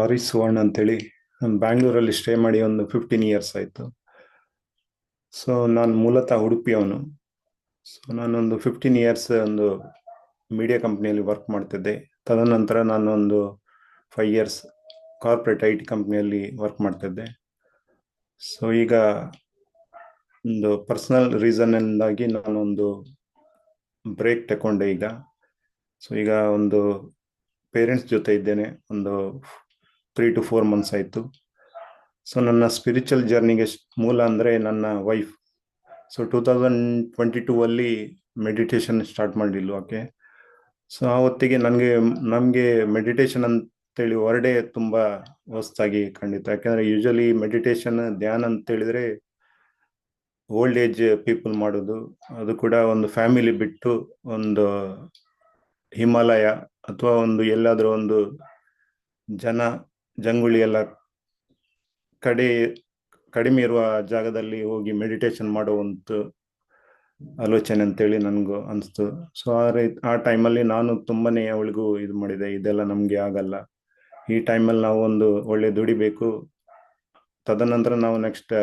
ಹರೀಶ್ ಸುವರ್ಣ ಅಂತೇಳಿ ನಾನು ಬ್ಯಾಂಗ್ಳೂರಲ್ಲಿ ಸ್ಟೇ ಮಾಡಿ ಒಂದು 15 ಇಯರ್ಸ್ ಆಯಿತು. ಸೊ ನಾನು ಮೂಲತಃ ಉಡುಪಿಯವನು. ಸೊ ನಾನೊಂದು 15 ಇಯರ್ಸ್ ಒಂದು ಮೀಡಿಯಾ ಕಂಪ್ನಿಯಲ್ಲಿ ವರ್ಕ್ ಮಾಡ್ತಿದ್ದೆ. ತದನಂತರ ನಾನು ಒಂದು 5 ಇಯರ್ಸ್ ಕಾರ್ಪೊರೇಟ್ IT ಕಂಪ್ನಿಯಲ್ಲಿ ವರ್ಕ್ ಮಾಡ್ತಿದ್ದೆ. ಸೊ ಈಗ ಒಂದು ಪರ್ಸನಲ್ ರೀಸನ್ನಿಂದಾಗಿ ನಾನೊಂದು ಬ್ರೇಕ್ ತಗೊಂಡೆ ಈಗ. ಸೊ ಈಗ ಒಂದು ಪೇರೆಂಟ್ಸ್ ಜೊತೆ ಇದ್ದೇನೆ. ಒಂದು 3 to 4 months ಆಯಿತು. ಸೊ ನನ್ನ ಸ್ಪಿರಿಚುವಲ್ ಜರ್ನಿಗೆ ಮೂಲ ಅಂದರೆ ನನ್ನ ವೈಫ್. ಸೊ 2022 ಮೆಡಿಟೇಷನ್ ಸ್ಟಾರ್ಟ್ ಮಾಡಿಲ್ಲ ಓಕೆ. ಸೊ ಆ ಹೊತ್ತಿಗೆ ನಮಗೆ ಮೆಡಿಟೇಷನ್ ಅಂತೇಳಿ ವರ್ಡೇ ತುಂಬ ಹೊಸ್ತಾಗಿ ಖಂಡಿತ. ಯಾಕೆಂದರೆ ಯೂಶಲಿ ಮೆಡಿಟೇಷನ್ ಧ್ಯಾನ ಅಂತೇಳಿದರೆ ಓಲ್ಡ್ ಏಜ್ ಪೀಪಲ್ ಮಾಡೋದು, ಅದು ಕೂಡ ಒಂದು ಫ್ಯಾಮಿಲಿ ಬಿಟ್ಟು ಒಂದು ಹಿಮಾಲಯ ಅಥವಾ ಒಂದು ಎಲ್ಲಾದರೂ ಒಂದು ಜಂಗುಳಿ ಎಲ್ಲ ಕಡಿಮೆ ಇರುವ ಜಾಗದಲ್ಲಿ ಹೋಗಿ ಮೆಡಿಟೇಷನ್ ಮಾಡುವಂಥ ಆಲೋಚನೆ ಅಂತೇಳಿ ನನಗೂ ಅನಿಸ್ತು. ಸೊ ಆ ಟೈಮಲ್ಲಿ ನಾನು ತುಂಬನೇ ಅವಳಿಗೂ ಇದು ಮಾಡಿದೆ, ಇದೆಲ್ಲ ನಮಗೆ ಆಗಲ್ಲ, ಈ ಟೈಮಲ್ಲಿ ನಾವು ಒಂದು ಒಳ್ಳೆ ದುಡಿಬೇಕು, ತದನಂತರ ನಾವು ನೆಕ್ಸ್ಟ್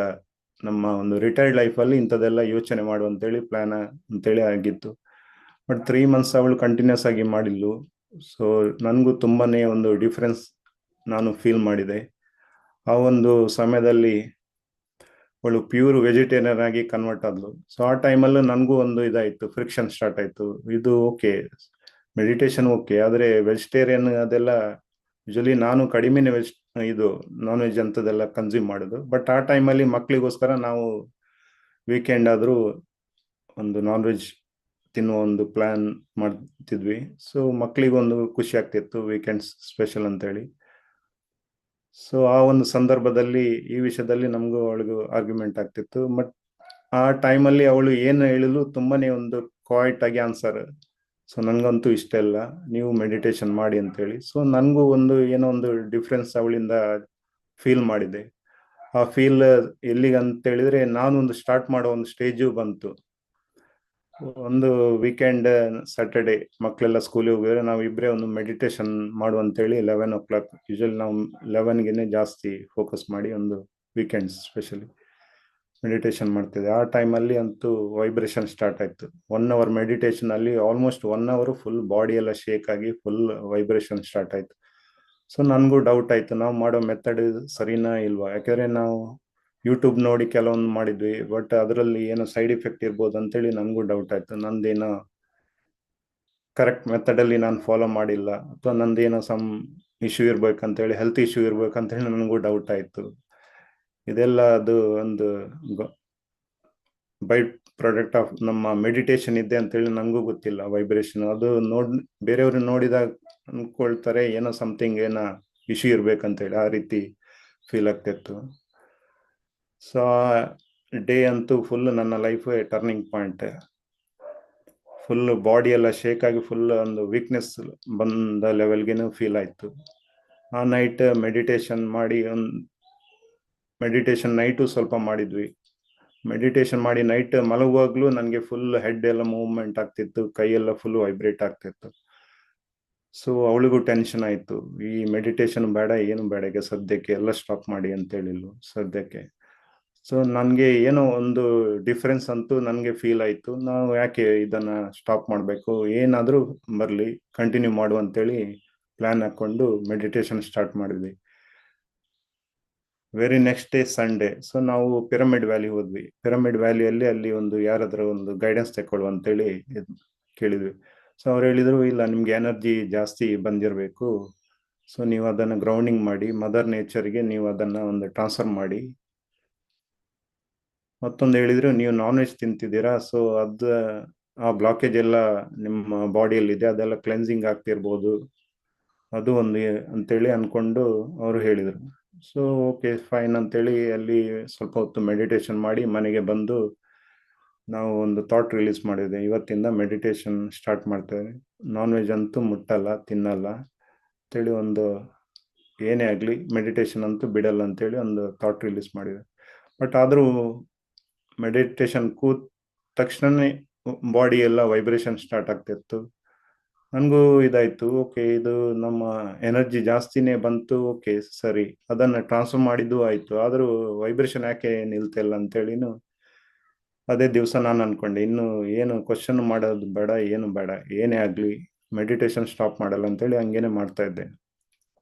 ನಮ್ಮ ಒಂದು ರಿಟೈರ್ಡ್ ಲೈಫಲ್ಲಿ ಇಂಥದ್ದೆಲ್ಲ ಯೋಚನೆ ಮಾಡುವಂತೇಳಿ ಪ್ಲ್ಯಾನ್ ಅಂತೇಳಿ ಆಗಿತ್ತು. ಬಟ್ 3 months ಅವಳು ಕಂಟಿನ್ಯೂಸ್ ಆಗಿ ಮಾಡಿದ್ಲು. ಸೊ ನನಗೂ ತುಂಬನೇ ಒಂದು ಡಿಫ್ರೆನ್ಸ್ ನಾನು ಫೀಲ್ ಮಾಡಿದೆ. ಆ ಒಂದು ಸಮಯದಲ್ಲಿ ಅವಳು ಪ್ಯೂರ್ ವೆಜಿಟೇರಿಯನ್ ಆಗಿ ಕನ್ವರ್ಟ್ ಆದ್ಲು. ಸೊ ಆ ಟೈಮಲ್ಲೂ ನನಗೂ ಒಂದು ಇದಾಯಿತು, ಫ್ರಿಕ್ಷನ್ ಸ್ಟಾರ್ಟ್ ಆಯಿತು. ಇದು ಓಕೆ, ಮೆಡಿಟೇಷನ್ ಓಕೆ, ಆದರೆ ವೆಜಿಟೇರಿಯನ್ ಅದೆಲ್ಲ ಯೂಶಲಿ ನಾನು ಕಡಿಮೆನೇ ಇದು ನಾನ್ ವೆಜ್ ಅಂಥದ್ದೆಲ್ಲ ಕನ್ಸ್ಯೂಮ್ ಮಾಡೋದು. ಬಟ್ ಆ ಟೈಮಲ್ಲಿ ಮಕ್ಕಳಿಗೋಸ್ಕರ ನಾವು ವೀಕೆಂಡ್ ಆದರೂ ಒಂದು ನಾನ್ ವೆಜ್ ತಿನ್ನುವ ಒಂದು ಪ್ಲ್ಯಾನ್ ಮಾಡ್ತಿದ್ವಿ. ಸೊ ಮಕ್ಕಳಿಗೊಂದು ಖುಷಿ ಆಗ್ತಿತ್ತು, ವೀಕೆಂಡ್ಸ್ ಸ್ಪೆಷಲ್ ಅಂತೇಳಿ. ಸೊ ಆ ಒಂದು ಸಂದರ್ಭದಲ್ಲಿ ಈ ವಿಷಯದಲ್ಲಿ ನಮಗೂ ಅವಳಿಗೂ ಆರ್ಗ್ಯುಮೆಂಟ್ ಆಗ್ತಿತ್ತು. ಬಟ್ ಆ ಟೈಮಲ್ಲಿ ಅವಳು ಏನು ಹೇಳಿದ್ಲು ತುಂಬಾನೇ ಒಂದು ಕ್ವಾಯ್ಟ್ ಆಗಿ ಆನ್ಸರ್. ಸೊ ನನಗಂತೂ ಇಷ್ಟ ಇಲ್ಲ, ನೀವು ಮೆಡಿಟೇಷನ್ ಮಾಡಿ ಅಂತೇಳಿ. ಸೊ ನನಗೂ ಒಂದು ಏನೋ ಒಂದು ಡಿಫ್ರೆನ್ಸ್ ಅವಳಿಂದ ಫೀಲ್ ಮಾಡಿದೆ. ಆ ಫೀಲ್ ಎಲ್ಲಿಗೆ ಅಂತ ಹೇಳಿದ್ರೆ, ನಾನೊಂದು ಸ್ಟಾರ್ಟ್ ಮಾಡೋ ಒಂದು ಸ್ಟೇಜು ಬಂತು. ಒಂದು ವೀಕೆಂಡ್ ಸ್ಯಾಟರ್ಡೆ ಮಕ್ಕಳೆಲ್ಲ ಸ್ಕೂಲಿಗೆ ಹೋಗಿದ್ರೆ ನಾವು ಇಬ್ಬರೇ ಒಂದು ಮೆಡಿಟೇಷನ್ ಮಾಡುವಂತೇಳಿ 11 o'clock, ಯೂಶಲಿ ನಾವು 11ಗೆ ಜಾಸ್ತಿ ಫೋಕಸ್ ಮಾಡಿ ಒಂದು ವೀಕೆಂಡ್ಸ್ ಸ್ಪೆಷಲಿ ಮೆಡಿಟೇಷನ್ ಮಾಡ್ತಿದ್ದೆ. ಆ ಟೈಮಲ್ಲಿ ಅಂತೂ ವೈಬ್ರೇಷನ್ ಸ್ಟಾರ್ಟ್ ಆಯಿತು. 1 hour ಮೆಡಿಟೇಷನಲ್ಲಿ ಆಲ್ಮೋಸ್ಟ್ 1 hour ಫುಲ್ ಬಾಡಿ ಎಲ್ಲ ಶೇಕ್ ಆಗಿ ಫುಲ್ ವೈಬ್ರೇಷನ್ ಸ್ಟಾರ್ಟ್ ಆಯಿತು. ಸೊ ನನಗೂ ಡೌಟ್ ಆಯಿತು, ನಾವು ಮಾಡೋ ಮೆಥಡ್ ಸರಿನಾ ಇಲ್ವಾ. ಯಾಕೆಂದರೆ ನಾವು ಯೂಟ್ಯೂಬ್ ನೋಡಿ ಕೆಲವೊಂದು ಮಾಡಿದ್ವಿ, ಬಟ್ ಅದರಲ್ಲಿ ಏನೋ ಸೈಡ್ ಇಫೆಕ್ಟ್ ಇರ್ಬೋದು ಅಂತೇಳಿ ನನಗೂ ಡೌಟ್ ಆಯಿತು. ನಂದೇನೋ ಕರೆಕ್ಟ್ ಮೆಥಡಲ್ಲಿ ನಾನು ಫಾಲೋ ಮಾಡಿಲ್ಲ, ಅಥವಾ ನಂದೇನೋ ಸಮ್ ಇಶ್ಯೂ ಇರ್ಬೇಕಂತೇಳಿ, ಹೆಲ್ತ್ ಇಶ್ಯೂ ಇರ್ಬೇಕಂತೇಳಿ ನನಗೂ ಡೌಟ್ ಆಯಿತು. ಇದೆಲ್ಲ ಅದು ಒಂದು ಬೈ ಪ್ರಾಡಕ್ಟ್ ಆಫ್ ನಮ್ಮ ಮೆಡಿಟೇಷನ್ ಇದೆ ಅಂತೇಳಿ ನನಗೂ ಗೊತ್ತಿಲ್ಲ. ವೈಬ್ರೇಷನ್ ಅದು ಬೇರೆಯವರು ನೋಡಿದಾಗ ಅಂದ್ಕೊಳ್ತಾರೆ ಏನೋ ಸಮಥಿಂಗ್ ಏನೋ ಇಶ್ಯೂ ಇರ್ಬೇಕಂತೇಳಿ, ಆ ರೀತಿ ಫೀಲ್ ಆಗ್ತಿತ್ತು. ಸೊ ಡೇ ಅಂತೂ ಫುಲ್ ನನ್ನ life turning point. Full body ಎಲ್ಲ ಶೇಕ್ ಆಗಿ ಫುಲ್ ಒಂದು ವೀಕ್ನೆಸ್ ಬಂದ ಲೆವೆಲ್ಗೇನು ಫೀಲ್ ಆಯಿತು. ಆ ನೈಟ್ ಮೆಡಿಟೇಷನ್ ಮಾಡಿ ಮೆಡಿಟೇಷನ್ ನೈಟು ಸ್ವಲ್ಪ ಮಾಡಿದ್ವಿ. ಮೆಡಿಟೇಷನ್ ಮಾಡಿ ನೈಟ್ ಮಲಗುವಾಗಲೂ ನನಗೆ ಫುಲ್ ಹೆಡ್ ಎಲ್ಲ ಮೂವ್ಮೆಂಟ್ ಆಗ್ತಿತ್ತು, ಕೈಯೆಲ್ಲ ಫುಲ್ ವೈಬ್ರೇಟ್ ಆಗ್ತಿತ್ತು. ಸೊ ಅವಳಿಗೂ ಟೆನ್ಷನ್ ಆಯಿತು, ಈ ಮೆಡಿಟೇಷನ್ ಬೇಡ, ಏನು ಬೇಡ, ಈಗ ಸದ್ಯಕ್ಕೆ ಎಲ್ಲ ಸ್ಟಾಪ್ ಮಾಡಿ ಅಂತೇಳಿಲ್ಲ ಸದ್ಯಕ್ಕೆ. ಸೊ ನನಗೆ ಏನೋ ಒಂದು ಡಿಫ್ರೆನ್ಸ್ ಅಂತೂ ನನಗೆ ಫೀಲ್ ಆಯಿತು. ನಾವು ಯಾಕೆ ಇದನ್ನು ಸ್ಟಾಪ್ ಮಾಡಬೇಕು, ಏನಾದರೂ ಬರಲಿ ಕಂಟಿನ್ಯೂ ಮಾಡು ಅಂತೇಳಿ ಪ್ಲ್ಯಾನ್ ಹಾಕ್ಕೊಂಡು ಮೆಡಿಟೇಷನ್ ಸ್ಟಾರ್ಟ್ ಮಾಡಿದ್ವಿ. Very next day Sunday. So ನಾವು ಪಿರಮಿಡ್ ವ್ಯಾಲಿ ಹೋದ್ವಿ. ಪಿರಮಿಡ್ ವ್ಯಾಲಿಯಲ್ಲಿ ಅಲ್ಲಿ ಒಂದು ಯಾರಾದರೂ ಒಂದು ಗೈಡೆನ್ಸ್ ತಗೊಳ್ಳು ಅಂತೇಳಿ ಕೇಳಿದ್ವಿ. ಸೊ ಅವ್ರು ಹೇಳಿದರು, ಇಲ್ಲ ನಿಮ್ಗೆ ಎನರ್ಜಿ ಜಾಸ್ತಿ ಬಂದಿರಬೇಕು, ಸೊ ನೀವು ಅದನ್ನು ಗ್ರೌಂಡಿಂಗ್ ಮಾಡಿ ಮದರ್ ನೇಚರ್ಗೆ ನೀವು ಅದನ್ನು ಒಂದು ಟ್ರಾನ್ಸ್ಫರ್ ಮಾಡಿ. ಮತ್ತೊಂದು ಹೇಳಿದ್ರು, ನೀವು ನಾನ್ ವೆಜ್ ತಿಂತಿದ್ದೀರಾ, ಸೊ ಅದು ಆ ಬ್ಲಾಕೇಜ್ ಎಲ್ಲ ನಿಮ್ಮ ಬಾಡಿಯಲ್ಲಿದೆ, ಅದೆಲ್ಲ ಕ್ಲೆನ್ಸಿಂಗ್ ಆಗ್ತಿರ್ಬೋದು, ಅದು ಒಂದು ಅಂತೇಳಿ ಅಂದ್ಕೊಂಡು ಅವರು ಹೇಳಿದರು. ಸೊ ಓಕೆ ಫೈನ್ ಅಂತೇಳಿ ಅಲ್ಲಿ ಸ್ವಲ್ಪ ಹೊತ್ತು ಮೆಡಿಟೇಷನ್ ಮಾಡಿ ಮನೆಗೆ ಬಂದು ನಾವು ಒಂದು ಥಾಟ್ ರಿಲೀಸ್ ಮಾಡಿದೆ, ಇವತ್ತಿಂದ ಮೆಡಿಟೇಷನ್ ಸ್ಟಾರ್ಟ್ ಮಾಡ್ತೇವೆ, ನಾನ್ ವೆಜ್ ಅಂತೂ ಮುಟ್ಟಲ್ಲ, ತಿನ್ನಲ್ಲ ಅಂತೇಳಿ, ಒಂದು ಏನೇ ಆಗಲಿ ಮೆಡಿಟೇಷನ್ ಅಂತೂ ಬಿಡಲ್ಲ ಅಂತೇಳಿ ಒಂದು ಥಾಟ್ ರಿಲೀಸ್ ಮಾಡಿದೆ. ಬಟ್ ಆದರೂ ಮೆಡಿಟೇಷನ್ ಕೂತ ತಕ್ಷಣನೇ ಬಾಡಿ ಎಲ್ಲ ವೈಬ್ರೇಷನ್ ಸ್ಟಾರ್ಟ್ ಆಗ್ತಿತ್ತು. ನನಗೂ ಇದಾಯ್ತು. ಓಕೆ, ಇದು ನಮ್ಮ ಎನರ್ಜಿ ಜಾಸ್ತಿನೇ ಬಂತು. ಓಕೆ ಸರಿ, ಅದನ್ನ ಟ್ರಾನ್ಸ್ಫರ್ ಮಾಡಿದ್ದು ಆಯ್ತು, ಆದ್ರೂ ವೈಬ್ರೇಷನ್ ಯಾಕೆ ನಿಲ್ತಿಲ್ಲ ಅಂತೇಳಿನು ಅದೇ ದಿವಸ ನಾನು ಅನ್ಕೊಂಡೆ, ಇನ್ನು ಏನು ಕ್ವಶನ್ ಮಾಡೋದು ಬೇಡ, ಏನು ಬೇಡ, ಏನೇ ಆಗ್ಲಿ ಮೆಡಿಟೇಷನ್ ಸ್ಟಾಪ್ ಮಾಡಲ್ಲ ಅಂತೇಳಿ ಹಂಗೇನೆ ಮಾಡ್ತಾ ಇದ್ದೆ.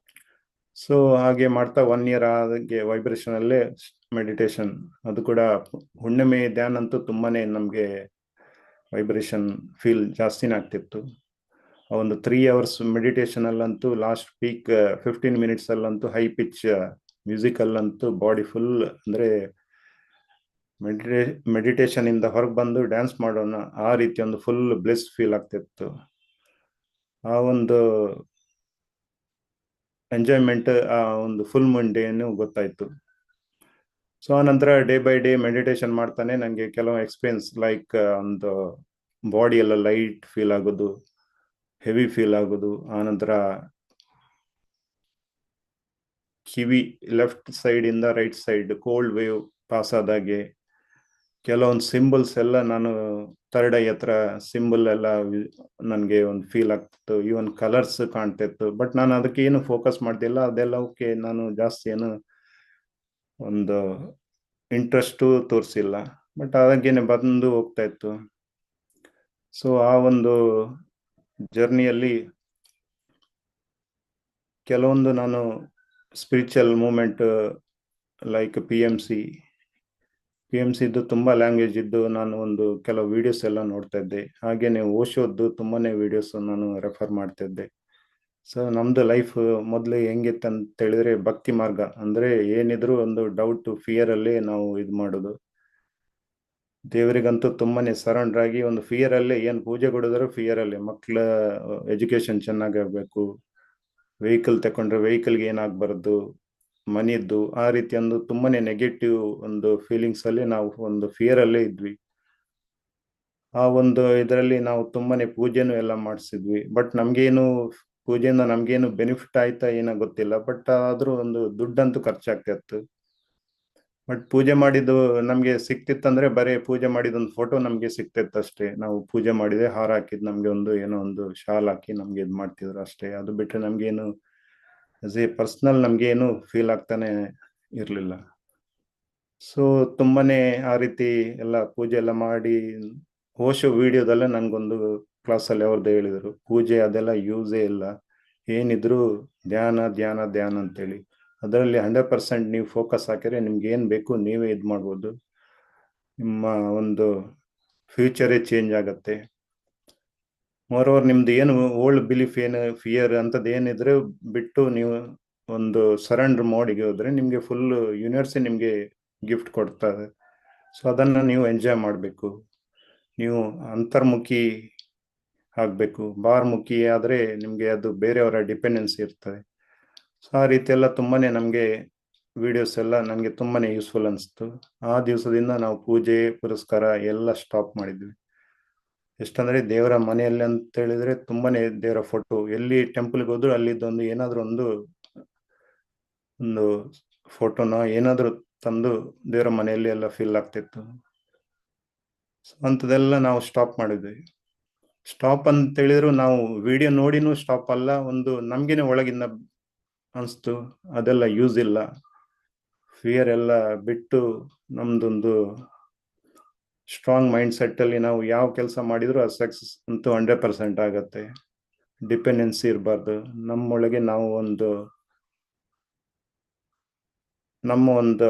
ಸೊ ಹಾಗೆ ಮಾಡ್ತಾ 1 ಇಯರ್ ಹಾಗೆ ವೈಬ್ರೇಷನ್ ಅಲ್ಲೇ ಮೆಡಿಟೇಷನ್. ಅದು ಕೂಡ ಹುಣ್ಣಿಮೆ ಧ್ಯಾನ ಅಂತೂ ತುಂಬಾನೇ ನಮಗೆ ವೈಬ್ರೇಷನ್ ಫೀಲ್ ಜಾಸ್ತಿನೇ ಆಗ್ತಿತ್ತು. ಆ ಒಂದು 3 ಅವರ್ಸ್ ಮೆಡಿಟೇಷನ್ ಅಲ್ಲಂತೂ ಲಾಸ್ಟ್ ಪೀಕ್ 15 ಮಿನಿಟ್ಸ್ ಅಲ್ಲಂತೂ ಹೈ ಪಿಚ್ ಮ್ಯೂಸಿಕ್ ಅಲ್ಲಂತೂ ಬಾಡಿ ಫುಲ್ ಅಂದ್ರೆ ಮೆಡಿಟೇಷನ್ ಇಂದ ಹೊರಗೆ ಬಂದು ಡ್ಯಾನ್ಸ್ ಮಾಡೋಣ ಆ ರೀತಿ ಒಂದು ಫುಲ್ ಬ್ಲೆಸ್ ಫೀಲ್ ಆಗ್ತಿತ್ತು. ಆ ಒಂದು ಎಂಜಾಯ್ಮೆಂಟ್, ಆ ಒಂದು ಫುಲ್ ಮೂನ್ ಡೇನು ಗೊತ್ತಾಯ್ತು. ಸೊ ಆ ನಂತರ ಡೇ ಬೈ ಡೇ ಮೆಡಿಟೇಷನ್ ಮಾಡ್ತಾನೆ ನನಗೆ ಕೆಲವು ಎಕ್ಸ್ಪೀರಿಯನ್ಸ್ ಲೈಕ್ ಒಂದು ಬಾಡಿ ಎಲ್ಲ ಲೈಟ್ ಫೀಲ್ ಆಗೋದು, ಹೆವಿ ಫೀಲ್ ಆಗೋದು, ಆನಂತರ ಕಿವಿ ಲೆಫ್ಟ್ ಸೈಡ್ ಇಂದ right side cold wave pass ಆದಾಗೆ ಕೆಲವೊಂದು ಸಿಂಬಲ್ಸ್ ಎಲ್ಲ ನಾನು ಥರ್ಡ್ ಐ ಹತ್ರ ಸಿಂಬಲ್ ಎಲ್ಲ ನನಗೆ ಒಂದು ಫೀಲ್ ಆಗ್ತಿತ್ತು. ಈವನ್ ಕಲರ್ಸ್ ಕಾಣ್ತಿತ್ತು, ಬಟ್ ನಾನು ಅದಕ್ಕೆ ಏನು ಫೋಕಸ್ ಮಾಡ್ತಿಲ್ಲ. ಅದೆಲ್ಲ ಓಕೆ, ನಾನು ಜಾಸ್ತಿ ಏನು ಒಂದು ಇಂಟ್ರೆಸ್ಟು ತೋರಿಸಿಲ್ಲ, ಬಟ್ ಹಾಗೇನೆ ಬಂದು ಹೋಗ್ತಾ ಇತ್ತು. ಸೊ ಆ ಒಂದು ಜರ್ನಿಯಲ್ಲಿ ಕೆಲವೊಂದು ನಾನು spiritual moment like P M C ಇದ್ದು ತುಂಬ ಲ್ಯಾಂಗ್ವೇಜ್ ಇದ್ದು ನಾನು ಒಂದು ಕೆಲವು ವಿಡಿಯೋಸ್ ಎಲ್ಲ ನೋಡ್ತಾ ಇದ್ದೆ. ಹಾಗೇನೆ ಓಶೋದ್ದು ತುಂಬಾನೇ ವಿಡಿಯೋಸ್ ನಾನು ರೆಫರ್ ಮಾಡ್ತಾ ಇದ್ದೆ. ಸೊ ನಮ್ದು ಲೈಫ್ ಮೊದಲು ಹೆಂಗಿತ್ತು ಅಂತ ಹೇಳಿದ್ರೆ ಭಕ್ತಿ ಮಾರ್ಗ, ಅಂದ್ರೆ ಏನಿದ್ರು ಒಂದು ಡೌಟ್ ಫಿಯರ್ ಅಲ್ಲೇ ನಾವು ಇದು ಮಾಡೋದು. ದೇವರಿಗಂತೂ ತುಂಬಾನೇ ಸರೆಂಡರ್ ಆಗಿ ಒಂದು ಫಿಯರ್ ಅಲ್ಲೇ ಏನ್ ಪೂಜೆ ಕೊಡಿದ್ರು ಫಿಯರ್ ಅಲ್ಲೇ. ಮಕ್ಕಳ ಎಜುಕೇಶನ್ ಚೆನ್ನಾಗಿರ್ಬೇಕು, ವೆಹಿಕಲ್ ತಕೊಂಡ್ರೆ ವೆಹಿಕಲ್ಗೆ ಏನಾಗಬಾರ್ದು, ಮನಿದ್ದು ಆ ರೀತಿ ಒಂದು ತುಂಬಾನೇ ನೆಗೆಟಿವ್ ಒಂದು ಫೀಲಿಂಗ್ಸ್ ಅಲ್ಲಿ ನಾವು ಒಂದು ಫಿಯರ್ ಅಲ್ಲೇ ಇದ್ವಿ. ಆ ಒಂದು ಇದರಲ್ಲಿ ನಾವು ತುಂಬಾನೇ ಪೂಜೆನೂ ಎಲ್ಲ ಮಾಡಿಸಿದ್ವಿ, ಬಟ್ ನಮ್ಗೇನು ಪೂಜೆಯಿಂದ ನಮ್ಗೇನು ಬೆನಿಫಿಟ್ ಆಯ್ತಾ ಏನೋ ಗೊತ್ತಿಲ್ಲ, ಬಟ್ ಆದ್ರೂ ಒಂದು ದುಡ್ಡಂತೂ ಖರ್ಚಾಗ್ತಾ ಇತ್ತು. ಬಟ್ ಪೂಜೆ ಮಾಡಿದ್ದು ನಮ್ಗೆ ಸಿಕ್ತಿತ್ತಂದ್ರೆ ಬರೀ ಪೂಜೆ ಮಾಡಿದೊಂದು ಫೋಟೋ ನಮ್ಗೆ ಸಿಕ್ತಿತ್ತು ಅಷ್ಟೇ. ನಾವು ಪೂಜೆ ಮಾಡಿದೆ, ಹಾರ ಹಾಕಿದ್ ನಮ್ಗೆ ಒಂದು ಏನೋ ಒಂದು ಶಾಲ್ ಹಾಕಿ ನಮ್ಗೆ ಇದ್ ಮಾಡ್ತಿದ್ರು ಅಷ್ಟೇ. ಅದು ಬಿಟ್ರೆ ನಮ್ಗೇನು ಆಸ್ ಎ ಪರ್ಸನಲ್ ನಮ್ಗೇನು ಫೀಲ್ ಆಗ್ತಾನೆ ಇರ್ಲಿಲ್ಲ. ಸೊ ತುಂಬಾನೇ ಆ ರೀತಿ ಎಲ್ಲ ಪೂಜೆ ಎಲ್ಲ ಮಾಡಿ ಓಶೋ ವಿಡಿಯೋದಲ್ಲೇ ನನ್ಗೊಂದು ಕ್ಲಾಸಲ್ಲಿ ಅವ್ರದ್ದು ಹೇಳಿದರು, ಪೂಜೆ ಅದೆಲ್ಲ ಯೂಸೇ ಇಲ್ಲ, ಏನಿದ್ರು ಧ್ಯಾನ ಧ್ಯಾನ ಧ್ಯಾನ ಅಂತೇಳಿ. ಅದರಲ್ಲಿ 100% ನೀವು ಫೋಕಸ್ ಹಾಕಿದ್ರೆ ನಿಮ್ಗೆ ಏನ್ ಬೇಕು ನೀವೇ ಇದು ಮಾಡ್ಬೋದು, ನಿಮ್ಮ ಒಂದು ಫ್ಯೂಚರೇ ಚೇಂಜ್ ಆಗತ್ತೆ. ಮೋರೋವರ್ ನಿಮ್ದು ಏನು ಓಲ್ಡ್ ಬಿಲೀಫ್ ಏನು ಫಿಯರ್ ಅಂತದ್ದು ಏನಿದ್ರೆ ಬಿಟ್ಟು ನೀವು ಒಂದು ಸರೆಂಡರ್ ಮೋಡಿಗೆ ಹೋದ್ರೆ ನಿಮ್ಗೆ ಫುಲ್ ಯೂನಿವರ್ಸೇ ನಿಮ್ಗೆ ಗಿಫ್ಟ್ ಕೊಡ್ತಾರೆ. ಸೊ ಅದನ್ನ ನೀವು ಎಂಜಾಯ್ ಮಾಡಬೇಕು. ನೀವು ಅಂತರ್ಮುಖಿ ಆಗ್ಬೇಕು. ಬಾರ್ಮುಖಿ ಆದ್ರೆ ನಿಮ್ಗೆ ಅದು ಬೇರೆಯವರ ಡಿಪೆಂಡೆನ್ಸಿ ಇರ್ತದೆ. ಸೊ ಆ ರೀತಿ ಎಲ್ಲ ತುಂಬಾನೇ ನಮ್ಗೆ ವಿಡಿಯೋಸ್ ಎಲ್ಲ ನನಗೆ ತುಂಬಾನೇ ಯೂಸ್ಫುಲ್ ಅನಿಸ್ತು. ಆ ದಿವಸದಿಂದ ನಾವು ಪೂಜೆ ಪುರಸ್ಕಾರ ಎಲ್ಲ ಸ್ಟಾಪ್ ಮಾಡಿದ್ವಿ. ಎಷ್ಟಂದ್ರೆ ದೇವರ ಮನೆಯಲ್ಲಿ ಅಂತ ಹೇಳಿದ್ರೆ ತುಂಬಾನೇ ದೇವರ ಫೋಟೋ, ಎಲ್ಲಿ ಟೆಂಪಲ್ಗೆ ಹೋದ್ರು ಅಲ್ಲಿದ್ದೊಂದು ಏನಾದ್ರೂ ಒಂದು ಫೋಟೋನ ಏನಾದ್ರೂ ತಂದು ದೇವರ ಮನೆಯಲ್ಲಿ ಎಲ್ಲ ಫೀಲ್ ಆಗ್ತಿತ್ತು. ಅಂಥದ್ದೆಲ್ಲ ನಾವು ಸ್ಟಾಪ್ ಮಾಡಿದ್ವಿ. ಸ್ಟಾಪ್ ಅಂತ ಹೇಳಿದ್ರು ನಾವು ವಿಡಿಯೋ ನೋಡಿನೂ ಸ್ಟಾಪ್ ಅಲ್ಲ, ಒಂದು ನಮ್ಗೇನೆ ಒಳಗಿಂದ ಅನಿಸ್ತು ಅದೆಲ್ಲ ಯೂಸ್ ಇಲ್ಲ, ಫಿಯರ್ ಎಲ್ಲ ಬಿಟ್ಟು ನಮ್ದೊಂದು ಸ್ಟ್ರಾಂಗ್ ಮೈಂಡ್ ಸೆಟ್ ಅಲ್ಲಿ ನಾವು ಯಾವ ಕೆಲಸ ಮಾಡಿದ್ರು ಅದು ಸಕ್ಸಸ್ ಅಂತೂ 100% ಆಗತ್ತೆ. ಡಿಪೆಂಡೆನ್ಸಿ ಇರಬಾರ್ದು, ನಮ್ಮೊಳಗೆ ನಾವು ನಮ್ಮ ಒಂದು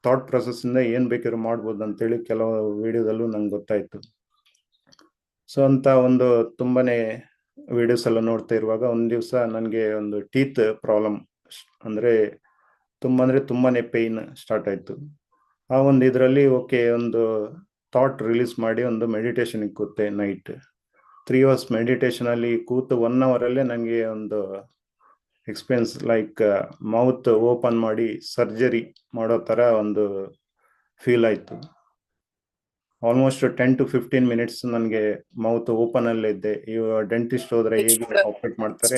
ಥಾಟ್ ಪ್ರೊಸೆಸ್ ಇಂದ ಏನ್ ಬೇಕಾದ್ರೂ ಮಾಡ್ಬೋದು ಅಂತೇಳಿ ಕೆಲವು ವಿಡಿಯೋದಲ್ಲೂ ನಂಗೆ ಗೊತ್ತಾಯ್ತು. ಸೊ ಅಂತ ಒಂದು ತುಂಬಾನೇ ವಿಡಿಯೋಸ್ ಎಲ್ಲ ನೋಡ್ತಾ ಇರುವಾಗ ಒಂದ್ ದಿವಸ ನನಗೆ ಒಂದು ಟೀತ್ ಪ್ರಾಬ್ಲಮ್, ಅಂದ್ರೆ ತುಂಬಾನೇ ಪೇಯ್ನ್ ಸ್ಟಾರ್ಟ್ ಆಯ್ತು. ಆ ಒಂದು ಇದರಲ್ಲಿ ಓಕೆ, ಒಂದು ಥಾಟ್ ರಿಲೀಸ್ ಮಾಡಿ ಒಂದು ಮೆಡಿಟೇಷನ್ ಕೂತೆ ನೈಟ್ 3 ಅವರ್ಸ್ ಮೆಡಿಟೇಷನ್ ಅಲ್ಲಿ ಕೂತು 1 ಅವರ್ ಅಲ್ಲೇ ನನಗೆ ಒಂದು ಎಕ್ಸ್ಪೀರಿಯನ್ಸ್ ಲೈಕ್ ಮೌತ್ ಓಪನ್ ಮಾಡಿ ಸರ್ಜರಿ ಮಾಡೋ ತರ ಒಂದು ಫೀಲ್ ಆಯ್ತು. ಆಲ್ಮೋಸ್ಟ್ 10 to 15 minutes ನನಗೆ ಮೌತ್ ಓಪನ್ ಅಲ್ಲೇ ಇದ್ದೆ. ಇವಾಗ ಡೆಂಟಿಸ್ಟ್ ಹೋದ್ರೆ ಹೇಗೆ ಆಪರೇಟ್ ಮಾಡ್ತಾರೆ,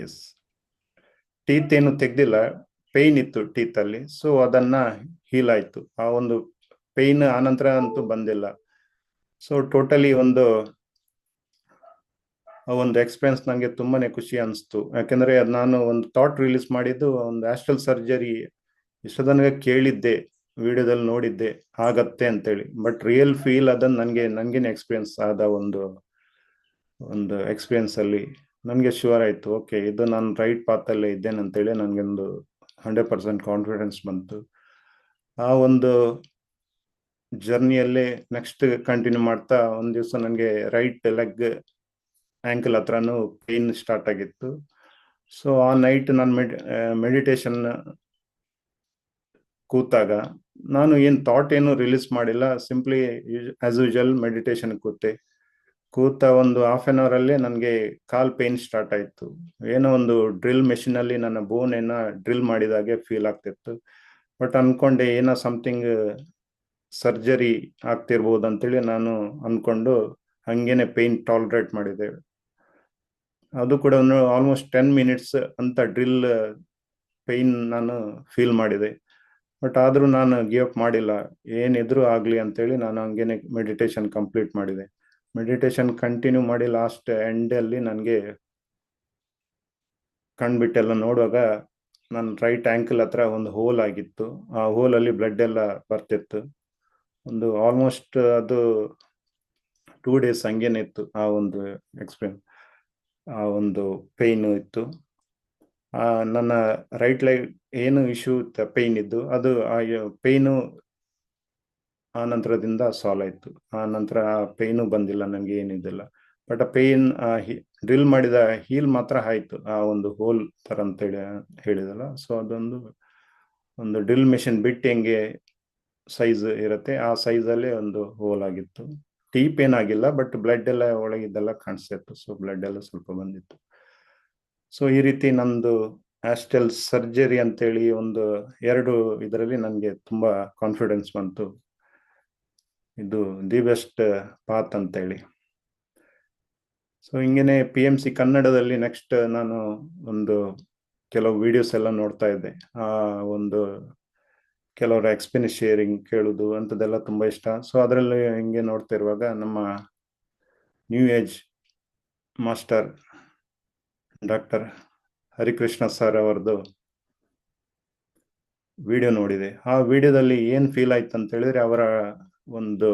ಎಸ್, ಟೀತ್ ಏನು ತೆಗ್ದಿಲ್ಲ, ಪೇಯ್ನ್ ಇತ್ತು ಟೀತ್ ಅಲ್ಲಿ. ಸೊ ಅದನ್ನ ಹೀಲ್ ಆಯ್ತು. ಆ ಒಂದು ಪೇಯ್ನ್ ಆನಂತರ ಅಂತೂ ಬಂದಿಲ್ಲ. ಸೊ ಟೋಟಲಿ ಒಂದು ಆ ಒಂದು ಎಕ್ಸ್ಪೀರಿಯನ್ಸ್ ನನಗೆ ತುಂಬಾನೇ ಖುಷಿ ಅನಿಸ್ತು. ಯಾಕೆಂದ್ರೆ ನಾನು ಒಂದು ಥಾಟ್ ರಿಲೀಸ್ ಮಾಡಿದ್ದು ಒಂದು ಆಸ್ಟ್ರಲ್ ಸರ್ಜರಿ ಇಷ್ಟ ತನಕ ಕೇಳಿದ್ದೆ, ವಿಡಿಯೋದಲ್ಲಿ ನೋಡಿದ್ದೆ ಆಗತ್ತೆ ಅಂತೇಳಿ. ಬಟ್ ರಿಯಲ್ ಫೀಲ್ ಅದನ್ನ ನನ್ಗೇನೆ ಎಕ್ಸ್ಪೀರಿಯನ್ಸ್ ಆದ ಒಂದು ಎಕ್ಸ್ಪೀರಿಯನ್ಸ್ ಅಲ್ಲಿ ನನಗೆ ಶೂರ್ ಆಯ್ತು, ಓಕೆ ಇದು ನಾನು ರೈಟ್ ಪಾತ್ ಅಲ್ಲೇ ಇದ್ದೇನೆ ಅಂತೇಳಿ ನನಗೊಂದು 100% ಕಾನ್ಫಿಡೆನ್ಸ್ ಬಂತು. ಆ ಒಂದು ಜರ್ನಿಯಲ್ಲೇ ನೆಕ್ಸ್ಟ್ ಕಂಟಿನ್ಯೂ ಮಾಡ್ತಾ ಒಂದ್ ದಿವಸ ನನಗೆ ರೈಟ್ ಲೆಗ್ ಆಂಕಲ್ ಹತ್ರನೂ ಪೇನ್ ಸ್ಟಾರ್ಟ್ ಆಗಿತ್ತು. ಸೊ ಆ ನೈಟ್ ನಾನು ಮೆಡಿಟೇಷನ್ ಕೂತಾಗ ನಾನು ಏನ್ ಥಾಟ್ ಏನು ರಿಲೀಸ್ ಮಾಡಿಲ್ಲ, ಸಿಂಪ್ಲಿ ಆಸ್ ಯೂಶುವಲ್ ಮೆಡಿಟೇಷನ್ ಕೂತ ಒಂದು ಹಾಫ್ ಅನ್ ಅವರ್ ಅಲ್ಲೇ ನನಗೆ ಕಾಲ್ ಪೇನ್ ಸ್ಟಾರ್ಟ್ ಆಯ್ತು. ಏನೋ ಒಂದು ಡ್ರಿಲ್ ಮೆಷಿನ್ ಅಲ್ಲಿ ನನ್ನ ಬೋನ್ ಡ್ರಿಲ್ ಮಾಡಿದಾಗೆ ಫೀಲ್ ಆಗ್ತಿತ್ತು. ಬಟ್ ಅನ್ಕೊಂಡೆ ಏನೋ ಸಮಥಿಂಗ್ ಸರ್ಜರಿ ಆಗ್ತಿರ್ಬೋದು ಅಂತೇಳಿ ನಾನು ಅನ್ಕೊಂಡು ಹಂಗೇನೆ ಪೇನ್ ಟಾಲರೇಟ್ ಮಾಡಿದೆ. ಅದು ಕೂಡ ಒಂದು ಆಲ್ಮೋಸ್ಟ್ 10 ಮಿನಿಟ್ಸ್ ಅಂತ ಡ್ರಿಲ್ ಪೇನ್ ನಾನು ಫೀಲ್ ಮಾಡಿದೆ. ಬಟ್ ಆದ್ರೂ ನಾನು ಗಿವ್ ಅಪ್ ಮಾಡಿಲ್ಲ, ಏನಿದ್ರು ಆಗ್ಲಿ ಅಂತೇಳಿ ನಾನು ಹಂಗೇನೆ ಮೆಡಿಟೇಷನ್ ಕಂಪ್ಲೀಟ್ ಮಾಡಿದೆ. ಮೆಡಿಟೇಷನ್ ಕಂಟಿನ್ಯೂ ಮಾಡಿ ಲಾಸ್ಟ್ ಎಂಡ್ ಅಲ್ಲಿ ನನಗೆ ಕಣ್ಬಿಟ್ಟೆಲ್ಲ ನೋಡುವಾಗ ನನ್ನ ರೈಟ್ ಆಂಕಲ್ ಹತ್ರ ಒಂದು ಹೋಲ್ ಆಗಿತ್ತು. ಆ ಹೋಲ್ ಅಲ್ಲಿ ಬ್ಲಡ್ ಎಲ್ಲ ಬರ್ತಿತ್ತು. ಒಂದು ಆಲ್ಮೋಸ್ಟ್ ಅದು 2 ಡೇಸ್ ಹಂಗೇನೆ ಇತ್ತು ಆ ಒಂದು ಎಕ್ಸ್ಪೀರಿಯನ್ಸ್, ಆ ಒಂದು ಪೇನ್ ಇತ್ತು. ನನ್ನ ರೈಟ್ ಲೆಗ್ ಏನು ಇಶ್ಯೂ ಪೇನ್ ಇದ್ದು ಅದು ಆ ಪೇನು ಆ ನಂತರದಿಂದ ಸಾಲ್ವ್ ಆಯ್ತು. ಆ ನಂತರ ಪೇನು ಬಂದಿಲ್ಲ ನನಗೆ, ಏನಿದಿಲ್ಲ. ಬಟ್ ಆ ಪೇನ್ ಡ್ರಿಲ್ ಮಾಡಿದ ಹೀಲ್ ಮಾತ್ರ ಆಯ್ತು, ಆ ಒಂದು ಹೋಲ್ ತರ ಅಂತ ಹೇಳಿದಲ್ಲ. ಸೊ ಒಂದು ಡ್ರಿಲ್ ಮೆಷಿನ್ ಬಿಟ್ಟು ಹೆಂಗೆ ಸೈಜ್ ಇರುತ್ತೆ ಆ ಸೈಜ್ ಅಲ್ಲಿ ಒಂದು ಹೋಲ್ ಆಗಿತ್ತು. ಡೀಪ್ ಏನಾಗಿಲ್ಲ, ಬಟ್ ಬ್ಲಡ್ ಎಲ್ಲ ಒಳಗಿದ್ದೆಲ್ಲ ಕಾಣಿಸ್ತಿತ್ತು. ಸೊ ಬ್ಲಡ್ ಎಲ್ಲ ಸ್ವಲ್ಪ ಬಂದಿತ್ತು. ಸೊ ಈ ರೀತಿ ನಂದು ಆಸ್ಟೆಲ್ ಸರ್ಜರಿ ಅಂತೇಳಿ ಒಂದು 2 ಇದರಲ್ಲಿ ನನಗೆ ತುಂಬಾ ಕಾನ್ಫಿಡೆನ್ಸ್ ಬಂತು, ಇದು ದಿ ಬೆಸ್ಟ್ ಪಾತ್ ಅಂತೇಳಿ. ಸೊ ಹಿಂಗೇನೆ PMC ಕನ್ನಡದಲ್ಲಿ ನೆಕ್ಸ್ಟ್ ನಾನು ಒಂದು ಕೆಲವು ವಿಡಿಯೋಸ್ ಎಲ್ಲ ನೋಡ್ತಾ ಇದ್ದೆ. ಒಂದು ಕೆಲವರ ಎಕ್ಸ್ಪೀರಿಯನ್ಸ್ ಶೇರಿಂಗ್ ಕೇಳುದು ಅಂತದೆಲ್ಲ ತುಂಬಾ ಇಷ್ಟ. ಸೊ ಅದರಲ್ಲಿ ಹಿಂಗೆ ನೋಡ್ತಾ ಇರುವಾಗ ನಮ್ಮ new age master doctor Harikrishna sir ಅವರದು ವಿಡಿಯೋ ನೋಡಿದೆ. ಆ ವಿಡಿಯೋದಲ್ಲಿ ಏನ್ ಫೀಲ್ ಆಯ್ತು ಅಂತ ಹೇಳಿದ್ರೆ, ಅವರ ಒಂದು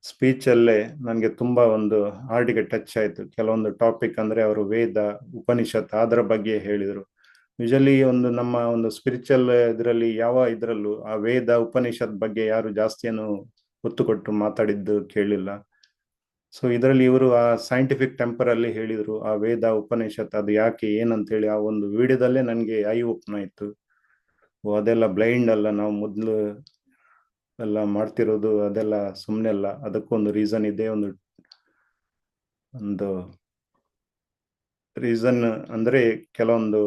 ಸ್ಪೀಚ್ ಅಲ್ಲೇ ನನಗೆ ತುಂಬಾ ಒಂದು ಹಾರ್ಟಿಗೆ ಟಚ್ ಆಯ್ತು. ಕೆಲವೊಂದು ಟಾಪಿಕ್ ಅಂದ್ರೆ ಅವರು ವೇದ ಉಪನಿಷತ್ ಅದರ ಬಗ್ಗೆ ಹೇಳಿದರು. ಯೂಶಲಿ ನಮ್ಮ ಒಂದು ಸ್ಪಿರಿಚುವಲ್ ಇದರಲ್ಲಿ ಇದ್ರಲ್ಲೂ ಆ ವೇದ ಉಪನಿಷತ್ ಬಗ್ಗೆ ಯಾರು ಜಾಸ್ತಿ ಏನು ಒತ್ತು ಕೊಟ್ಟು ಮಾತಾಡಿದ್ದು ಕೇಳಿಲ್ಲ. ಸೊ ಇದರಲ್ಲಿ ಇವರು ಆ ಸೈಂಟಿಫಿಕ್ ಟೆಂಪರ್ ಅಲ್ಲಿ ಹೇಳಿದ್ರು, ಆ ವೇದ ಉಪನಿಷತ್ ಅದು ಯಾಕೆ ಏನಂತ ಹೇಳಿ ಆ ಒಂದು ವಿಡಿಯೋದಲ್ಲೇ ನನಗೆ ಐ ಓಪನ್ ಆಯ್ತು. ಅದೆಲ್ಲ ಬ್ಲೈಂಡ್ ಅಲ್ಲ, ನಾವು ಮೊದ್ಲು ಎಲ್ಲ ಮಾಡ್ತಿರೋದು ಅದೆಲ್ಲ ಸುಮ್ಮನೆ ಅಲ್ಲ, ಅದಕ್ಕೊಂದು ರೀಸನ್ ಇದೆ. ಒಂದು ರೀಸನ್ ಅಂದ್ರೆ ಕೆಲವೊಂದು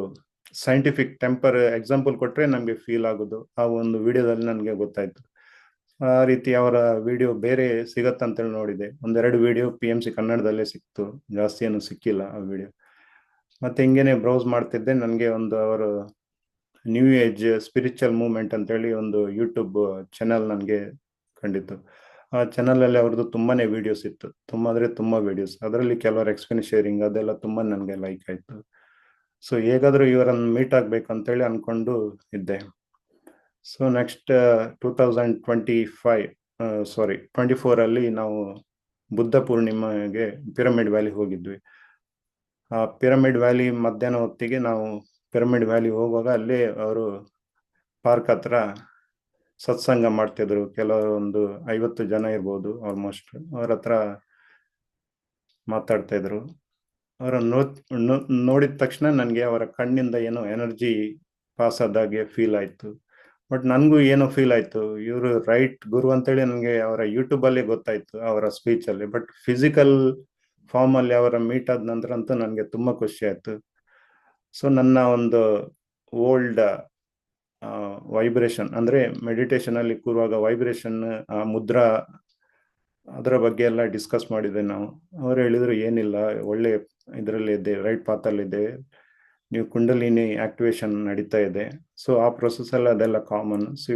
ಸೈಂಟಿಫಿಕ್ ಟೆಂಪರ್ ಎಕ್ಸಾಂಪಲ್ ಕೊಟ್ರೆ ನಮ್ಗೆ ಫೀಲ್ ಆಗೋದು ಆ ಒಂದು ವಿಡಿಯೋದಲ್ಲಿ ನನಗೆ ಗೊತ್ತಾಯ್ತು. ಆ ರೀತಿ ಅವರ ವಿಡಿಯೋ ಬೇರೆ ಸಿಗತ್ತಂತೇಳಿ ನೋಡಿದೆ. 1-2 ವಿಡಿಯೋ PMC ಕನ್ನಡದಲ್ಲೇ ಸಿಕ್ತು, ಜಾಸ್ತಿ ಏನು ಸಿಕ್ಕಿಲ್ಲ ಆ ವಿಡಿಯೋ. ಮತ್ತೆ ಹಿಂಗೇನೆ ಬ್ರೌಸ್ ಮಾಡ್ತಿದ್ದೆ, ನನಗೆ ಅವರು ನ್ಯೂ ಏಜ್ ಸ್ಪಿರಿಚುವಲ್ ಮೂವ್ಮೆಂಟ್ ಅಂತೇಳಿ ಒಂದು ಯೂಟ್ಯೂಬ್ ಚಾನಲ್ ನನಗೆ ಕಂಡಿತ್ತು. ಆ ಚಾನಲ್ ಅಲ್ಲಿ ಅವ್ರದ್ದು ತುಂಬಾನೇ ವಿಡಿಯೋಸ್ ಇತ್ತು, ತುಂಬಾ ಅಂದ್ರೆ ತುಂಬಾ ವಿಡಿಯೋಸ್. ಅದರಲ್ಲಿ ಕೆಲವರು ಎಕ್ಸ್ಪೀರಿಯನ್ಸ್ ಶೇರಿಂಗ್ ಅದೆಲ್ಲ ತುಂಬಾ ನನಗೆ ಲೈಕ್ ಆಯ್ತು. ಸೊ ಹೇಗಾದ್ರೂ ಇವರನ್ನು ಮೀಟ್ ಆಗ್ಬೇಕು ಅಂತೇಳಿ ಅನ್ಕೊಂಡು ಇದ್ದೆ. ಸೊ ನೆಕ್ಸ್ಟ್ 2024 ಅಲ್ಲಿ ನಾವು ಬುದ್ಧ ಪೂರ್ಣಿಮೆಗೆ ಪಿರಮಿಡ್ ವ್ಯಾಲಿ ಹೋಗಿದ್ವಿ. ಆ ಪಿರಮಿಡ್ ವ್ಯಾಲಿ ಮಧ್ಯಾಹ್ನ ಹೊತ್ತಿಗೆ ನಾವು ಪಿರಮಿಡ್ ವ್ಯಾಲಿ ಹೋಗುವಾಗ ಅಲ್ಲೇ ಅವರು ಪಾರ್ಕ್ ಹತ್ರ ಸತ್ಸಂಗ ಮಾಡ್ತಿದ್ರು. ಕೆಲವೊಂದು 50 ಜನ ಇರ್ಬೋದು ಆಲ್ಮೋಸ್ಟ್. ಅವ್ರ ಹತ್ರ ಮಾತಾಡ್ತಾ ಇದ್ರು. ಅವರ ನೋಡಿದ ತಕ್ಷಣ ನನಗೆ ಅವರ ಕಣ್ಣಿಂದ ಏನೋ ಎನರ್ಜಿ ಪಾಸ್ ಆದಾಗೆ ಫೀಲ್ ಆಯ್ತು. ಬಟ್ ನನಗೂ ಏನೋ ಫೀಲ್ ಆಯ್ತು, ಇವರು ರೈಟ್ ಗುರು ಅಂತೇಳಿ ನನಗೆ ಅವರ ಯೂಟ್ಯೂಬ್ ಅಲ್ಲಿ ಗೊತ್ತಾಯ್ತು, ಅವರ ಸ್ಪೀಚ್ ಅಲ್ಲಿ. ಬಟ್ ಫಿಸಿಕಲ್ ಫಾರ್ಮ್ ಅಲ್ಲಿ ಅವರ ಮೀಟ್ ಆದ ನಂತರ ಅಂತೂ ನನಗೆ ತುಂಬಾ ಖುಷಿ ಆಯ್ತು. ಸೊ ನನ್ನ ಒಂದು ಓಲ್ಡ್ ವೈಬ್ರೇಷನ್ ಅಂದ್ರೆ ಮೆಡಿಟೇಷನ್ ಅಲ್ಲಿ ಕೂರುವಾಗ ವೈಬ್ರೇಷನ್ ಮುದ್ರಾ ಅದರ ಬಗ್ಗೆ ಎಲ್ಲ ಡಿಸ್ಕಸ್ ಮಾಡಿದೆ ನಾವು. ಅವ್ರು ಹೇಳಿದ್ರು ಏನಿಲ್ಲ, ಒಳ್ಳೆ ಇದರಲ್ಲಿ ಇದೆ, ರೈಟ್ ಪಾತ್ ಅಲ್ಲಿ ಇದೆ, ನೀವು ಕುಂಡಲಿನಿ ಆಕ್ಟಿವೇಶನ್ ನಡೀತಾ ಇದೆ. ಸೊ ಆ ಪ್ರೊಸೆಸ್ ಎಲ್ಲ ಅದೆಲ್ಲ ಕಾಮನ್. ಸೊ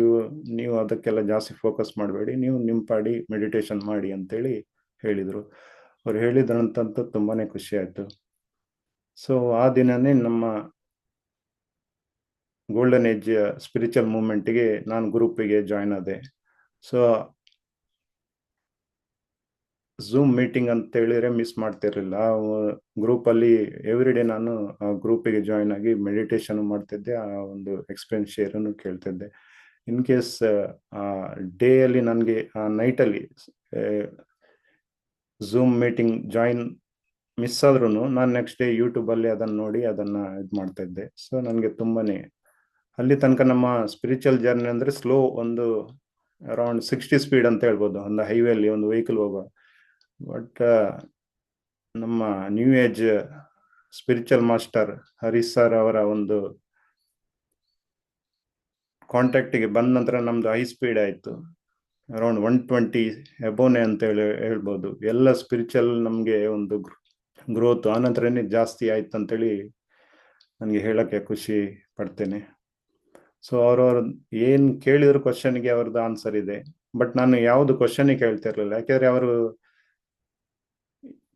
ನೀವು ಅದಕ್ಕೆಲ್ಲ ಜಾಸ್ತಿ ಫೋಕಸ್ ಮಾಡಬೇಡಿ, ನೀವು ನಿಮ್ಮ ಪಾಡಿ ಮೆಡಿಟೇಷನ್ ಮಾಡಿ ಅಂತೇಳಿ ಹೇಳಿದ್ರು. ಅವ್ರು ಹೇಳಿದ್ರಂತಂತೂ ತುಂಬಾನೇ ಖುಷಿ ಆಯ್ತು. ಸೊ ಆ ದಿನನೇ ನಮ್ಮ ಗೋಲ್ಡನ್ ಏಜ್ ಸ್ಪಿರಿಚುವಲ್ ಮೂವ್ಮೆಂಟ್ಗೆ ನಾನು ಗ್ರೂಪಿಗೆ ಜಾಯ್ನ್ ಆದೆ. ಸೊ ಝೂಮ್ ಮೀಟಿಂಗ್ ಅಂತ ಹೇಳಿದ್ರೆ ಮಿಸ್ ಮಾಡ್ತಿರ್ಲಿಲ್ಲ. ಗ್ರೂಪಲ್ಲಿ ಎವ್ರಿ ಡೇ ನಾನು ಗ್ರೂಪಿಗೆ ಜಾಯ್ನ್ ಆಗಿ ಮೆಡಿಟೇಷನ್ ಮಾಡ್ತಿದ್ದೆ, ಆ ಒಂದು ಎಕ್ಸ್ಪೀರಿಯನ್ಸ್ ಶೇರನ್ನು ಕೇಳ್ತಿದ್ದೆ. ಇನ್ ಕೇಸ್ ಡೇ ಅಲ್ಲಿ ನನಗೆ ನೈಟಲ್ಲಿ ಝೂಮ್ ಮೀಟಿಂಗ್ ಜಾಯಿನ್ ಮಿಸ್ ಆದ್ರೂ ನಾನು ನೆಕ್ಸ್ಟ್ ಡೇ ಯೂಟ್ಯೂಬಲ್ಲಿ ಅದನ್ನು ನೋಡಿ ಅದನ್ನು ಇದು ಮಾಡ್ತಾ ಇದ್ದೆ. ಸೊ ನನಗೆ ತುಂಬಾನೇ ಅಲ್ಲಿ ತನಕ ನಮ್ಮ ಸ್ಪಿರಿಚುವಲ್ ಜರ್ನಿ ಅಂದರೆ ಸ್ಲೋ, ಒಂದು ಅರೌಂಡ್ 60 ಸ್ಪೀಡ್ ಅಂತ ಹೇಳ್ಬೋದು ಒಂದು ಹೈವೇಲಿ ಒಂದು ವೆಹಿಕಲ್ ಹೋಗೋ. ಬಟ್ ನಮ್ಮ new age spiritual master Harish sir ಅವರ ಒಂದು ಕಾಂಟ್ಯಾಕ್ಟಿಗೆ ಬಂದ ನಂತರ ನಮ್ದು ಹೈ ಸ್ಪೀಡ್ ಆಯಿತು, ಅರೌಂಡ್ 120 ಎಬೋನೆ ಅಂತ ಹೇಳ್ಬೋದು. ಎಲ್ಲ ಸ್ಪಿರಿಚುವಲ್ ನಮಗೆ ಒಂದು ಗ್ರೋತ್ ಆನಂತರನೇ ಜಾಸ್ತಿ ಆಯ್ತು ಅಂತೇಳಿ ನನಗೆ ಹೇಳಕ್ಕೆ ಖುಷಿ ಪಡ್ತೇನೆ. ಸೊ ಅವ್ರವ್ರ ಏನು ಕೇಳಿದ್ರು ಕ್ವಶನ್ಗೆ ಅವ್ರದ್ದು ಆನ್ಸರ್ ಇದೆ. ಬಟ್ ನಾನು ಯಾವುದು ಕ್ವಶನ್ ಕೇಳ್ತಿರ್ಲಿಲ್ಲ, ಯಾಕೆಂದ್ರೆ ಅವರು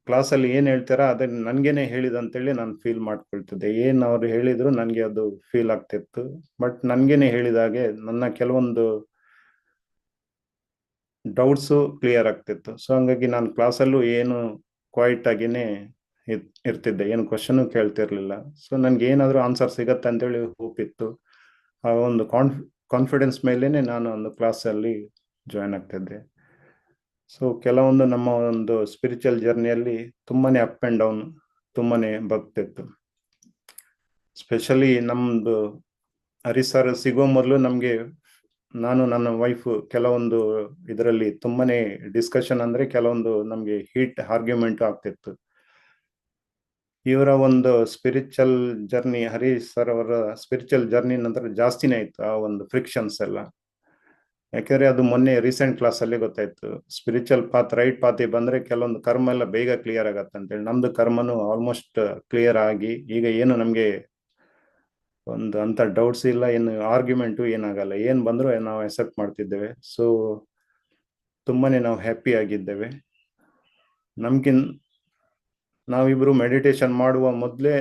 ಕ್ಲಾಸಲ್ಲಿ ಏನು ಹೇಳ್ತಾರೋ ಅದನ್ನ ನನಗೇನೆ ಹೇಳಿದಂತೇಳಿ ನಾನು ಫೀಲ್ ಮಾಡ್ಕೊಳ್ತಿದ್ದೆ. ಏನು ಅವ್ರು ಹೇಳಿದ್ರು ನನಗೆ ಅದು ಫೀಲ್ ಆಗ್ತಿತ್ತು. ಬಟ್ ನನಗೇನೆ ಹೇಳಿದಾಗೆ ನನ್ನ ಕೆಲವೊಂದು ಡೌಟ್ಸು ಕ್ಲಿಯರ್ ಆಗ್ತಿತ್ತು. ಸೊ ಹಂಗಾಗಿ ನಾನು ಕ್ಲಾಸಲ್ಲೂ ಏನು ಕ್ವೈಟ್ ಆಗಿನೇ ಇರ್ತಿದ್ದೆ, ಏನು ಕ್ವಶನು ಕೇಳ್ತಿರ್ಲಿಲ್ಲ. ಸೊ ನನಗೆ ಏನಾದರೂ ಆನ್ಸರ್ ಸಿಗತ್ತೆ ಅಂತೇಳಿ ಹೋಪ್ ಇತ್ತು. ಆ ಒಂದು ಕಾನ್ಫಿಡೆನ್ಸ್ ಮೇಲೇನೆ ನಾನು ಒಂದು ಕ್ಲಾಸಲ್ಲಿ ಜಾಯ್ನ್ ಆಗ್ತಿದ್ದೆ. ಸೊ ಕೆಲವೊಂದು ನಮ್ಮ ಒಂದು ಸ್ಪಿರಿಚುವಲ್ ಜರ್ನಿಯಲ್ಲಿ ತುಂಬಾನೇ ಅಪ್ ಆ್ಯಂಡ್ ಡೌನ್ ತುಂಬಾನೇ ಬರ್ತಿತ್ತು. ಸ್ಪೆಷಲಿ ನಮ್ಮದು ಹರಿಸರ್ ಸಿಗೋ ಮೊದಲು ನಮಗೆ, ನಾನು ನನ್ನ ವೈಫ್ ಕೆಲವೊಂದು ಇದರಲ್ಲಿ ತುಂಬಾನೇ ಡಿಸ್ಕಷನ್ ಅಂದರೆ ಕೆಲವೊಂದು ನಮಗೆ ಹೀಟ್ ಆರ್ಗ್ಯುಮೆಂಟ್ ಆಗ್ತಿತ್ತು. ಇವರ ಒಂದು ಸ್ಪಿರಿಚುವಲ್ ಜರ್ನಿ, ಹರೀಶ್ ಸರ್ ಅವರ ಸ್ಪಿರಿಚುವಲ್ ಜರ್ನಿ ನಂತರ ಜಾಸ್ತಿನೇ ಆಯ್ತು ಆ ಒಂದು ಫ್ರಿಕ್ಷನ್ಸ್ ಎಲ್ಲ. ಯಾಕೆಂದ್ರೆ ಅದು ಮೊನ್ನೆ ರೀಸೆಂಟ್ ಕ್ಲಾಸಲ್ಲಿ ಗೊತ್ತಾಯ್ತು, ಸ್ಪಿರಿಚುವಲ್ ಪಾತ್ ರೈಟ್ ಪಾತಿ ಬಂದ್ರೆ ಕೆಲವೊಂದು ಕರ್ಮ ಎಲ್ಲ ಬೇಗ ಕ್ಲಿಯರ್ ಆಗತ್ತೆ ಅಂತೇಳಿ. ನಮ್ದು ಕರ್ಮನು ಆಲ್ಮೋಸ್ಟ್ ಕ್ಲಿಯರ್ ಆಗಿ ಈಗ ಏನು ನಮಗೆ ಒಂದು ಅಂತ ಡೌಟ್ಸ್ ಇಲ್ಲ, ಏನು ಆರ್ಗ್ಯುಮೆಂಟು ಏನಾಗಲ್ಲ, ಏನು ಬಂದರೂ ನಾವು ಅಕ್ಸೆಪ್ಟ್ ಮಾಡ್ತಿದ್ದೇವೆ. ಸೊ ತುಂಬಾನೇ ನಾವು ಹ್ಯಾಪಿ ಆಗಿದ್ದೇವೆ. ನಾವಿಬ್ರು ಮೆಡಿಟೇಷನ್ ಮಾಡುವ ಮೊದಲೇ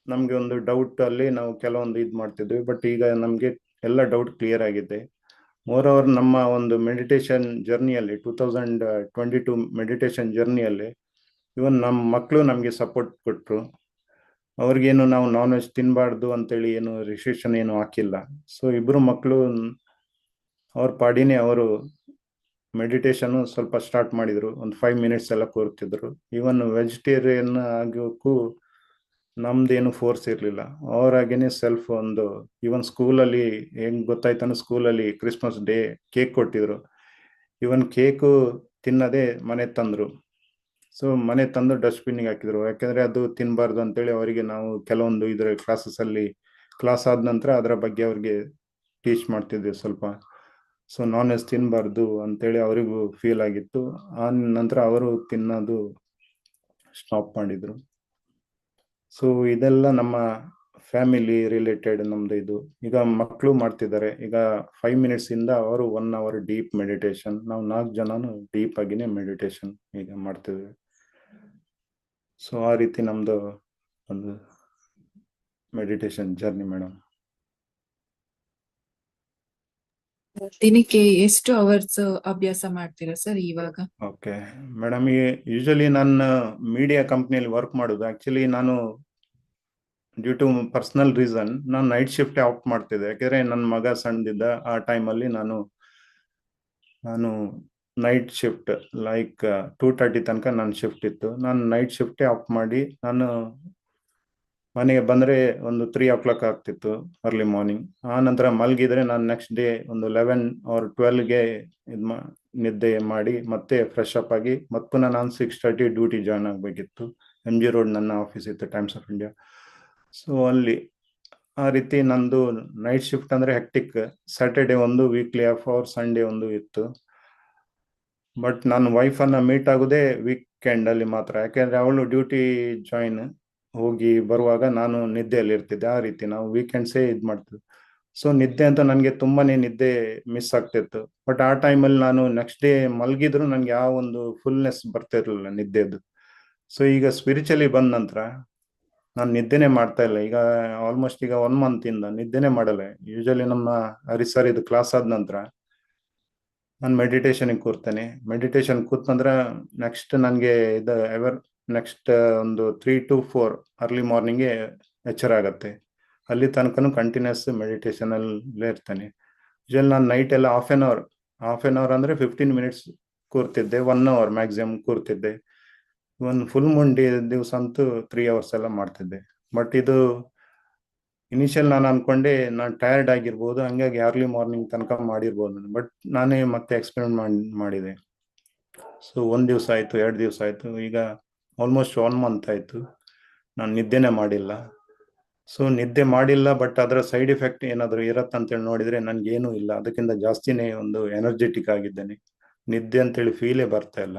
ನಮಗೆ ಒಂದು ಡೌಟ್ ಅಲ್ಲಿ ನಾವು ಕೆಲವೊಂದು ಇದು ಮಾಡ್ತಿದ್ವಿ. ಬಟ್ ಈಗ ನಮಗೆ ಎಲ್ಲ ಡೌಟ್ ಕ್ಲಿಯರ್ ಆಗಿದೆ. ಮೋರ್ ಓವರ್ ನಮ್ಮ ಒಂದು ಮೆಡಿಟೇಷನ್ ಜರ್ನಿಯಲ್ಲಿ 2022 ಮೆಡಿಟೇಷನ್ ಜರ್ನಿಯಲ್ಲಿ ಇವನ್ ನಮ್ಮ ಮಕ್ಕಳು ನಮಗೆ ಸಪೋರ್ಟ್ ಕೊಟ್ಟರು. ಅವ್ರಿಗೇನು ನಾವು ನಾನ್ ವೆಜ್ ತಿನ್ನಬಾರ್ದು ಅಂತೇಳಿ ಏನು ರಿಸ್ಟ್ರಿಕ್ಷನ್ ಏನು ಹಾಕಿಲ್ಲ. ಸೊ ಇಬ್ಬರು ಮಕ್ಕಳು ಅವ್ರ ಪಾಡಿನೇ ಅವರು ಮೆಡಿಟೇಷನ್ ಸ್ವಲ್ಪ ಸ್ಟಾರ್ಟ್ ಮಾಡಿದ್ರು, ಒಂದು 5 ಮಿನಿಟ್ಸ್ ಎಲ್ಲ ಕೂರ್ತಿದ್ರು. ಇವನ್ ವೆಜಿಟೇರಿಯನ್ ಆಗೋಕ್ಕೂ ನಮ್ದೇನು ಫೋರ್ಸ್ ಇರಲಿಲ್ಲ, ಅವರಾಗೇನೆ ಸೆಲ್ಫ್ ಒಂದು ಇವನ್ ಸ್ಕೂಲಲ್ಲಿ ಹೆಂಗ್ ಗೊತ್ತಾಯ್ತಾನೆ, ಸ್ಕೂಲಲ್ಲಿ ಕ್ರಿಸ್ಮಸ್ ಡೇ ಕೇಕ್ ಕೊಟ್ಟಿದ್ರು. ಇವನ್ ಕೇಕು ತಿನ್ನದೆ ಮನೆ ತಂದ್ರು. ಸೊ ಮನೆ ತಂದು ಡಸ್ಟ್ಬಿನ್ಗೆ ಹಾಕಿದ್ರು, ಯಾಕೆಂದ್ರೆ ಅದು ತಿನ್ನಬಾರ್ದು ಅಂತೇಳಿ ಅವರಿಗೆ ನಾವು ಕೆಲವೊಂದು ಇದರ ಕ್ಲಾಸ್ ಆದ ನಂತರ ಅದರ ಬಗ್ಗೆ ಅವ್ರಿಗೆ ಟೀಚ್ ಮಾಡ್ತಿದ್ವಿ ಸ್ವಲ್ಪ. ಸೊ ನಾನ್ ವೆಜ್ ತಿನ್ನಬಾರ್ದು ಅಂತೇಳಿ ಅವರಿಗೂ ಫೀಲ್ ಆಗಿತ್ತು. ಆ ನಂತರ ಅವರು ತಿನ್ನೋದು ಸ್ಟಾಪ್ ಮಾಡಿದ್ರು. ಸೊ ಇದೆಲ್ಲ ನಮ್ಮ ಫ್ಯಾಮಿಲಿ ರಿಲೇಟೆಡ್ ನಮ್ದು ಇದು. ಈಗ ಮಕ್ಕಳು ಮಾಡ್ತಿದ್ದಾರೆ, ಈಗ 5 ಮಿನಿಟ್ಸ್ ಇಂದ ಅವರು 1 ಅವರ್ ಡೀಪ್ ಮೆಡಿಟೇಷನ್, ನಾವು 4 ಜನನು ಡೀಪ್ ಆಗಿನೇ ಮೆಡಿಟೇಷನ್ ಈಗ ಮಾಡ್ತಿದ್ವಿ. ಸೊ ಆ ರೀತಿ ನಮ್ದು ಒಂದು ಮೆಡಿಟೇಷನ್ ಜರ್ನಿ ಮೇಡಮ್. ದಿನಕ್ಕೆ ಎಷ್ಟು ಅವರ್ಸ್ ಅಭ್ಯಾಸ ಮಾಡ್ತೀರಾ ಸರ್ ಇವಾಗ? ಓಕೆ ಮೇಡಮ್, ಯೂಶಲಿ ನಾನು ಮೀಡಿಯಾ ಕಂಪ್ನಿಯಲ್ಲಿ ವರ್ಕ್ ಮಾಡೋದು. ಆಕ್ಚುಲಿ ನಾನು ಡ್ಯೂ ಟು ಪರ್ಸನಲ್ ರೀಸನ್ ನಾನು ನೈಟ್ ಶಿಫ್ಟ್ ಆಪ್ಟ್ ಮಾಡ್ತಿದ್ದೆ, ಯಾಕೆಂದ್ರೆ ನನ್ನ ಮಗ ಸಣ್ಣದಿದ್ದ ಆ ಟೈಮಲ್ಲಿ ನಾನು ನೈಟ್ ಶಿಫ್ಟ್ ಲೈಕ್ 2:30 ತನಕ ನನ್ನ ಶಿಫ್ಟ್ ಇತ್ತು. ನಾನು ನೈಟ್ ಶಿಫ್ಟೇ ಆಫ್ ಮಾಡಿ ನಾನು ಮನೆಗೆ ಬಂದರೆ ಒಂದು 3 o'clock ಆಗ್ತಿತ್ತು ಅರ್ಲಿ ಮಾರ್ನಿಂಗ್. ಆ ನಂತರ ಮಲಗಿದ್ರೆ ನಾನು ನೆಕ್ಸ್ಟ್ ಡೇ ಒಂದು 11 or 12ಗೆ ನಿದ್ದೆ ಮಾಡಿ ಮತ್ತೆ ಫ್ರೆಶ್ ಅಪ್ ಆಗಿ ಮತ್ತೆ ಪುನಃ ನಾನು 6:30 ಡ್ಯೂಟಿ ಜಾಯ್ನ್ ಆಗಬೇಕಿತ್ತು. MG ರೋಡ್ ನನ್ನ ಆಫೀಸ್ ಇತ್ತು, ಟೈಮ್ಸ್ ಆಫ್ ಇಂಡಿಯಾ. ಸೊ ಅಲ್ಲಿ ಆ ರೀತಿ ನಂದು ನೈಟ್ ಶಿಫ್ಟ್ ಅಂದರೆ ಹೆಕ್ಟಿಕ್. ಸ್ಯಾಟರ್ಡೆ ಒಂದು ವೀಕ್ಲಿ ಆಫ್, ಅವರ್ ಸಂಡೇ ಒಂದು ಇತ್ತು. ಬಟ್ ನಾನು ವೈಫನ್ನು ಮೀಟ್ ಆಗೋದೇ ವೀಕೆಂಡಲ್ಲಿ ಮಾತ್ರ, ಯಾಕೆಂದರೆ ಅವಳು ಡ್ಯೂಟಿ ಜಾಯಿನ್ ಹೋಗಿ ಬರುವಾಗ ನಾನು ನಿದ್ದೆಯಲ್ಲಿ ಇರ್ತಿದ್ದೆ. ಆ ರೀತಿ ನಾವು ವೀಕೆಂಡ್ಸೇ ಇದು ಮಾಡ್ತೀವಿ. ಸೊ ನಿದ್ದೆ ಅಂತ ನನಗೆ ತುಂಬಾನೇ ನಿದ್ದೆ ಮಿಸ್ ಆಗ್ತಿತ್ತು. ಬಟ್ ಆ ಟೈಮಲ್ಲಿ ನಾನು ನೆಕ್ಸ್ಟ್ ಡೇ ಮಲಗಿದ್ರು ನನಗೆ ಯಾವ ಒಂದು ಫುಲ್ನೆಸ್ ಬರ್ತಿರ್ಲಿಲ್ಲ ನಿದ್ದೆದು. ಸೊ ಈಗ ಸ್ಪಿರಿಚುವಲಿ ಬಂದ ನಂತರ ನಾನು ನಿದ್ದೆನೆ ಮಾಡ್ತಾ ಇಲ್ಲ. ಈಗ ಆಲ್ಮೋಸ್ಟ್ ಈಗ 1 ಮಂತ್ ಇಂದ ನಿದ್ದೆನೆ ಮಾಡಲ್ಲ. ಯೂಶಲಿ ನಮ್ಮ ಹರಿಸರ್ ಇದು ಕ್ಲಾಸ್ ಆದ ನಂತರ ನಾನು ಮೆಡಿಟೇಷನ್ಗೆ ಕೂರ್ತೇನೆ. ಮೆಡಿಟೇಷನ್ ಕೂತ್ ನಂತರ ನೆಕ್ಸ್ಟ್ ನನಗೆ ಇದು ನೆಕ್ಸ್ಟ್ ಒಂದು 3 to 4 ಅರ್ಲಿ ಮಾರ್ನಿಂಗ್ಗೆ ಎಚ್ಚರ ಆಗತ್ತೆ. ಅಲ್ಲಿ ತನಕನೂ ಕಂಟಿನ್ಯೂಸ್ ಮೆಡಿಟೇಷನ್ ಅಲ್ಲೇ ಇರ್ತಾನೆ. ಯೂಶಲಿ ನಾನು ನೈಟ್ ಎಲ್ಲ ಹಾಫ್ ಆನ್ ಅವರ್ ಅಂದ್ರೆ 15 ಮಿನಿಟ್ಸ್ ಕೂರ್ತಿದ್ದೆ, 1 ಅವರ್ ಮ್ಯಾಕ್ಸಿಮಮ್ ಕೂರ್ತಿದ್ದೆ. ಒಂದು ಫುಲ್ ಮೂನ್ ಡೇ ದಿವಸ ಅಂತೂ 3 ಅವರ್ಸ್ ಎಲ್ಲ ಮಾಡ್ತಿದ್ದೆ. ಬಟ್ ಇದು ಇನಿಷಿಯಲ್ ನಾನು ಅನ್ಕೊಂಡೆ ನಾನು ಟಯರ್ಡ್ ಆಗಿರ್ಬೋದು, ಹಂಗಾಗಿ ಅರ್ಲಿ ಮಾರ್ನಿಂಗ್ ತನಕ ಮಾಡಿರ್ಬೋದು. ಬಟ್ ನಾನೇ ಮತ್ತೆ ಎಕ್ಸ್ಪೆರಿಮೆಂಟ್ ಮಾಡಿದೆ. ಸೊ 1 ದಿವಸ ಆಯ್ತು, 2 ದಿವಸ ಆಯ್ತು, ಈಗ ಆಲ್ಮೋಸ್ಟ್ 1 ಮಂತ್ ಆಯ್ತು ನಾನು ನಿದ್ದೆನೆ ಮಾಡಿಲ್ಲ. ಸೊ ನಿದ್ದೆ ಮಾಡಿಲ್ಲ, ಬಟ್ ಅದರ ಸೈಡ್ ಎಫೆಕ್ಟ್ ಏನಾದರೂ ಇರತ್ತಂತೇಳಿ ನೋಡಿದ್ರೆ ನನ್ಗೇನೂ ಇಲ್ಲ. ಅದಕ್ಕಿಂತ ಜಾಸ್ತಿನೇ ಒಂದು ಎನರ್ಜೆಟಿಕ್ ಆಗಿದ್ದೇನೆ. ನಿದ್ದೆ ಅಂತೇಳಿ ಫೀಲೇ ಬರ್ತಾ ಇಲ್ಲ.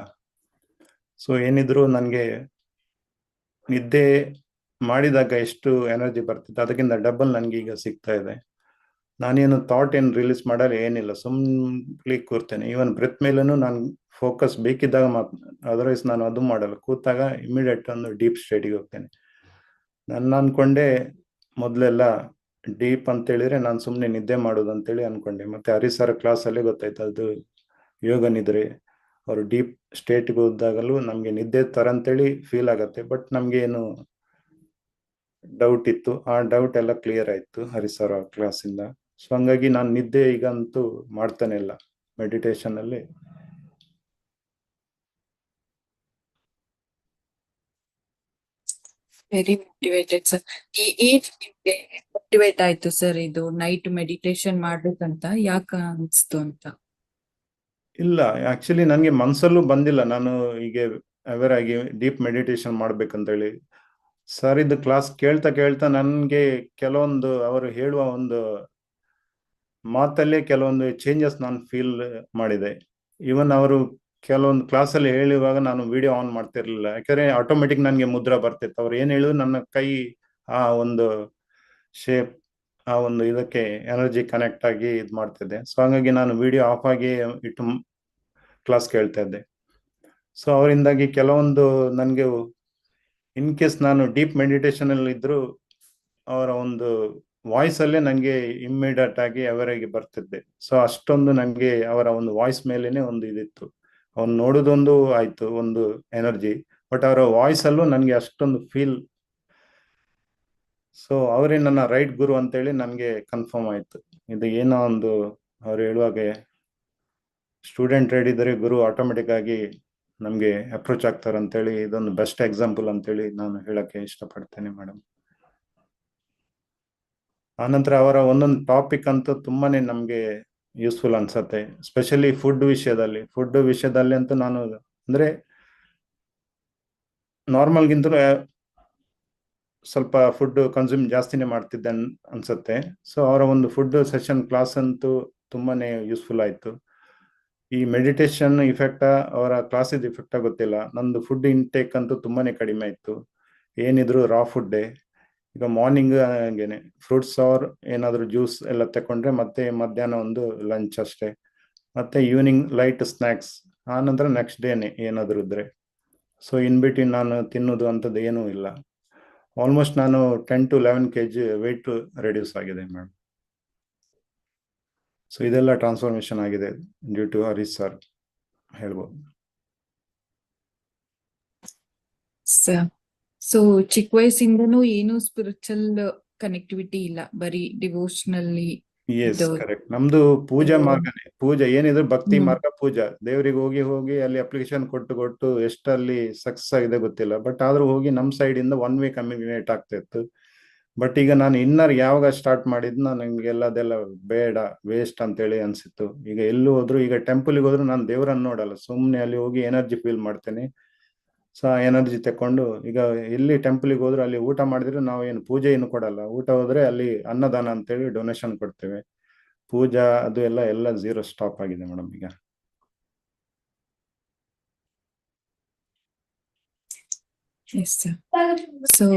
ಸೊ ಏನಿದ್ರು ನನಗೆ ನಿದ್ದೆ ಮಾಡಿದಾಗ ಎಷ್ಟು ಎನರ್ಜಿ ಬರ್ತಿತ್ತು ಅದಕ್ಕಿಂತ ಡಬಲ್ ನನಗೆ ಈಗ ಸಿಗ್ತಾ ಇದೆ. ನಾನೇನು ಥಾಟ್ ಏನು ರಿಲೀಸ್ ಮಾಡಲ್ಲ, ಏನಿಲ್ಲ, ಸುಮ್ಮನೆ ಕೂರ್ತೇನೆ. ಈವನ್ ಬ್ರೆತ್ ಮೇಲೂ ನಾನು ಫೋಕಸ್ ಬೇಕಿದ್ದಾಗ ಅದರ್ವೈಸ್ ನಾನು ಅದು ಮಾಡಲ್ಲ. ಕೂತಾಗ ಇಮಿಡಿಯೇಟ್ ಒಂದು ಡೀಪ್ ಸ್ಟೇಟಿಗೆ ಹೋಗ್ತೇನೆ. ನನ್ನ ಅನ್ಕೊಂಡೆ ಮೊದಲೆಲ್ಲ ಡೀಪ್ ಅಂತ ಹೇಳಿದ್ರೆ ನಾನು ಸುಮ್ಮನೆ ನಿದ್ದೆ ಮಾಡೋದು ಅಂತೇಳಿ ಅನ್ಕೊಂಡೆ. ಮತ್ತೆ ಹರಿಸರ ಕ್ಲಾಸಲ್ಲೇ ಗೊತ್ತಾಯ್ತು ಅದು ಯೋಗ ನಿದ್ರೆ. ಅವರು ಡೀಪ್ ಸ್ಟೇಟ್ಗೆ ಹೋದಾಗಲೂ ನಮಗೆ ನಿದ್ದೆ ತರ ಅಂತೇಳಿ ಫೀಲ್ ಆಗತ್ತೆ. ಬಟ್ ನಮ್ಗೆ ಏನು ಡೌಟ್ ಇತ್ತು, ಆ ಡೌಟ್ ಎಲ್ಲ ಕ್ಲಿಯರ್ ಆಯ್ತು ಹರಿಸರ ಕ್ಲಾಸಿಂದ. ಸೊ ಹಂಗಾಗಿ ನಾನು ನಿದ್ದೆ ಈಗಂತೂ ಮಾಡ್ತಾನೆ ಇಲ್ಲ ಮೆಡಿಟೇಷನ್ ಅಲ್ಲಿ. Very motivated sir. ಏನ್ ಮೋಟಿವೇಟ್ ಆಯ್ತು ಸರ್ ಇದು ನೈಟ್ ಮೆಡಿಟೇಷನ್ ಮಾಡ್ಬೇಕಂತ ಯಾಕ ಅನ್ಸ್ತು ಅಂತ? ಇಲ್ಲ, ಆಕ್ಚುಲಿ ನನಗೆ ಮನ್ಸಲ್ಲೂ ಬಂದಿಲ್ಲ ನಾನು ಹೀಗೆ ಅವೇರ್ ಆಗಿ ಡೀಪ್ ಮೆಡಿಟೇಷನ್ ಮಾಡ್ಬೇಕಂತೇಳಿ. ಸರ್ ಇದು ಕ್ಲಾಸ್ ಕೇಳ್ತಾ ಕೇಳ್ತಾ ನನಗೆ ಕೆಲವೊಂದು ಅವರು ಹೇಳುವ ಒಂದು ಮಾತಲ್ಲೇ ಕೆಲವೊಂದು ಚೇಂಜಸ್ ನಾನು ಫೀಲ್ ಮಾಡಿದೆ. ಈವನ್ ಅವರು ಕೆಲವೊಂದು ಕ್ಲಾಸಲ್ಲಿ ಹೇಳುವಾಗ ನಾನು ವಿಡಿಯೋ ಆನ್ ಮಾಡ್ತಿರ್ಲಿಲ್ಲ, ಯಾಕಂದ್ರೆ ಆಟೋಮೆಟಿಕ್ ನನಗೆ ಮುದ್ರ ಬರ್ತಿತ್ತು. ಅವ್ರು ಏನು ಹೇಳಿದ್ರು ನನ್ನ ಕೈ ಆ ಒಂದು ಶೇಪ್, ಆ ಒಂದು ಇದಕ್ಕೆ ಎನರ್ಜಿ ಕನೆಕ್ಟ್ ಆಗಿ ಇದು ಮಾಡ್ತಿದ್ದೆ. ಸೊ ಹಾಗಾಗಿ ನಾನು ವಿಡಿಯೋ ಆಫ್ ಆಗಿ ಇಟ್ಟು ಕ್ಲಾಸ್ ಕೇಳ್ತಾ ಇದ್ದೆ. ಸೊ ಅವರಿಂದಾಗಿ ಕೆಲವೊಂದು ನನಗೆ ಇನ್ ಕೇಸ್ ನಾನು ಡೀಪ್ ಮೆಡಿಟೇಷನ್ ಅಲ್ಲಿ ಇದ್ರು ಅವರ ಒಂದು ವಾಯ್ಸ್ ಅಲ್ಲೇ ನನಗೆ ಇಮ್ಮಿಡಿಯೇಟ್ ಆಗಿ ಅವರಿಗೆ ಬರ್ತಿದ್ದೆ. ಸೊ ಅಷ್ಟೊಂದು ನನಗೆ ಅವರ ಒಂದು ವಾಯ್ಸ್ ಮೇಲೇನೆ ಒಂದು ಇದಿತ್ತು. ಅವ್ನು ನೋಡೋದೊಂದು ಆಯ್ತು ಒಂದು ಎನರ್ಜಿ, ಬಟ್ ಅವರ ವಾಯ್ಸ್ ಅಲ್ಲೂ ನನಗೆ ಅಷ್ಟೊಂದು ಫೀಲ್. ಸೊ ಅವರೇ ನನ್ನ ರೈಟ್ ಗುರು ಅಂತೇಳಿ ನನಗೆ ಕನ್ಫರ್ಮ್ ಆಯ್ತು. ಇದು ಏನೋ ಒಂದು ಅವ್ರು ಹೇಳುವಾಗ ಸ್ಟೂಡೆಂಟ್ ರೆಡಿ ಇದ್ರೆ ಗುರು ಆಟೋಮೆಟಿಕ್ ಆಗಿ ನಮಗೆ ಅಪ್ರೋಚ್ ಆಗ್ತಾರೆ ಅಂತೇಳಿ ಇದೊಂದು ಬೆಸ್ಟ್ ಎಕ್ಸಾಂಪಲ್ ಅಂತೇಳಿ ನಾನು ಹೇಳಕ್ಕೆ ಇಷ್ಟಪಡ್ತೇನೆ ಮೇಡಮ್. ಆನಂತರ ಅವರ ಒಂದೊಂದು ಟಾಪಿಕ್ ಅಂತೂ ತುಂಬಾನೇ ನಮಗೆ ಯೂಸ್ಫುಲ್ ಅನ್ಸತ್ತೆ. ಸ್ಪೆಷಲಿ ಫುಡ್ ವಿಷಯದಲ್ಲಿ ಅಂತೂ ನಾನು ಅಂದ್ರೆ ನಾರ್ಮಲ್ಗಿಂತಲೂ ಸ್ವಲ್ಪ ಫುಡ್ ಕನ್ಸ್ಯೂಮ್ ಜಾಸ್ತಿನೇ ಮಾಡ್ತಿದ್ದೆ ಅನ್ಸುತ್ತೆ. ಸೊ ಅವರ ಒಂದು ಫುಡ್ ಸೆಷನ್ ಕ್ಲಾಸ್ ಅಂತೂ ತುಂಬಾನೇ ಯೂಸ್ಫುಲ್ ಆಯ್ತು. ಈ ಮೆಡಿಟೇಷನ್ ಇಫೆಕ್ಟ್ ಅವರ ಕ್ಲಾಸಿದ ಇಫೆಕ್ಟ್ ಗೊತ್ತಿಲ್ಲ, ನಂದು ಫುಡ್ ಇಂಟೇಕ್ ಅಂತೂ ತುಂಬಾನೇ ಕಡಿಮೆ ಇತ್ತು. ಏನಿದ್ರು ರಾ ಫುಡ್ಡೇ. ಈಗ ಮಾರ್ನಿಂಗ್ ಹಂಗೇನೆ ಫ್ರೂಟ್ಸ್ ಆರ್ ಏನಾದರೂ ಜ್ಯೂಸ್ ಎಲ್ಲ ತಕೊಂಡ್ರೆ ಮತ್ತೆ ಮಧ್ಯಾಹ್ನ ಒಂದು ಲಂಚ್ ಅಷ್ಟೇ, ಮತ್ತೆ ಈವ್ನಿಂಗ್ ಲೈಟ್ ಸ್ನ್ಯಾಕ್ಸ್, ಆ ನಂತರ ನೆಕ್ಸ್ಟ್ ಡೇನೆ ಏನಾದರೂ ಇದ್ರೆ. ಸೊ ಇನ್ ಬಿಟ್ವೀನ್ ನಾನು ತಿನ್ನೋದು ಅಂಥದ್ದು ಏನೂ ಇಲ್ಲ. ಆಲ್ಮೋಸ್ಟ್ ನಾನು 10 to 11 kg ವೆಯ್ಟ್ ರೆಡ್ಯೂಸ್ ಆಗಿದೆ ಮೇಡಮ್. ಸೊ ಇದೆಲ್ಲ ಟ್ರಾನ್ಸ್ಫಾರ್ಮೇಶನ್ ಆಗಿದೆ ಡ್ಯೂ ಟು ಹರೀಶ್ ಸರ್ ಹೇಳ್ಬೋದು. ಸೊ ಚಿಕ್ಕ ವಯಸ್ಸಿಂದನೂ ಏನು ಸ್ಪಿರಿಚುವಲ್ ಕನೆಕ್ಟಿವಿಟಿ ಇಲ್ಲ, ಬರೀ ಡಿವೋಷನಲ್ಲಿ. S, correct. ನಮ್ದು ಪೂಜಾ ಮಾರ್ಗನೇ. ಪೂಜೆ ಏನಿದ್ರು ಭಕ್ತಿ ಮಾರ್ಗ ಪೂಜಾ. ದೇವ್ರಿಗೆ ಹೋಗಿ ಹೋಗಿ ಅಲ್ಲಿ ಅಪ್ಲಿಕೇಶನ್ ಕೊಟ್ಟು ಎಷ್ಟಲ್ಲಿ ಸಕ್ಸಸ್ ಆಗಿದೆ ಗೊತ್ತಿಲ್ಲ. ಬಟ್ ಆದ್ರೂ ಹೋಗಿ ನಮ್ ಸೈಡ್ ಇಂದ 1 ವೇ ಕಮ್ಯುನಿಕೇಟ್ ಆಗ್ತಾ ಇತ್ತು. ಬಟ್ ಈಗ ನಾನು ಇನ್ನರ್ ಯಾವಾಗ ಸ್ಟಾರ್ಟ್ ಮಾಡಿದ್ನ ನಂಗೆಲ್ಲ ಅದೆಲ್ಲ ಬೇಡ, ವೇಸ್ಟ್ ಅಂತೇಳಿ ಅನ್ಸಿತ್ತು. ಈಗ ಎಲ್ಲೂ ಹೋದ್ರು, ಈಗ ಟೆಂಪಲ್ಗೆ ಹೋದ್ರು ನಾನು ದೇವರನ್ನ ನೋಡಲ್ಲ, ಸುಮ್ಮನೆ ಅಲ್ಲಿ ಹೋಗಿ ಎನರ್ಜಿ ಫೀಲ್ ಮಾಡ್ತೇನೆ. ಸೊ ಆ ಎನರ್ಜಿ ತಕೊಂಡು ಈಗ ಎಲ್ಲಿ ಟೆಂಪಲ್ಗೆ ಹೋದ್ರು ಅಲ್ಲಿ ಊಟ ಮಾಡಿದ್ರೆ ನಾವು ಏನು ಪೂಜೆ ಏನು ಕೊಡಲ್ಲ. ಊಟ ಹೋದ್ರೆ ಅಲ್ಲಿ ಅನ್ನದಾನ ಅಂತೇಳಿ ಡೊನೇಷನ್ ಕೊಡ್ತೇವೆ. ಪೂಜಾ ಅದು ಎಲ್ಲ ಝೀರೋ ಸ್ಟಾಪ್ ಆಗಿದೆ ಮೇಡಮ್ ಈಗ. ಸೊ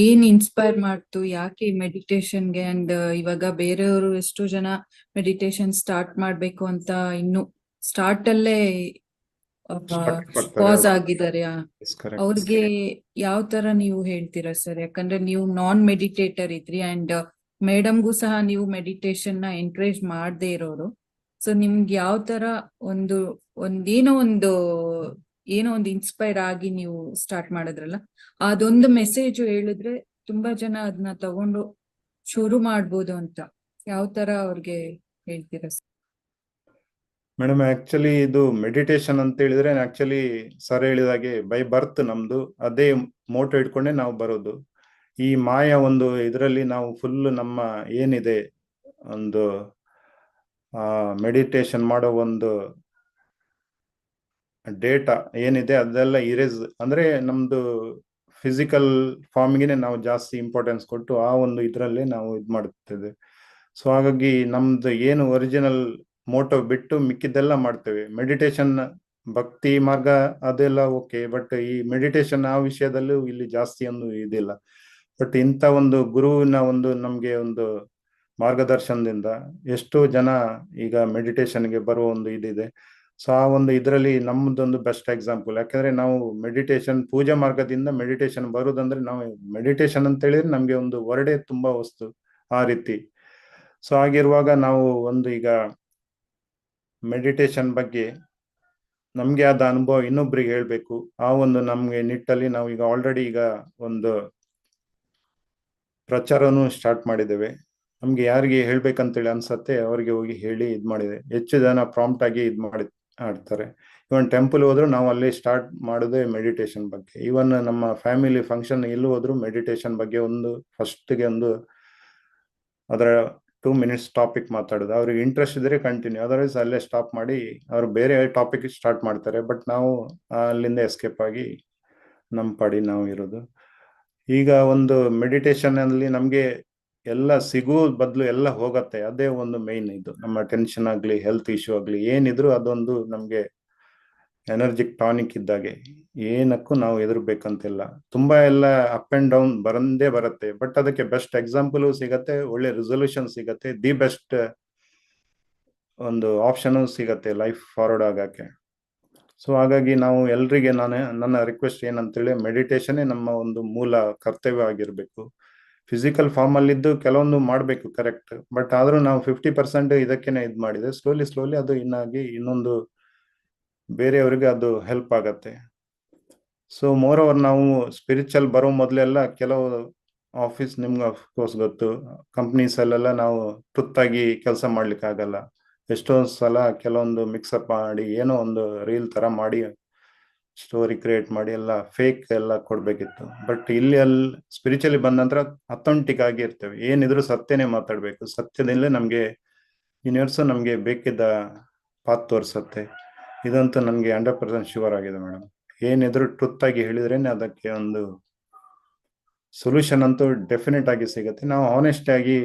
ಏನ್ ಇನ್ಸ್ಪೈರ್ ಮಾಡ್ತು ಯಾಕೆ ಮೆಡಿಟೇಷನ್ಗೆ ಅಂಡ್ ಇವಾಗ ಬೇರೆಯವರು ಎಷ್ಟೋ ಜನ ಮೆಡಿಟೇಷನ್ ಸ್ಟಾರ್ಟ್ ಮಾಡ್ಬೇಕು ಅಂತ ಇನ್ನು ಸ್ಟಾರ್ಟ್ ಅಲ್ಲೇ ಸ್ಟಕ್ ಬರ್ತಾರೆ ಪಾಸ್ ಅವ್ರು. ಆಗಿದ್ದಾರೆ. ಕರೆಕ್ಟ್. ಅವ್ರಿಗೆ ಯಾವ ತರ ನೀವು ಹೇಳ್ತೀರಾ ಸರ್? ಯಾಕಂದ್ರೆ ನೀವು ನಾನ್ ಮೆಡಿಟೇಟರ್ ಇದ್ರಿ ಅಂಡ್ ಮೇಡಮ್ಗೂ ಸಹ ನೀವು ಮೆಡಿಟೇಷನ್ ನ ಎಂಕರೇಜ್ ಮಾಡದೇ ಇರೋರು. ಸೊ ನಿಮ್ಗೆ ಯಾವ ತರ ಒಂದು ಏನೋ ಒಂದು ಇನ್ಸ್ಪೈರ್ ಆಗಿ ನೀವು ಸ್ಟಾರ್ಟ್ ಮಾಡಿದ್ರಲ್ಲ, ಅದೊಂದು ಮೆಸೇಜ್ ಹೇಳಿದ್ರೆ ತುಂಬಾ ಜನ ಅದನ್ನ ತಗೊಂಡು ಶುರು ಮಾಡ್ಬೋದು ಅಂತ ಯಾವ ತರ ಅವ್ರಿಗೆ ಹೇಳ್ತೀರಾ ಸರ್? ಮೇಡಮ್ ಆಕ್ಚುಲಿ ಇದು ಮೆಡಿಟೇಷನ್ ಅಂತ ಹೇಳಿದ್ರೆ ಆಕ್ಚುಲಿ ಸರ್ ಹೇಳಿದಾಗೆ ಬೈ ಬರ್ತ್ ನಮ್ದು ಅದೇ ಮೋಟೋ ಇಟ್ಕೊಂಡೆ ನಾವು ಬರೋದು. ಈ ಮಾಯ ಒಂದು ಇದರಲ್ಲಿ ನಾವು ಫುಲ್ ನಮ್ಮ ಏನಿದೆ ಒಂದು ಮೆಡಿಟೇಷನ್ ಮಾಡೋ ಒಂದು ಡೇಟಾ ಏನಿದೆ ಅದೆಲ್ಲ ಇರೇಸ್ ಅಂದ್ರೆ ನಮ್ದು ಫಿಸಿಕಲ್ ಫಾರ್ಮ್ಗೆ ನಾವು ಜಾಸ್ತಿ ಇಂಪಾರ್ಟೆನ್ಸ್ ಕೊಟ್ಟು ಆ ಒಂದು ಇದರಲ್ಲೇ ನಾವು ಇದು ಮಾಡುತ್ತೇವೆ. ಸೊ ಹಾಗಾಗಿ ನಮ್ದು ಏನು ಒರಿಜಿನಲ್ ಮೋಟೋ ಬಿಟ್ಟು ಮಿಕ್ಕಿದ್ದೆಲ್ಲ ಮಾಡ್ತೇವೆ. ಮೆಡಿಟೇಷನ್ ಭಕ್ತಿ ಮಾರ್ಗ ಅದೆಲ್ಲ ಓಕೆ, ಬಟ್ ಈ ಮೆಡಿಟೇಷನ್ ಆ ವಿಷಯದಲ್ಲೂ ಇಲ್ಲಿ ಜಾಸ್ತಿ ಒಂದು ಇದಿಲ್ಲ. ಬಟ್ ಇಂಥ ಒಂದು ಗುರುವಿನ ಒಂದು ನಮ್ಗೆ ಒಂದು ಮಾರ್ಗದರ್ಶನದಿಂದ ಎಷ್ಟೋ ಜನ ಈಗ ಮೆಡಿಟೇಷನ್ಗೆ ಬರುವ ಒಂದು ಇದಿದೆ. ಸೊ ಆ ಒಂದು ಇದರಲ್ಲಿ ನಮ್ದೊಂದು ಬೆಸ್ಟ್ ಎಕ್ಸಾಂಪಲ್. ಯಾಕಂದ್ರೆ ನಾವು ಮೆಡಿಟೇಷನ್ ಪೂಜಾ ಮಾರ್ಗದಿಂದ ಮೆಡಿಟೇಷನ್ ಬರುದಂದ್ರೆ ನಾವು ಮೆಡಿಟೇಷನ್ ಅಂತ ಹೇಳಿದ್ರೆ ನಮ್ಗೆ ಒಂದು ವರ್ಡೇ ತುಂಬಾ ವಸ್ತು ಆ ರೀತಿ. ಸೊ ಆಗಿರುವಾಗ ನಾವು ಒಂದು ಈಗ ಮೆಡಿಟೇಷನ್ ಬಗ್ಗೆ ನಮ್ಗೆ ಆದ ಅನುಭವ ಇನ್ನೊಬ್ರಿಗೆ ಹೇಳ್ಬೇಕು, ಆ ಒಂದು ನಮ್ಗೆ ನಿಟ್ಟಲ್ಲಿ ನಾವು ಈಗ ಆಲ್ರೆಡಿ ಈಗ ಒಂದು ಪ್ರಚಾರನೂ ಸ್ಟಾರ್ಟ್ ಮಾಡಿದ್ದೇವೆ. ನಮ್ಗೆ ಯಾರಿಗೆ ಹೇಳ್ಬೇಕಂತೇಳಿ ಅನ್ಸತ್ತೆ ಅವ್ರಿಗೆ ಹೋಗಿ ಹೇಳಿ ಇದ್ ಮಾಡಿದೆ. ಹೆಚ್ಚು ಜನ ಪ್ರಾಂಪ್ಟ್ ಆಗಿ ಇದ್ ಮಾಡಿ ಆಡ್ತಾರೆ. ಇವನ್ ಟೆಂಪಲ್ ಹೋದ್ರು ನಾವು ಅಲ್ಲಿ ಸ್ಟಾರ್ಟ್ ಮಾಡೋದೇ ಮೆಡಿಟೇಷನ್ ಬಗ್ಗೆ. ಇವನ್ ನಮ್ಮ ಫ್ಯಾಮಿಲಿ ಫಂಕ್ಷನ್ ಎಲ್ಲಿ ಹೋದ್ರು ಮೆಡಿಟೇಷನ್ ಬಗ್ಗೆ ಒಂದು ಫಸ್ಟ್ಗೆ ಒಂದು ಅದರ 2 minutes ಟಾಪಿಕ್ ಮಾತಾಡೋದು. ಅವ್ರಿಗೆ ಇಂಟ್ರೆಸ್ಟ್ ಇದ್ರೆ ಕಂಟಿನ್ಯೂ, ಅದರ್ವೈಸ್ ಅಲ್ಲೇ ಸ್ಟಾಪ್ ಮಾಡಿ ಅವ್ರು ಬೇರೆ ಟಾಪಿಕ್ ಸ್ಟಾರ್ಟ್ ಮಾಡ್ತಾರೆ. ಬಟ್ ನಾವು ಅಲ್ಲಿಂದ ಎಸ್ಕೇಪ್ ಆಗಿ ನಮ್ಮ ಪಾಡಿ ನಾವು ಇರೋದು. ಈಗ ಒಂದು ಮೆಡಿಟೇಷನ್ ಅಲ್ಲಿ ನಮ್ಗೆ ಎಲ್ಲ ಸಿಗೋ ಬದಲು ಎಲ್ಲ ಹೋಗತ್ತೆ. ಅದೇ ಒಂದು ಮೇನ್ ಇದು. ನಮ್ಮ ಟೆನ್ಷನ್ ಆಗ್ಲಿ ಹೆಲ್ತ್ ಇಶ್ಯೂ ಆಗ್ಲಿ ಏನಿದ್ರು ಅದೊಂದು ನಮ್ಗೆ ಎನರ್ಜಿಕ್ ಟಾನಿಕ್ ಇದ್ದಾಗೆ. ಏನಕ್ಕೂ ನಾವು ಎದುರ್ಬೇಕಂತಿಲ್ಲ. ತುಂಬಾ ಎಲ್ಲ ಅಪ್ ಅಂಡ್ ಡೌನ್ ಬರಂದೇ ಬರುತ್ತೆ, ಬಟ್ ಅದಕ್ಕೆ ಬೆಸ್ಟ್ ಎಕ್ಸಾಂಪಲ್ ಸಿಗತ್ತೆ, ಒಳ್ಳೆ ರೆಸೊಲ್ಯೂಷನ್ ಸಿಗತ್ತೆ, ದಿ ಬೆಸ್ಟ್ ಒಂದು ಆಪ್ಷನ್ ಸಿಗತ್ತೆ ಲೈಫ್ ಫಾರ್ವರ್ಡ್ ಆಗಕ್ಕೆ. ಸೊ ಹಾಗಾಗಿ ನಾವು ಎಲ್ರಿಗೆ ನನ್ನ ರಿಕ್ವೆಸ್ಟ್ ಏನಂತೇಳಿ ಮೆಡಿಟೇಷನ್ ನಮ್ಮ ಒಂದು ಮೂಲ ಕರ್ತವ್ಯ ಆಗಿರ್ಬೇಕು. ಫಿಸಿಕಲ್ ಫಾರ್ಮ್ ಅಲ್ಲಿದ್ದು ಕೆಲವೊಂದು ಮಾಡ್ಬೇಕು ಕರೆಕ್ಟ್, ಬಟ್ ಆದ್ರೂ ನಾವು 50% ಇದಕ್ಕೇನೆ ಇದ್ ಮಾಡಿದೆ. ಸ್ಲೋಲಿ ಅದು ಇನ್ನಾಗಿ ಇನ್ನೊಂದು ಬೇರೆಯವರಿಗೆ ಅದು ಹೆಲ್ಪ್ ಆಗತ್ತೆ. ಸೊ ಮೋರ್ ಓವರ್ ನಾವು ಸ್ಪಿರಿಚುವಲ್ ಬರೋ ಮೊದಲೆಲ್ಲ ಕೆಲವು ಆಫೀಸ್ ನಿಮ್ಗೆ ಅಫ್ಕೋರ್ಸ್ ಗೊತ್ತು, ಕಂಪ್ನೀಸ್ ಅಲ್ಲೆಲ್ಲ ನಾವು ತುತ್ತಾಗಿ ಕೆಲಸ ಮಾಡ್ಲಿಕ್ಕೆ ಆಗಲ್ಲ. ಎಷ್ಟೊಂದು ಸಲ ಕೆಲವೊಂದು ಮಿಕ್ಸಪ್ ಮಾಡಿ ಏನೋ ಒಂದು ರೀಲ್ ತರ ಮಾಡಿ ಸ್ಟೋರಿ ಕ್ರಿಯೇಟ್ ಮಾಡಿ ಎಲ್ಲ ಫೇಕ್ ಎಲ್ಲ ಕೊಡ್ಬೇಕಿತ್ತು. ಬಟ್ ಇಲ್ಲಿ ಸ್ಪಿರಿಚುವಲಿ ಬಂದ ನಂತರ ಅಥೆಂಟಿಕ್ ಆಗಿ ಇರ್ತೇವೆ. ಏನಿದ್ರು ಸತ್ಯನೇ ಮಾತಾಡ್ಬೇಕು. ಸತ್ಯದಲ್ಲೇ ನಮ್ಗೆ ಯೂನಿವರ್ಸ್ ನಮ್ಗೆ ಬೇಕಿದ್ದ ಪಾತ್ ತೋರಿಸತ್ತೆ. ಇದಂತೂ ನನ್ಗೆ 100% ಶೂರ್ ಆಗಿದೆ ಮೇಡಮ್. ಏನಿದ್ರು ಟ್ರುತ್ ಆಗಿ ಹೇಳಿದ್ರೇನೆ ಅದಕ್ಕೆ ಒಂದು ಸೊಲ್ಯೂಷನ್ ಅಂತೂ ಡೆಫಿನೆಟ್ ಆಗಿ ಸಿಗತ್ತೆ. ನಾವು ಆನೆಸ್ಟ್ ಆಗಿ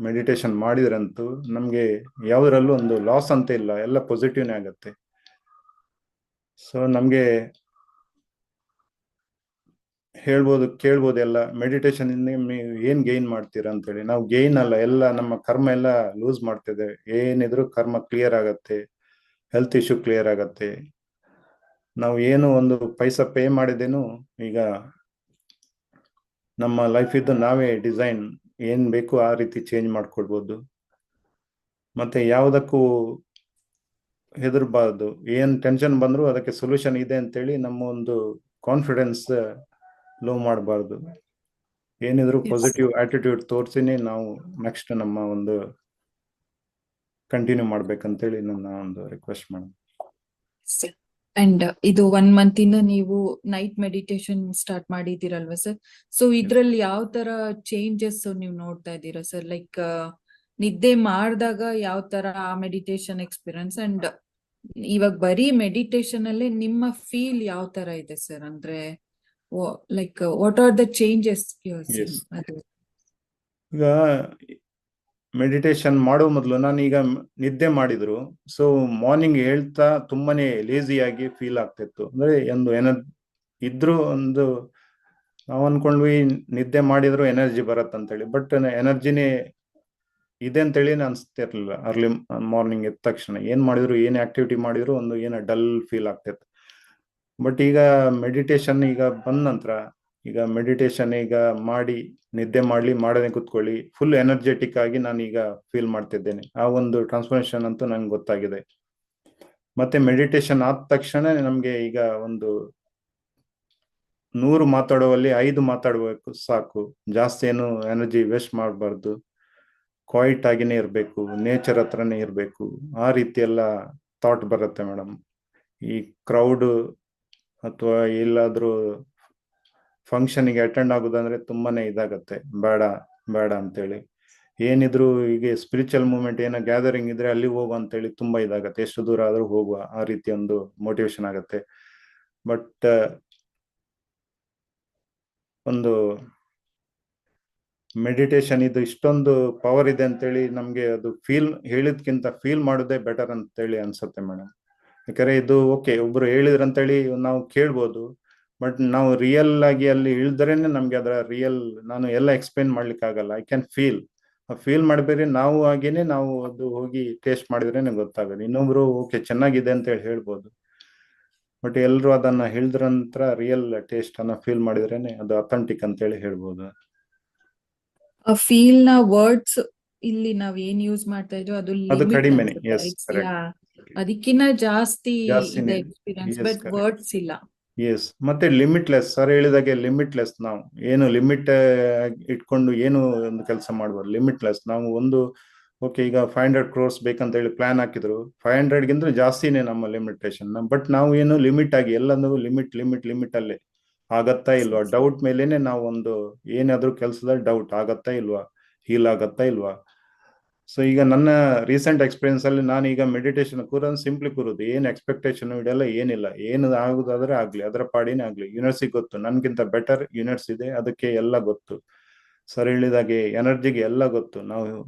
ಮೆಡಿಟೇಷನ್ ಮಾಡಿದ್ರಂತೂ ನಮ್ಗೆ ಯಾವ್ದ್ರಲ್ಲೂ ಒಂದು ಲಾಸ್ ಅಂತ ಇಲ್ಲ, ಎಲ್ಲ ಪಾಸಿಟಿವ್ನೇ ಆಗತ್ತೆ. ಸೊ ನಮ್ಗೆ ಕೇಳ್ಬೋದು ಎಲ್ಲ ಮೆಡಿಟೇಷನ್ ಇಂದ ನೀವು ಏನ್ ಗೈನ್ ಮಾಡ್ತೀರಾ ಅಂತ ಹೇಳಿ. ನಾವು ಗೈನ್ ಅಲ್ಲ, ಎಲ್ಲ ನಮ್ಮ ಕರ್ಮ ಎಲ್ಲ ಲೂಸ್ ಮಾಡ್ತಿದ್ದೇವೆ. ಏನಿದ್ರು ಕರ್ಮ ಕ್ಲಿಯರ್ ಆಗತ್ತೆ, ಹೆಲ್ತ್ ಇಶ್ಯೂ ಕ್ಲಿಯರ್ ಆಗತ್ತೆ. ನಾವು ಏನು ಒಂದು ಪೈಸಾ ಪೇ ಮಾಡಿದೇನು ಈಗ ನಮ್ಮ ಲೈಫ್ ಇದ್ದು ನಾವೇ ಡಿಸೈನ್ ಏನ್ ಬೇಕು ಆ ರೀತಿ ಚೇಂಜ್ ಮಾಡ್ಕೊಡ್ಬೋದು. ಮತ್ತೆ ಯಾವುದಕ್ಕೂ ಹೆದರ್ಬಾರ್ದು. ಏನ್ ಟೆನ್ಷನ್ ಬಂದ್ರು ಅದಕ್ಕೆ ಸೊಲ್ಯೂಷನ್ ಇದೆ ಅಂತೇಳಿ ನಮ್ಮ ಒಂದು ಕಾನ್ಫಿಡೆನ್ಸ್ ಲೋ ಮಾಡಬಾರ್ದು. ಏನಿದ್ರು ಪಾಸಿಟಿವ್ ಆಟಿಟ್ಯೂಡ್ ತೋರಿಸಿನೇ ನಾವು ನೆಕ್ಸ್ಟ್ ನಮ್ಮ ಒಂದು ಕಂಟಿನ್ಯೂ ಮಾಡ್ಬೇಕಂತೇಳಿ ನನ್ನ ಒಂದು ರಿಕ್ವೆಸ್ಟ್ ಮೇಡಮ್. ಅಂಡ್ ಇದು 1 month ಇಂದ ನೀವು ನೈಟ್ ಮೆಡಿಟೇಷನ್ ಸ್ಟಾರ್ಟ್ ಮಾಡಿದ್ದೀರಲ್ವಾ ಸರ್? ಸೊ ಇದ್ರಲ್ಲಿ ಯಾವ ತರ ಚೇಂಜಸ್ ನೀವು ನೋಡ್ತಾ ಇದ್ದೀರಾ ಸರ್? ಲೈಕ್ ನಿದ್ದೆ ಮಾಡಿದಾಗ ಯಾವ ತರ ಆ ಮೆಡಿಟೇಷನ್ ಎಕ್ಸ್ಪೀರಿಯನ್ಸ್ ಅಂಡ್ ಇವಾಗ ಬರೀ ಮೆಡಿಟೇಷನ್ ಅಲ್ಲೇ ನಿಮ್ಮ ಫೀಲ್ ಯಾವ ತರ ಇದೆ ಸರ್? ಅಂದ್ರೆ like what are the changes ಅದು? ಈಗ ಮೆಡಿಟೇಷನ್ ಮಾಡೋ ಮೊದಲು ನಾನೀಗ ನಿದ್ದೆ ಮಾಡಿದ್ರು ಸೊ ಮಾರ್ನಿಂಗ್ ಹೇಳ್ತಾ ತುಂಬಾನೇ ಲೇಸಿಯಾಗಿ ಫೀಲ್ ಆಗ್ತಿತ್ತು. ಅಂದ್ರೆ ಒಂದು ಇದ್ರೂ ಒಂದು ನಾವು ಅನ್ಕೊಂಡ್ವಿ ನಿದ್ದೆ ಮಾಡಿದ್ರು ಎನರ್ಜಿ ಬರತ್ತಂತೇಳಿ, ಬಟ್ ಎನರ್ಜಿನೇ ಇದೆ ಅಂತೇಳಿ ಅನ್ಸ್ತಿರ್ಲಿಲ್ಲ. ಅರ್ಲಿ ಮಾರ್ನಿಂಗ್ ಎದ್ದ ತಕ್ಷಣ ಏನ್ ಮಾಡಿದ್ರು, ಏನ್ ಆಕ್ಟಿವಿಟಿ ಮಾಡಿದ್ರು ಒಂದು ಏನೋ ಡಲ್ ಫೀಲ್ ಆಗ್ತಿತ್ತು. ಬಟ್ ಈಗ ಮೆಡಿಟೇಷನ್ ಈಗ ಬಂದ ನಂತರ, ಈಗ ಮೆಡಿಟೇಷನ್ ಈಗ ಮಾಡಿ ನಿದ್ದೆ ಮಾಡದೆ ಕುತ್ಕೊಳ್ಳಿ, ಫುಲ್ ಎನರ್ಜೆಟಿಕ್ ಆಗಿ ನಾನು ಈಗ ಫೀಲ್ ಮಾಡ್ತಿದ್ದೇನೆ. ಆ ಒಂದು ಟ್ರಾನ್ಸ್ಫಾರ್ಮೇಶನ್ ಅಂತೂ ನಂಗೆ ಗೊತ್ತಾಗಿದೆ. ಮತ್ತೆ ಮೆಡಿಟೇಷನ್ ಆದ ತಕ್ಷಣ ನಮ್ಗೆ ಈಗ ಒಂದು 100 ಮಾತಾಡುವಲ್ಲಿ 5 ಮಾತಾಡ್ಬೇಕು ಸಾಕು. ಜಾಸ್ತಿ ಏನು ಎನರ್ಜಿ ವೇಸ್ಟ್ ಮಾಡಬಾರ್ದು. ಕ್ವೈಟ್ ಆಗಿನೇ ಇರಬೇಕು, ನೇಚರ್ ಹತ್ರನೇ ಇರಬೇಕು, ಆ ರೀತಿ ಎಲ್ಲ ಥಾಟ್ ಬರುತ್ತೆ ಮೇಡಮ್. ಈ ಕ್ರೌಡ್ ಅಥವಾ ಎಲ್ಲಾದ್ರೂ ಫಂಕ್ಷನ್ಗೆ ಅಟೆಂಡ್ ಆಗೋದಂದ್ರೆ ತುಂಬಾನೇ ಇದಾಗತ್ತೆ, ಬೇಡ ಬೇಡ ಅಂತೇಳಿ. ಏನಿದ್ರು ಈಗ ಸ್ಪಿರಿಚುವಲ್ ಮೂವ್ಮೆಂಟ್ ಏನೋ ಗ್ಯಾದರಿಂಗ್ ಇದ್ರೆ ಅಲ್ಲಿ ಹೋಗುವ ಅಂತೇಳಿ ತುಂಬಾ ಇದಾಗತ್ತೆ, ಎಷ್ಟು ದೂರ ಆದ್ರೂ ಹೋಗುವ, ಆ ರೀತಿ ಒಂದು ಮೋಟಿವೇಶನ್ ಆಗತ್ತೆ. ಬಟ್ ಒಂದು ಮೆಡಿಟೇಷನ್ ಇದು ಇಷ್ಟೊಂದು ಪವರ್ ಇದೆ ಅಂತೇಳಿ ನಮ್ಗೆ ಅದು ಹೇಳಿದ್ಕಿಂತ ಫೀಲ್ ಮಾಡೋದೇ ಬೆಟರ್ ಅಂತೇಳಿ ಅನ್ಸುತ್ತೆ ಮೇಡಮ್. ಯಾಕಂದ್ರೆ ಇದು ಓಕೆ, ಒಬ್ರು ಹೇಳಿದ್ರಂತೇಳಿ ನಾವು ಕೇಳ್ಬೋದು, ಬಟ್ ನಾವು ರಿಯಲ್ ಆಗಿ ಅಲ್ಲಿ ಇಳಿದ್ರೇನೆ ನಮ್ಗೆ ಅದರ ರಿಯಲ್, ನಾನು ಎಲ್ಲ ಎಕ್ಸ್ಪ್ಲೇನ್ ಮಾಡ್ಲಿಕ್ಕೆ ಆಗಲ್ಲ. ಐ ಕ್ಯಾನ್ ಫೀಲ್ ಮಾಡಬೇಡಿ, ನಾವು ಹಾಗೇನೆ ನಾವು ಅದು ಹೋಗಿ ಟೇಸ್ಟ್ ಮಾಡಿದ್ರೇನೆ ಗೊತ್ತಾಗೋದು. ಇನ್ನೊಬ್ರು ಓಕೆ ಚೆನ್ನಾಗಿದೆ ಅಂತ ಹೇಳಿ ಹೇಳ್ಬೋದು, ಬಟ್ ಎಲ್ರು ಅದನ್ನ ಹೇಳಿದ್ರ ನಂತರ ರಿಯಲ್ ಟೇಸ್ಟ್ ಅನ್ನ ಫೀಲ್ ಮಾಡಿದ್ರೇನೆ ಅದು ಅಥೆಂಟಿಕ್ ಅಂತ ಹೇಳಿ ಹೇಳ್ಬೋದು. ಆ ಫೀಲ್ ನ ವರ್ಡ್ಸ್ ಇಲ್ಲಿ ನಾವ್ ಏನ್ ಯೂಸ್ ಮಾಡ್ತಾ ಇದ್ವಿ ಅದು ಅದು ಲಿಮಿಟ್ ಕಡಿಮೆನೆ. ಅನ್ಸುತ್ತೆ. Yes, correct. ಅದಕ್ಕಿಂತ ಜಾಸ್ತಿ ಜಾಸ್ತಿನೇ ಇದೆ ಇದೆ. Experience, yes, but correct. Words ಇಲ್ಲ. ಎಸ್, ಮತ್ತೆ ಲಿಮಿಟ್ಲೆಸ್, ಸರ್ ಹೇಳಿದಾಗೆ ಲಿಮಿಟ್ಲೆಸ್. ನಾವು ಏನು ಲಿಮಿಟ್ ಇಟ್ಕೊಂಡು ಏನು ಒಂದು ಕೆಲಸ ಮಾಡ್ಬೋದು. ಲಿಮಿಟ್ಲೆಸ್ ನಾವು ಒಂದು ಓಕೆ, ಈಗ 500 crores ಬೇಕಂತ ಹೇಳಿ ಪ್ಲಾನ್ ಹಾಕಿದ್ರು, 500ಗಿಂತ ಜಾಸ್ತಿನೇ ನಮ್ಮ ಲಿಮಿಟೇಷನ್. ಬಟ್ ನಾವು ಏನು ಲಿಮಿಟ್ ಆಗಿ ಎಲ್ಲನೂ ಲಿಮಿಟ್ ಅಲ್ಲೇ ಆಗತ್ತಾ ಇಲ್ವಾ, ಡೌಟ್ ಮೇಲೇನೆ ನಾವು ಒಂದು ಏನಾದ್ರೂ ಕೆಲಸದಲ್ಲಿ ಡೌಟ್ ಆಗತ್ತಾ ಇಲ್ವಾ, ಹೀಲ್ ಆಗತ್ತಾ ಇಲ್ವಾ. ಸೊ ಈಗ ನನ್ನ ರೀಸೆಂಟ್ ಎಕ್ಸ್ಪೀರಿಯನ್ಸ್ ಅಲ್ಲಿ ನಾನು ಈಗ ಮೆಡಿಟೇಷನ್ ಸಿಂಪ್ಲಿ ಕೂರೋದು, ಏನ್ ಎಕ್ಸ್ಪೆಕ್ಟೇಷನ್ ಇದೆಲ್ಲ ಏನಿಲ್ಲ, ಏನು ಆಗುದಾದ್ರೆ ಆಗ್ಲಿ, ಅದರ ಪಾಡಿನೇ ಆಗ್ಲಿ. ಯೂನಿವರ್ಸಿಗೆ ಗೊತ್ತು ನನ್ಗಿಂತ ಬೆಟರ್ ಯೂನಿವರ್ಸ್ ಇದೆ, ಅದಕ್ಕೆ ಎಲ್ಲ ಗೊತ್ತು. ಸರ್ ಹೇಳಿದಾಗೆ ಎನರ್ಜಿಗೆ ಎಲ್ಲ ಗೊತ್ತು.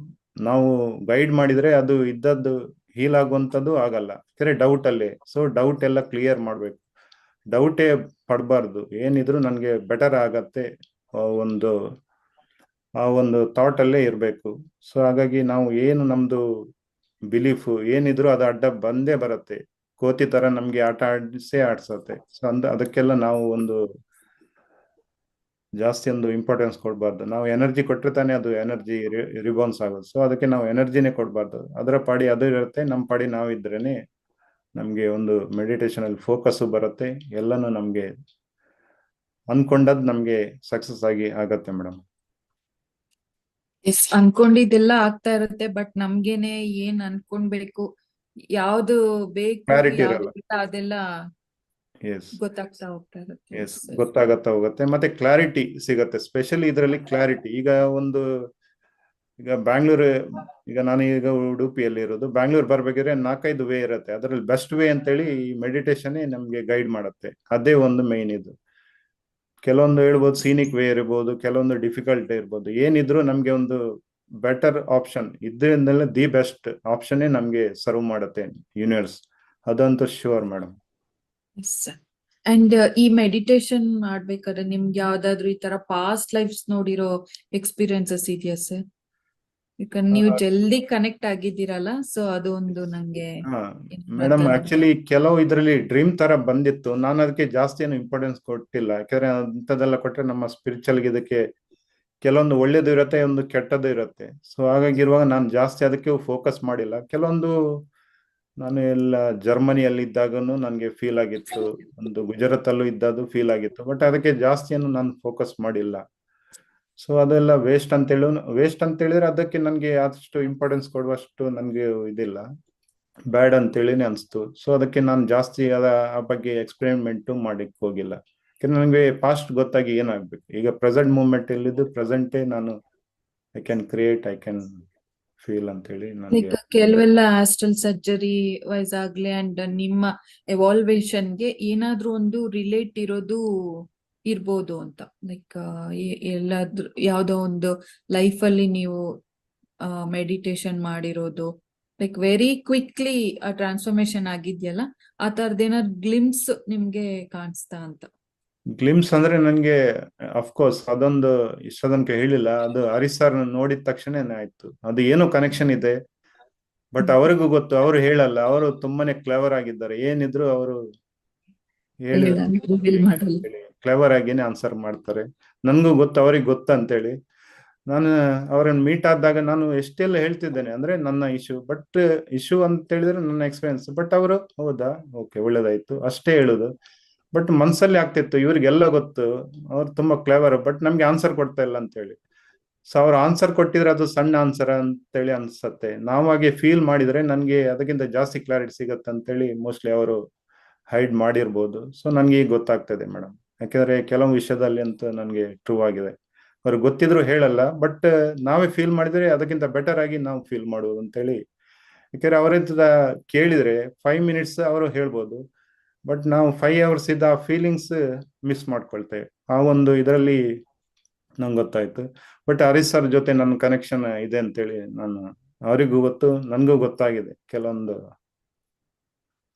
ನಾವು ಗೈಡ್ ಮಾಡಿದ್ರೆ ಅದು ಇದ್ದದ್ದು ಹೀಲ್ ಆಗುವಂಥದ್ದು ಆಗಲ್ಲ, ಸರಿ ಡೌಟ್ ಅಲ್ಲೇ. ಸೊ ಡೌಟ್ ಎಲ್ಲ ಕ್ಲಿಯರ್ ಮಾಡ್ಬೇಕು, ಡೌಟೇ ಪಡಬಾರ್ದು. ಏನಿದ್ರು ನನ್ಗೆ ಬೆಟರ್ ಆಗತ್ತೆ ಆ ಒಂದು ಥಾಟ್ ಅಲ್ಲೇ ಇರಬೇಕು. ಸೊ ಹಾಗಾಗಿ ನಾವು ಏನು ನಮ್ದು ಬಿಲೀಫ್ ಏನಿದ್ರು ಅದು ಅಡ್ಡ ಬಂದೇ ಬರುತ್ತೆ. ಕೋತಿ ತರ ನಮ್ಗೆ ಆಟ ಆಡ್ಸತ್ತೆ. ಸೊ ಅದಕ್ಕೆಲ್ಲ ನಾವು ಒಂದು ಜಾಸ್ತಿ ಒಂದು ಇಂಪಾರ್ಟೆನ್ಸ್ ಕೊಡಬಾರ್ದು. ನಾವು ಎನರ್ಜಿ ಕೊಟ್ಟರೆ ತಾನೇ ಅದು ಎನರ್ಜಿ ರಿಬೌನ್ಸ್ ಆಗೋದು. ಸೊ ಅದಕ್ಕೆ ನಾವು ಎನರ್ಜಿನೇ ಕೊಡಬಾರ್ದು, ಅದರ ಪಾಡಿ ಅದು ಇರುತ್ತೆ, ನಮ್ಮ ಪಾಡಿ ನಾವು ಇದ್ರೇನೆ ನಮ್ಗೆ ಒಂದು ಮೆಡಿಟೇಷನ್ ಅಲ್ಲಿ ಫೋಕಸ್ ಬರುತ್ತೆ, ಎಲ್ಲಾನು ನಮ್ಗೆ ಅನ್ಕೊಂಡದ್ ನಮ್ಗೆ ಸಕ್ಸಸ್ ಆಗತ್ತೆ ಮೇಡಮ್. ಎಸ್, ಅನ್ಕೊಂಡಿದ್ದೆಲ್ಲ ಆಗ್ತಾ ಇರುತ್ತೆ, ಬಟ್ ನಮ್ಗೇನೆ ಏನ್ ಅನ್ಕೊಂಡ್ಬೇಕು, ಯಾವ್ದು ಬೇಕು, ಕ್ಲಾರಿಟಿ ಯಾವ್ದು ಇರಲ್ಲ. ಇಲ್ಲ, ಅದೆಲ್ಲ ಎಸ್, ಗೊತ್ತಾಗ್ತಾ ಹೋಗ್ತಾ ಇರುತ್ತೆ. ಎಸ್, ಗೊತ್ತಾಗತ್ತಾ ಹೋಗುತ್ತೆ. ಮತ್ತೆ ಕ್ಲಾರಿಟಿ ಸಿಗತ್ತೆ, ಸ್ಪೆಷಲಿ ಇದರಲ್ಲಿ ಕ್ಲಾರಿಟಿ. ಈಗ ಬ್ಯಾಂಗ್ಳೂರ್, ಈಗ ನಾನು ಈಗ ಉಡುಪಿಯಲ್ಲಿ ಇರೋದು, ಬ್ಯಾಂಗ್ಳೂರ್ ಬರ್ಬೇಕಾದ್ರೆ 4-5 ವೇ ಇರುತ್ತೆ. ಅದರಲ್ಲಿ ಬೆಸ್ಟ್ ವೇ ಅಂತೇಳಿ ಈ ಮೆಡಿಟೇಷನ್ ನಮ್ಗೆ ಗೈಡ್ ಮಾಡುತ್ತೆ. ಅದೇ ಒಂದು ಮೈನ್ ಇದು. ಕೆಲವೊಂದು ಹೇಳ್ಬೋದು ಸೀನಿಕ್ ವೇ ಇರ್ಬೋದು, ಕೆಲವೊಂದು ಡಿಫಿಕಲ್ಟ್ ಇರ್ಬೋದು, ಏನಿದ್ರು ನಮ್ಗೆ ಒಂದು ಬೆಟರ್ ಆಪ್ಷನ್ ಇದರಿಂದಲೇ ದಿ ಬೆಸ್ಟ್ ಆಪ್ಷನ್ನೇ ನಮ್ಗೆ ಸರ್ವ್ ಮಾಡುತ್ತೆ ಯೂನಿವರ್ಸ್, ಅದಂತೂ ಶ್ಯೂರ್ ಮೇಡಮ್. ಅಂಡ್ ಈ ಮೆಡಿಟೇಷನ್ ಮಾಡ್ಬೇಕಾದ್ರೆ ನಿಮ್ಗೆ ಯಾವ್ದಾದ್ರು ಈ ತರ ಪಾಸ್ಟ್ ಲೈಫ್ಸ್ ನೋಡಿರೋ ಎಕ್ಸ್ಪೀರಿಯನ್ಸಸ್ ಇದೆಯಾ ಸರ್? ಯಾಕಂದ್ರೆ ನೀವು ಜಲ್ದಿ ಕನೆಕ್ಟ್ ಆಗಿದ್ದೀರಲ್ಲ, ಸೊ ಅದೊಂದು ನಂಗೆ ಮೇಡಮ್ ಆಕ್ಚುಲಿ ಕೆಲವು ಇದರಲ್ಲಿ ಡ್ರೀಮ್ ತರ ಬಂದಿತ್ತು. ನಾನು ಅದಕ್ಕೆ ಜಾಸ್ತಿ ಏನು ಇಂಪಾರ್ಟೆನ್ಸ್ ಕೊಟ್ಟಿಲ್ಲ, ಯಾಕಂದ್ರೆ ಅಂಥದ್ದೆಲ್ಲ ಕೊಟ್ಟರೆ ನಮ್ಮ ಸ್ಪಿರಿಚುವಲ್ ಇದಕ್ಕೆ ಕೆಲವೊಂದು ಒಳ್ಳೇದು ಇರುತ್ತೆ, ಒಂದು ಕೆಟ್ಟದ್ದು ಇರುತ್ತೆ. ಸೊ ಹಾಗಾಗಿರುವಾಗ ನಾನು ಜಾಸ್ತಿ ಅದಕ್ಕೆ ಫೋಕಸ್ ಮಾಡಿಲ್ಲ. ಕೆಲವೊಂದು ನಾನು ಎಲ್ಲ ಜರ್ಮನಿಯಲ್ಲಿ ಇದ್ದಾಗನು ನನಗೆ ಫೀಲ್ ಆಗಿತ್ತು, ಒಂದು ಗುಜರಾತ್ ಅಲ್ಲೂ ಇದ್ದದ್ದು ಫೀಲ್ ಆಗಿತ್ತು, ಬಟ್ ಅದಕ್ಕೆ ಜಾಸ್ತಿ ಏನು ನಾನು ಫೋಕಸ್ ಮಾಡಿಲ್ಲ. ಸೊ ಅದೆಲ್ಲ ವೇಸ್ಟ್ ಅಂತ ಹೇಳಿದ್ರೆ ಅದಕ್ಕೆ ನನಗೆ ಆದಷ್ಟು ಇಂಪಾರ್ಟೆನ್ಸ್ ಕೊಡುವಷ್ಟು ನನಗೆ ಇದಿಲ್ಲ, ಬ್ಯಾಡ್ ಅಂತೇಳಿನೇ ಅನಿಸ್ತು. ಸೊ ಅದಕ್ಕೆ ನಾನು ಜಾಸ್ತಿ ಆ ಬಗ್ಗೆ ಎಕ್ಸ್ಪೆರಿಮೆಂಟ್ ಮಾಡಿಕ್ ಹೋಗಿಲ್ಲ. ಯಾಕಂದ್ರೆ ನನಗೆ ಪಾಸ್ಟ್ ಗೊತ್ತಾಗಿ ಏನಾಗ್ಬೇಕು, ಈಗ ಪ್ರೆಸೆಂಟ್ ಮೂಮೆಂಟ್ ಎಲ್ಲಿದ್ದು ಪ್ರೆಸೆಂಟೇ ನಾನು I can create, I can feel ಅಂತ ಹೇಳಿ ನನಗೆ. ಕೆಲವೆಲ್ಲ ಆಸ್ಟ್ರಲ್ ಸರ್ಜರಿ ವೈಸ್ ಆಗ್ಲಿ ಅಂಡ್ ನಿಮ್ಮ ಎವಾಲ್ವೇಷನ್ಗೆ ಏನಾದ್ರೂ ಒಂದು ರಿಲೇಟ್ ಇರೋದು ಇರ್ಬೋದು ಅಂತ. ಲೈಕ್ ಎಲ್ಲಾದ್ರೂ ಯಾವ್ದೋ ಒಂದು ಲೈಫ್ ಅಲ್ಲಿ ನೀವು ಮೆಡಿಟೇಷನ್ ಮಾಡಿರೋದು, ಲೈಕ್ ವೆರಿ ಕ್ವಿಕ್ಲಿ ಆ ಟ್ರಾನ್ಸ್ಫಾರ್ಮೇಶನ್ ಆಗಿದ್ಯಲ್ಲ, ಆ ತರದ್ ಏನಾದ್ರು ಗ್ಲಿಮ್ಸ್ ನಿಮ್ಗೆ ಕಾಣಿಸ್ತಾ ಅಂತ? ಗ್ಲಿಮ್ಸ್ ಅಂದ್ರೆ ನನ್ಗೆ ಅಫ್ಕೋರ್ಸ್ ಅದೊಂದು ಇಷ್ಟ ತನಕ ಹೇಳಿಲ್ಲ, ಅದು ಹರೀಶ್ ಸರ್ ನೋಡಿದ ತಕ್ಷಣನೇ ಆಯ್ತು, ಅದು ಏನೋ ಕನೆಕ್ಷನ್ ಇದೆ. ಬಟ್ ಅವರಿಗೂ ಗೊತ್ತು, ಅವರು ಹೇಳಲ್ಲ, ಅವರು ತುಂಬಾನೇ ಕ್ಲೆವರ್ ಆಗಿದ್ದಾರೆ, ಏನಿದ್ರು ಅವರು ಹೇಳಿದ್ರು ರಿವೀಲ್ ಮಾಡಲ್ಲ. ಕ್ಲೆವರ್ ಆಗಿನೇ ಆನ್ಸರ್ ಮಾಡ್ತಾರೆ. ನನ್ಗೂ ಗೊತ್ತು, ಅವ್ರಿಗೆ ಗೊತ್ತಂತೇಳಿ. ನಾನು ಅವರನ್ನು ಮೀಟ್ ಆದಾಗ ನಾನು ಎಷ್ಟೆಲ್ಲ ಹೇಳ್ತಿದ್ದೇನೆ ಅಂದ್ರೆ ನನ್ನ ಇಶ್ಯೂ ಅಂತ ಹೇಳಿದ್ರೆ ನನ್ನ ಎಕ್ಸ್ಪೀರಿಯನ್ಸ್. ಬಟ್ ಅವರು ಹೌದಾ, ಓಕೆ, ಒಳ್ಳೇದಾಯ್ತು ಅಷ್ಟೇ ಹೇಳುದು. ಬಟ್ ಮನ್ಸಲ್ಲಿ ಆಗ್ತಿತ್ತು, ಇವ್ರಿಗೆಲ್ಲ ಗೊತ್ತು, ಅವ್ರು ತುಂಬಾ ಕ್ಲೇವರ್, ಬಟ್ ನಮ್ಗೆ ಆನ್ಸರ್ ಕೊಡ್ತಾ ಇಲ್ಲ ಅಂತ ಹೇಳಿ. ಸೊ ಅವ್ರು ಆನ್ಸರ್ ಕೊಟ್ಟಿದ್ರೆ ಅದು ಸಣ್ಣ ಆನ್ಸರ್ ಅಂತೇಳಿ ಅನ್ಸತ್ತೆ, ನಾವಾಗೆ ಫೀಲ್ ಮಾಡಿದ್ರೆ ನನ್ಗೆ ಅದಕ್ಕಿಂತ ಜಾಸ್ತಿ ಕ್ಲಾರಿಟಿ ಸಿಗತ್ತೆ ಅಂತೇಳಿ ಮೋಸ್ಟ್ಲಿ ಅವರು ಹೈಡ್ ಮಾಡಿರ್ಬೋದು. ಸೊ ನನ್ಗೆ ಈಗ ಗೊತ್ತಾಗ್ತದೆ ಮೇಡಮ್, ಯಾಕಂದ್ರೆ ಕೆಲವು ವಿಷಯದಲ್ಲಿ ಅಂತ ನನ್ಗೆ ಟ್ರೂ ಆಗಿದೆ. ಅವ್ರಿಗೆ ಗೊತ್ತಿದ್ರು ಹೇಳಲ್ಲ, ಬಟ್ ನಾವೇ ಫೀಲ್ ಮಾಡಿದ್ರೆ ಅದಕ್ಕಿಂತ ಬೆಟರ್ ಆಗಿ ನಾವು ಫೀಲ್ ಮಾಡುವುದು ಅಂತೇಳಿ. ಯಾಕಂದ್ರೆ ಅವರಿಂದ ಕೇಳಿದ್ರೆ 5 ಮಿನಿಟ್ಸ್ ಅವರು ಹೇಳ್ಬೋದು, ಬಟ್ ನಾವು 5 hours ಇದ್ದ ಆ ಫೀಲಿಂಗ್ಸ್ ಮಿಸ್ ಮಾಡ್ಕೊಳ್ತೇವೆ. ಆ ಒಂದು ಇದರಲ್ಲಿ ನಂಗೆ ಗೊತ್ತಾಯ್ತು. ಬಟ್ ಹರೀಶ್ ಸರ್ ಜೊತೆ ನನ್ನ ಕನೆಕ್ಷನ್ ಇದೆ ಅಂತೇಳಿ ನಾನು, ಅವರಿಗೂ ಗೊತ್ತು, ನನ್ಗೂ ಗೊತ್ತಾಗಿದೆ ಕೆಲವೊಂದು,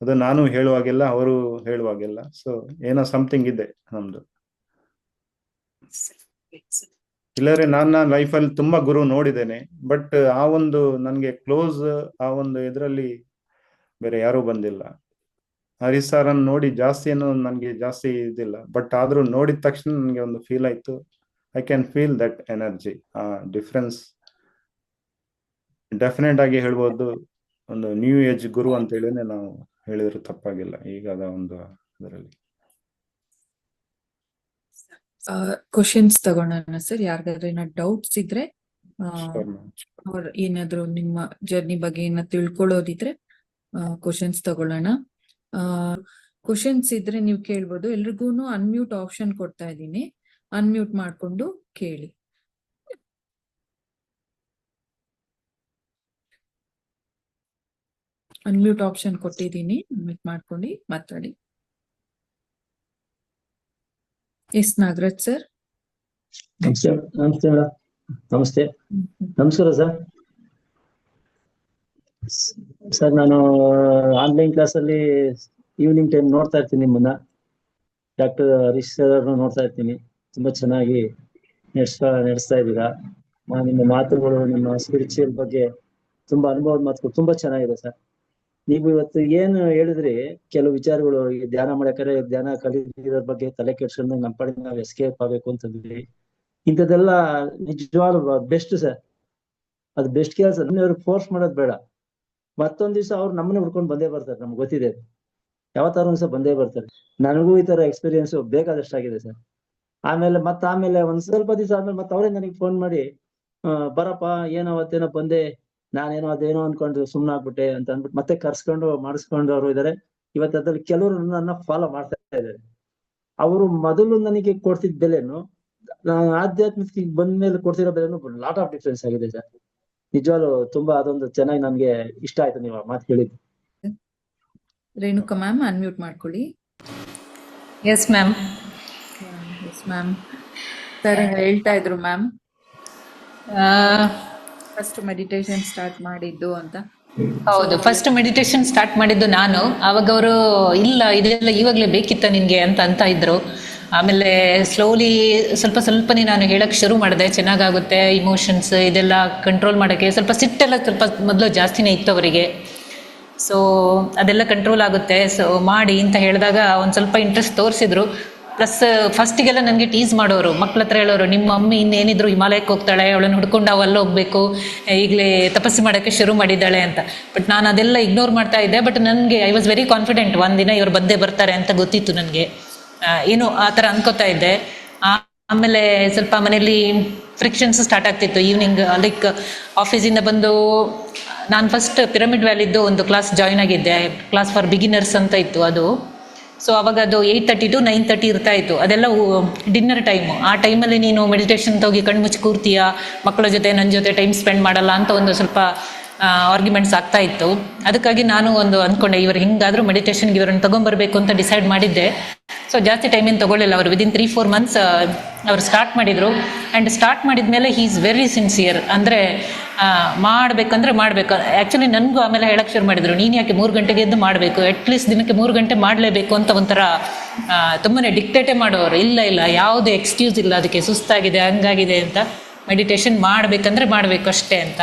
ಅದು ನಾನು ಹೇಳುವಾಗಿಲ್ಲ, ಅವರು ಹೇಳುವಾಗಿಲ್ಲ. ಸೊ ಏನೋ ಸಮಥಿಂಗ್ ಇದೆ ನಮ್ದು. ಇಲ್ಲದ್ರೆ ನನ್ನ ಲೈಫಲ್ಲಿ ತುಂಬಾ ಗುರು ನೋಡಿದ್ದೇನೆ, ಬಟ್ ಆ ಒಂದು ನನ್ಗೆ ಕ್ಲೋಸ್ ಆ ಒಂದು ಇದರಲ್ಲಿ ಬೇರೆ ಯಾರೂ ಬಂದಿಲ್ಲ. ಹರೀಶ್ ಸರ್ ಅನ್ನು ನೋಡಿ ಜಾಸ್ತಿ ಏನು ನನ್ಗೆ ಜಾಸ್ತಿ ಇದಿಲ್ಲ, ಬಟ್ ಆದ್ರೂ ನೋಡಿದ ತಕ್ಷಣ ನನ್ಗೆ ಒಂದು ಫೀಲ್ ಆಯ್ತು, I can feel that energy, ಆ ಡಿಫ್ರೆನ್ಸ್. ಡೆಫಿನೆಟ್ ಆಗಿ ಹೇಳ್ಬೋದು, ಒಂದು ನ್ಯೂ ಏಜ್ ಗುರು ಅಂತ ಹೇಳಿನೇ ನಾವು ಹೇಳಿದ್ರು ತಪ್ಪಾಗಿಲ್ಲ ಈಗದ ಒಂದು ಇದರಲ್ಲಿ. ಕ್ವಶನ್ಸ್ ತಗೋಣ ಸರ್, ಯಾರಿಗಾದ್ರೆ ಏನಾದ್ರು ಡೌಟ್ಸ್ ಇದ್ರೆ, Sure, ma'am. ಅವ್ರ ಏನಾದ್ರು ನಿಮ್ಮ ಜರ್ನಿ ಬಗ್ಗೆ ಏನಾದ್ರು ತಿಳ್ಕೊಳ್ಳೋದಿದ್ರೆ ಕ್ವಶನ್ಸ್ ತಗೊಳ್ಳೋಣ. ಕ್ವಶನ್ಸ್ ಇದ್ರೆ ನೀವು ಕೇಳ್ಬೋದು. ಎಲ್ರಿಗೂನು ಅನ್ಮ್ಯೂಟ್ ಆಪ್ಷನ್ ಕೊಡ್ತಾ ಇದ್ದೀನಿ, ಅನ್ಮ್ಯೂಟ್ ಮಾಡ್ಕೊಂಡು ಕೇಳಿ. ಅನ್ಮ್ಯೂಟ್ ಆಪ್ಷನ್ ಕೊಟ್ಟಿದ್ದೀನಿ, ಅನ್ಮ್ಯೂಟ್ ಮಾಡ್ಕೊಂಡು ಮಾತಾಡಿ. Yes Nagaraj sir. ನಮಸ್ತೆ ನಮಸ್ತೆ ಮೇಡಮ್. ನಮಸ್ತೆ, ನಮಸ್ಕಾರ ಸರ್. ಸರ್ ನಾನು ಆನ್ಲೈನ್ ಕ್ಲಾಸಲ್ಲಿ ಈವ್ನಿಂಗ್ ಟೈಮ್ ನೋಡ್ತಾ ಇರ್ತೀನಿ ನಿಮ್ಮನ್ನ, ಡಾಕ್ಟರ್ ಹರೀಶ್ ಸರ್ ನೋಡ್ತಾ ಇರ್ತೀನಿ. ತುಂಬಾ ಚೆನ್ನಾಗಿ ನಡೆಸ್ತಾ ಇದ್ದೀರಾ. ನಿಮ್ಮ ಮಾತುಗಳು, ನಿಮ್ಮ ಸ್ಪಿರಿಚುವಲ್ ಬಗ್ಗೆ ತುಂಬಾ ಅನುಭವದ ಮಾತುಗಳು ತುಂಬಾ ಚೆನ್ನಾಗಿದೆ ಸರ್. ನೀವು ಇವತ್ತು ಏನು ಹೇಳಿದ್ರಿ, ಕೆಲವು ವಿಚಾರಗಳು, ಈ ಧ್ಯಾನ ಮಾಡಬೇಕಾದ್ರೆ ಧ್ಯಾನ ಕಲಿಯೋದ್ರ ಬಗ್ಗೆ ತಲೆ ಕೆಡ್ಸ್ಕೊಂಡು ನಮ್ಮ ಪಡೆ ನಾವು ಎಸ್ಕೇಪ್ ಆಗ್ಬೇಕು ಅಂತಂದ್ರಿ. ಇಂಥದ್ದೆಲ್ಲ ನಿಜವಾಗ್ಲೂ ಬೆಸ್ಟ್ ಸರ್, ಅದು ಬೆಸ್ಟ್ ಕೆಲಸ. ಅವ್ರಿಗೆ ಫೋರ್ಸ್ ಮಾಡೋದು ಬೇಡ. ಮತ್ತೊಂದ್ ದಿವಸ ಅವ್ರು ನಮ್ಮನ್ನ ಹುಡ್ಕೊಂಡು ಬಂದೇ ಬರ್ತಾರೆ, ನಮ್ಗೆ ಗೊತ್ತಿದೆ, ಯಾವತ್ತಾರು ಒಂದ್ಸ ಬಂದೇ ಬರ್ತಾರೆ. ನನಗೂ ಈ ತರ ಎಕ್ಸ್ಪೀರಿಯನ್ಸ್ ಬೇಕಾದಷ್ಟಾಗಿದೆ ಸರ್. ಆಮೇಲೆ ಒಂದ್ ಸ್ವಲ್ಪ ದಿವಸ ಆದ್ಮೇಲೆ ಮತ್ತೆ ಅವರೇ ನನಗೆ ಫೋನ್ ಮಾಡಿ, ಬರಪ್ಪ, ಏನೋ ಅವತ್ತೇನೋ ಬಂದೆ, ನಾನೇನೋ ಅದೇನೋ ಅನ್ಕೊಂಡು ಸುಮ್ನೆ ಆಗ್ಬಿಟ್ಟೆ ಅಂತ ಅಂದ್ಬಿಟ್ಟು ಮತ್ತೆ ಕರ್ಸ್ಕೊಂಡು ಮಾಡಿಸ್ಕೊಂಡು ಅವರು ಇದಾರೆ. ಇವತ್ತು ಅದ್ರಲ್ಲಿ ಕೆಲವರು ನನ್ನ ಫಾಲೋ ಮಾಡ್ತಾ ಇದ್ದಾರೆ. ಅವರು ಮೊದಲು ನನಗೆ ಕೊಡ್ತಿದ್ದ ಬೆಲೆನು ಆಧ್ಯಾತ್ಮಿಕ ಬಂದ್ಮೇಲೆ ಕೊಡ್ತಿರೋ ಬೆಲೆನು ಲಾಟ್ ಆಫ್ ಡಿಫ್ರೆನ್ಸ್ ಆಗಿದೆ ಸರ್. ನಿಜವಾಗ್ಲು ತುಂಬಾ ಅದೊಂದು ಚೆನ್ನಾಗಿ ನನ್ಗೆ ಇಷ್ಟ ಆಯ್ತು ನೀವು ಮಾತು ಹೇಳಿದ್ದು. ರೇಣುಕಾ ಮ್ಯಾಮ್ ಅನ್ಮ್ಯೂಟ್ ಮಾಡ್ಕೊಳ್ಳಿ. Yes ma'am. Yes ma'am. Sir ಹೇಳ್ತಾ ಇದ್ರು ಮ್ಯಾಮ್, ಫಸ್ಟ್ ಮೆಡಿಟೇಷನ್ ಸ್ಟಾರ್ಟ್ ಮಾಡಿದ್ದು ಅಂತ. ಹೌದು, ಫಸ್ಟ್ ಮೆಡಿಟೇಷನ್ ಸ್ಟಾರ್ಟ್ ಮಾಡಿದ್ದು ನಾನು. ಆವಾಗ ಅವರು ಇಲ್ಲ ಇದೆಲ್ಲ ಇವಾಗಲೇ ಬೇಕಿತ್ತ ನಿನ್ಗೆ ಅಂತ ಇದ್ರು. ಆಮೇಲೆ ಸ್ಲೋಲಿ ಸ್ವಲ್ಪನೇ ನಾನು ಹೇಳಕ್ ಶುರು ಮಾಡಿದೆ, ಚೆನ್ನಾಗಾಗುತ್ತೆ, ಇಮೋಷನ್ಸ್ ಇದೆಲ್ಲ ಕಂಟ್ರೋಲ್ ಮಾಡೋಕ್ಕೆ. ಸ್ವಲ್ಪ ಸಿಟ್ಟೆಲ್ಲ ಸ್ವಲ್ಪ ಮೊದಲು ಜಾಸ್ತಿನೇ ಇತ್ತು ಅವರಿಗೆ. ಸೊ ಅದೆಲ್ಲ ಕಂಟ್ರೋಲ್ ಆಗುತ್ತೆ, ಸೊ ಮಾಡಿ ಅಂತ ಹೇಳಿದಾಗ ಒಂದು ಸ್ವಲ್ಪ ಇಂಟ್ರೆಸ್ಟ್ ತೋರಿಸಿದ್ರು. ಪ್ಲಸ್ ಫಸ್ಟಿಗೆಲ್ಲ ನನಗೆ ಟೀಸ್ ಮಾಡೋರು, ಮಕ್ಳ ಹತ್ರ ಹೇಳೋರು, ನಿಮ್ಮ ಮಮ್ಮಿ ಇನ್ನೇನಿದ್ರು ಹಿಮಾಲಯಕ್ಕೆ ಹೋಗ್ತಾಳೆ, ಅವಳನ್ನು ಹುಡ್ಕೊಂಡು ಅವಲ್ಲ ಹೋಗ್ಬೇಕು, ಈಗಲೇ ತಪಸ್ಸು ಮಾಡೋಕ್ಕೆ ಶುರು ಮಾಡಿದ್ದಾಳೆ ಅಂತ. ಬಟ್ ನಾನು ಅದೆಲ್ಲ ಇಗ್ನೋರ್ ಮಾಡ್ತಾ ಇದ್ದೆ. ಬಟ್ ನನಗೆ ಐ ವಾಸ್ ವೆರಿ ಕಾನ್ಫಿಡೆಂಟ್, ಒಂದಿನ ಇವ್ರು ಬಂದೇ ಬರ್ತಾರೆ ಅಂತ ಗೊತ್ತಿತ್ತು ನನಗೆ. ಏನು ಆ ಥರ ಅನ್ಕೋತಾ ಇದ್ದೆ. ಆಮೇಲೆ ಸ್ವಲ್ಪ ಮನೇಲಿ ಫ್ರಿಕ್ಷನ್ಸ್ ಸ್ಟಾರ್ಟ್ ಆಗ್ತಿತ್ತು. ಈವ್ನಿಂಗ್ ಲೈಕ್ ಆಫೀಸಿಂದ ಬಂದು ನಾನು ಫಸ್ಟ್ ಪಿರಮಿಡ್ ವ್ಯಾಲಿದ್ದು ಒಂದು ಕ್ಲಾಸ್ ಜಾಯ್ನ್ ಆಗಿದ್ದೆ, ಕ್ಲಾಸ್ ಫಾರ್ ಬಿಗಿನರ್ಸ್ ಅಂತ ಇತ್ತು ಅದು. ಸೊ ಅವಾಗ ಅದು 8:30 to 9:30 ಇರ್ತಾ ಇತ್ತು. ಅದೆಲ್ಲ ಡಿನ್ನರ್ ಟೈಮು. ಆ ಟೈಮಲ್ಲಿ ನೀನು ಮೆಡಿಟೇಷನ್ ಹೋಗಿ ಕಣ್ಣು ಮುಚ್ಚಿ ಕೂರ್ತೀಯ, ಮಕ್ಕಳ ಜೊತೆ ನನ್ನ ಜೊತೆ ಟೈಮ್ ಸ್ಪೆಂಡ್ ಮಾಡಲ್ಲ ಅಂತ ಒಂದು ಸ್ವಲ್ಪ ಆರ್ಗ್ಯುಮೆಂಟ್ಸ್ ಆಗ್ತಾ ಇತ್ತು. ಅದಕ್ಕಾಗಿ ನಾನು ಒಂದು ಅಂದ್ಕೊಂಡೆ, ಇವರು ಹಿಂಗಾದರೂ ಮೆಡಿಟೇಷನ್ಗೆ ಇವರನ್ನು ತೊಗೊಂಬರ್ಬೇಕು ಅಂತ ಡಿಸೈಡ್ ಮಾಡಿದ್ದೆ. ಸೊ ಜಾಸ್ತಿ ಟೈಮಿಂದ ತೊಗೊಳ್ಳಿಲ್ಲ, ಅವರು ವಿದಿನ್ 3-4 months ಅವರು ಸ್ಟಾರ್ಟ್ ಮಾಡಿದರು. ಆ್ಯಂಡ್ ಸ್ಟಾರ್ಟ್ ಮಾಡಿದ ಮೇಲೆ ಹೀ ಈಸ್ ವೆರಿ ಸಿನ್ಸಿಯರ್. ಅಂದರೆ ಮಾಡಬೇಕಂದ್ರೆ ಮಾಡಬೇಕು. ಆ್ಯಕ್ಚುಲಿ ನನಗೂ ಆಮೇಲೆ ಹೇಳಕ್ಕೆ ಶುರು ಮಾಡಿದರು, ನೀನು ಯಾಕೆ 3 ಗಂಟೆಗೆ ಎದ್ದು ಮಾಡಬೇಕು, ಅಟ್ಲೀಸ್ಟ್ ದಿನಕ್ಕೆ 3 ಗಂಟೆ ಮಾಡಲೇಬೇಕು ಅಂತ ಒಂಥರ ತುಂಬಾನೇ ಡಿಕ್ಟೇಟೇ ಮಾಡೋರು. ಇಲ್ಲ ಇಲ್ಲ, ಯಾವುದು ಎಕ್ಸ್ಕ್ಯೂಸ್ ಇಲ್ಲ ಅದಕ್ಕೆ, ಸುಸ್ತಾಗಿದೆ ಹಂಗಾಗಿದೆ ಅಂತ, ಮೆಡಿಟೇಷನ್ ಮಾಡಬೇಕಂದ್ರೆ ಮಾಡಬೇಕು ಅಷ್ಟೇ ಅಂತ.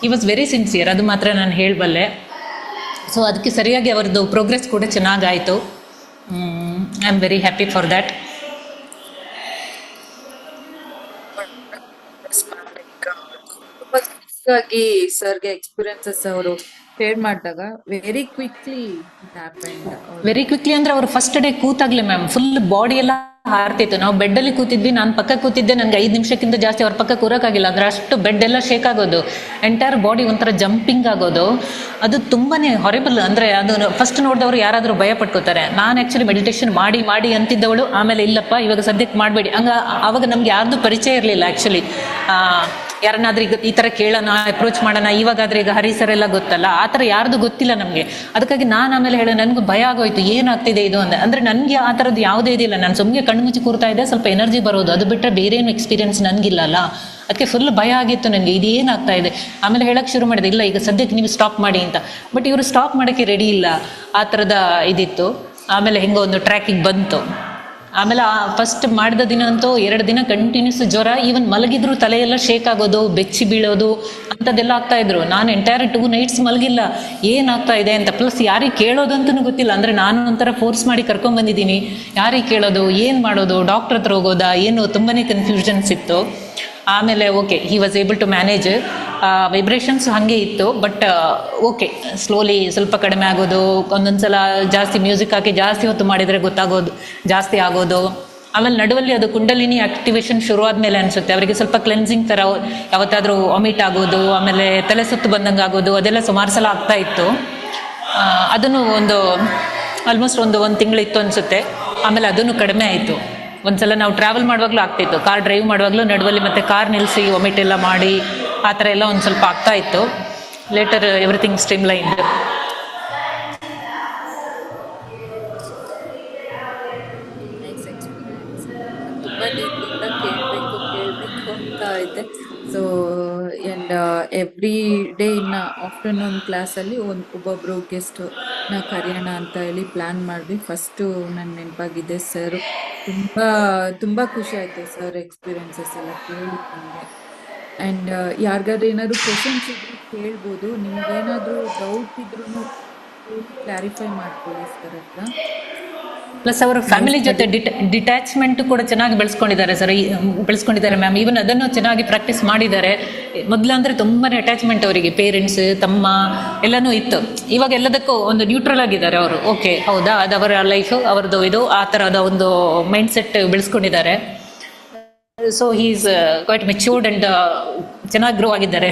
ಈ ವಾಸ್ ವೆರಿ ಸಿನ್ಸಿಯರ್, ಅದು ಮಾತ್ರ ನಾನು ಹೇಳಬಲ್ಲೆ. ಸೊ ಅದಕ್ಕೆ ಸರಿಯಾಗಿ ಅವರದ್ದು ಪ್ರೋಗ್ರೆಸ್ ಕೂಡ ಚೆನ್ನಾಗಾಯಿತು. I am very happy for that. ಹಾಗಾಗಿ ಸರ್ಗೆ ಎಕ್ಸ್ಪೀರಿಯನ್ಸಸ್ ಅವರು ಶೇರ್ ಮಾಡಿದಾಗ ವೆರಿ ಕ್ವಿಕ್ಲಿ ವೆರಿ ಕ್ವಿಕ್ಲಿ ಅಂದ್ರೆ ಅವರು ಫಸ್ಟ್ ಡೇ ಕೂತಾಗ್ಲೇ ಮ್ಯಾಮ್ ಫುಲ್ ಬಾಡಿ ಎಲ್ಲ ಹಾರ್ತಿತ್ತು. ನಾವು ಬೆಡ್ ಅಲ್ಲಿ ಕೂತಿದ್ವಿ, ನಾನು ಪಕ್ಕ ಕೂತಿದ್ದೆ, ನನಗೆ 5 ನಿಮಿಷಕ್ಕಿಂತ ಜಾಸ್ತಿ ಅವ್ರ ಪಕ್ಕ ಕೂರಕ್ಕಾಗಿಲ್ಲ. ಅಂದ್ರೆ ಅಷ್ಟು ಬೆಡ್ ಎಲ್ಲ ಶೇಕ್ ಆಗೋದು, ಎಂಟೈರ್ ಬಾಡಿ ಒಂಥರ ಜಂಪಿಂಗ್ ಆಗೋದು. ಅದು ತುಂಬಾನೇ ಹಾರಿಬಲ್. ಅಂದ್ರೆ ಅದು ಫಸ್ಟ್ ನೋಡಿದವರು ಯಾರಾದರೂ ಭಯ ಪಟ್ಕೋತಾರೆ. ನಾನು ಆಕ್ಚುಲಿ ಮೆಡಿಟೇಷನ್ ಮಾಡಿ ಮಾಡಿ ಅಂತಿದ್ದವಳು, ಆಮೇಲೆ ಇಲ್ಲಪ್ಪ ಇವಾಗ ಸದ್ಯಕ್ಕೆ ಮಾಡಬೇಡಿ ಅವಾಗ ನಮ್ಗೆ ಯಾರ್ದು ಪರಿಚಯ ಇರಲಿಲ್ಲ ಆಕ್ಚುಲಿ. ಯಾರನ್ನಾದ್ರೂ ಈಗ ಈ ಥರ ಕೇಳೋಣ, ಅಪ್ರೋಚ್ ಮಾಡೋಣ. ಇವಾಗಾದ್ರೆ ಈಗ ಹರಿಸರ್ ಎಲ್ಲ ಗೊತ್ತಲ್ಲ, ಆ ಥರ ಯಾರ್ದು ಗೊತ್ತಿಲ್ಲ ನಮಗೆ. ಅದಕ್ಕಾಗಿ ನಾನು ಆಮೇಲೆ ಹೇಳೋ, ನನಗೂ ಭಯ ಆಗೋಯ್ತು ಏನಾಗ್ತಿದೆ ಇದು ಅಂದ್ರೆ ನನಗೆ ಆ ಥರದ್ದು ಯಾವುದೇ ಇದಿಲ್ಲ. ನಾನು ಸುಮ್ಮನೆ ಕಣ್ಣು ಮುಚ್ಚಿ ಕೂರ್ತಾ ಇದ್ದೆ, ಸ್ವಲ್ಪ ಎನರ್ಜಿ ಬರೋದು, ಅದು ಬಿಟ್ಟರೆ ಬೇರೆ ಏನು ಎಕ್ಸ್ಪೀರಿಯನ್ಸ್ ನನಗಿಲ್ಲಲ್ಲ. ಅದಕ್ಕೆ ಫುಲ್ ಭಯ ಆಗಿತ್ತು ನನಗೆ, ಇದೇನಾಗ್ತಾ ಇದೆ. ಆಮೇಲೆ ಹೇಳಕ್ಕೆ ಶುರು ಮಾಡಿದೆ, ಇಲ್ಲ ಈಗ ಸದ್ಯಕ್ಕೆ ನೀವು ಸ್ಟಾಪ್ ಮಾಡಿ ಅಂತ. ಬಟ್ ಇವರು ಸ್ಟಾಪ್ ಮಾಡೋಕ್ಕೆ ರೆಡಿ ಇಲ್ಲ, ಆ ಥರದ ಇದಿತ್ತು. ಆಮೇಲೆ ಹೆಂಗೋ ಒಂದು ಟ್ರ್ಯಾಕಿಗೆ ಬಂತು. ಆಮೇಲೆ ಫಸ್ಟ್ ಮಾಡಿದ ದಿನ ಅಂತೂ 2 ದಿನ ಕಂಟಿನ್ಯೂಸ್ ಜ್ವರ, ಈವನ್ ಮಲಗಿದ್ರು ತಲೆಯೆಲ್ಲ ಶೇಕ್ ಆಗೋದು, ಬೆಚ್ಚಿ ಬೀಳೋದು ಅಂಥದ್ದೆಲ್ಲ ಆಗ್ತಾ ಇದ್ರು. ನಾನು ಎಂಟೈರ್ 2 ನೈಟ್ಸ್ ಮಲಗಿಲ್ಲ, ಏನಾಗ್ತಾ ಇದೆ ಅಂತ. ಪ್ಲಸ್ ಯಾರಿಗೆ ಕೇಳೋದು ಅಂತಲೂ ಗೊತ್ತಿಲ್ಲ. ಅಂದರೆ ನಾನು ಒಂಥರ ಫೋರ್ಸ್ ಮಾಡಿ ಕರ್ಕೊಂಡ್ಬಂದಿದ್ದೀನಿ, ಯಾರಿಗೆ ಕೇಳೋದು, ಏನು ಮಾಡೋದು, ಡಾಕ್ಟ್ರ್ ಹತ್ರ ಹೋಗೋದಾ ಏನು, ತುಂಬಾ ಕನ್ಫ್ಯೂಷನ್ಸ್ ಇತ್ತು. ಆಮೇಲೆ okay, he was able to manage. Vibrations ಹಾಗೆ ಇತ್ತು, ಬಟ್ ಓಕೆ, ಸ್ಲೋಲಿ ಸ್ವಲ್ಪ ಕಡಿಮೆ ಆಗೋದು. ಒಂದೊಂದ್ಸಲ ಜಾಸ್ತಿ ಮ್ಯೂಸಿಕ್ ಹಾಕಿ ಜಾಸ್ತಿ ಹೊತ್ತು ಮಾಡಿದರೆ ಗೊತ್ತಾಗೋದು, ಜಾಸ್ತಿ ಆಗೋದು. ಆಮೇಲೆ ನಡುವಲ್ಲಿ ಅದು ಕುಂಡಲಿನಿ ಆಕ್ಟಿವೇಶನ್ ಶುರು ಆದಮೇಲೆ ಅನಿಸುತ್ತೆ ಅವರಿಗೆ ಸ್ವಲ್ಪ ಕ್ಲೆನ್ಸಿಂಗ್ ಥರ ಯಾವತ್ತಾದರೂ ವಾಮಿಟ್ ಆಗೋದು, ಆಮೇಲೆ ತಲೆ ಸುತ್ತು ಬಂದಂಗೆ ಆಗೋದು, ಅದೆಲ್ಲ ಸುಮಾರು ಸಲ ಆಗ್ತಾ ಇತ್ತು. ಅದನ್ನು ಆಲ್ಮೋಸ್ಟ್ ಒಂದು ತಿಂಗಳಿತ್ತು ಅನಿಸುತ್ತೆ. ಆಮೇಲೆ ಅದನ್ನು ಕಡಿಮೆ ಆಯಿತು. ಒಂದ್ಸಲ ನಾವು ಟ್ರಾವೆಲ್ ಮಾಡುವಾಗಲೂ ಆಗ್ತಿತ್ತು, ಕಾರ್ ಡ್ರೈವ್ ಮಾಡುವಾಗಲೂ ನಡುವಲ್ಲಿ ಮತ್ತೆ ಕಾರ್ ನಿಲ್ಲಿಸಿ ವಾಮಿಟ್ ಎಲ್ಲ ಮಾಡಿ ಆ ಥರ ಎಲ್ಲ ಒಂದು ಸ್ವಲ್ಪ ಆಗ್ತಾ ಇತ್ತು. Later everything streamlined. ತುಂಬಾ ದಿನದಿಂದ ಕೇಳಬೇಕು ಅಂತ ಇದೆ. ಸೊ ಅಂಡ್ ಎವ್ರಿ ಡೇ ಇನ್ನ ಆಫ್ಟರ್ನೂನ್ ಕ್ಲಾಸಲ್ಲಿ ಒಬ್ಬೊಬ್ರು ಗೆಸ್ಟ್ ನ ಕರೆಯೋಣ ಅಂತ ಹೇಳಿ ಪ್ಲಾನ್ ಮಾಡಿದ್ವಿ. ಫಸ್ಟು ನನ್ನ ನೆನಪಾಗಿದೆ ಸರ್. ತುಂಬಾ ಖುಷಿ ಆಯ್ತು ಸರ್ ಎಕ್ಸ್ಪೀರಿಯನ್ಸಸ್ ಎಲ್ಲ ಕೇಳಿ ನನಗೆ. ಅಂಡ್ ಯಾರಿಗಾದ್ರೂ ಏನಾದ್ರು ಕ್ವಶನ್ಸ್ ಇದ್ರು ಕೇಳ್ಬೋದು. ನಿಮ್ಗೇನಾದ್ರೂ ಡೌಟ್ ಇದ್ರು ಕ್ಲಾರಿಫೈ ಮಾಡ್ಕೊಳ್ಳಿ ಸರ್ ಹತ್ರ. ಪ್ಲಸ್ ಅವರ ಫ್ಯಾಮಿಲಿ ಜೊತೆ ಡಿಟ್ಯಾಚ್ಮೆಂಟ್ ಕೂಡ ಚೆನ್ನಾಗಿ ಬೆಳೆಸ್ಕೊಂಡಿದ್ದಾರೆ ಮ್ಯಾಮ್. ಈವನ್ ಅದನ್ನು ಚೆನ್ನಾಗಿ ಪ್ರಾಕ್ಟೀಸ್ ಮಾಡಿದ್ದಾರೆ. ಮೊದಲಂದ್ರೆ ತುಂಬಾನೇ ಅಟ್ಯಾಚ್ಮೆಂಟ್ ಅವರಿಗೆ, ಪೇರೆಂಟ್ಸ್, ತಮ್ಮ ಎಲ್ಲನೂ ಇತ್ತು. ಇವಾಗ ಎಲ್ಲದಕ್ಕೂ ಒಂದು ನ್ಯೂಟ್ರಲ್ ಆಗಿದ್ದಾರೆ ಅವರು. ಓಕೆ, ಹೌದಾ, ಅದು ಅವರ ಲೈಫ್, ಅವರದ್ದು ಇದು, ಆ ಥರದ ಒಂದು ಮೈಂಡ್ ಸೆಟ್ ಬೆಳೆಸ್ಕೊಂಡಿದ್ದಾರೆ. So he is quite matured and ಚೆನ್ನಾಗಿ ಗ್ರೋ ಆಗಿದ್ದಾರೆ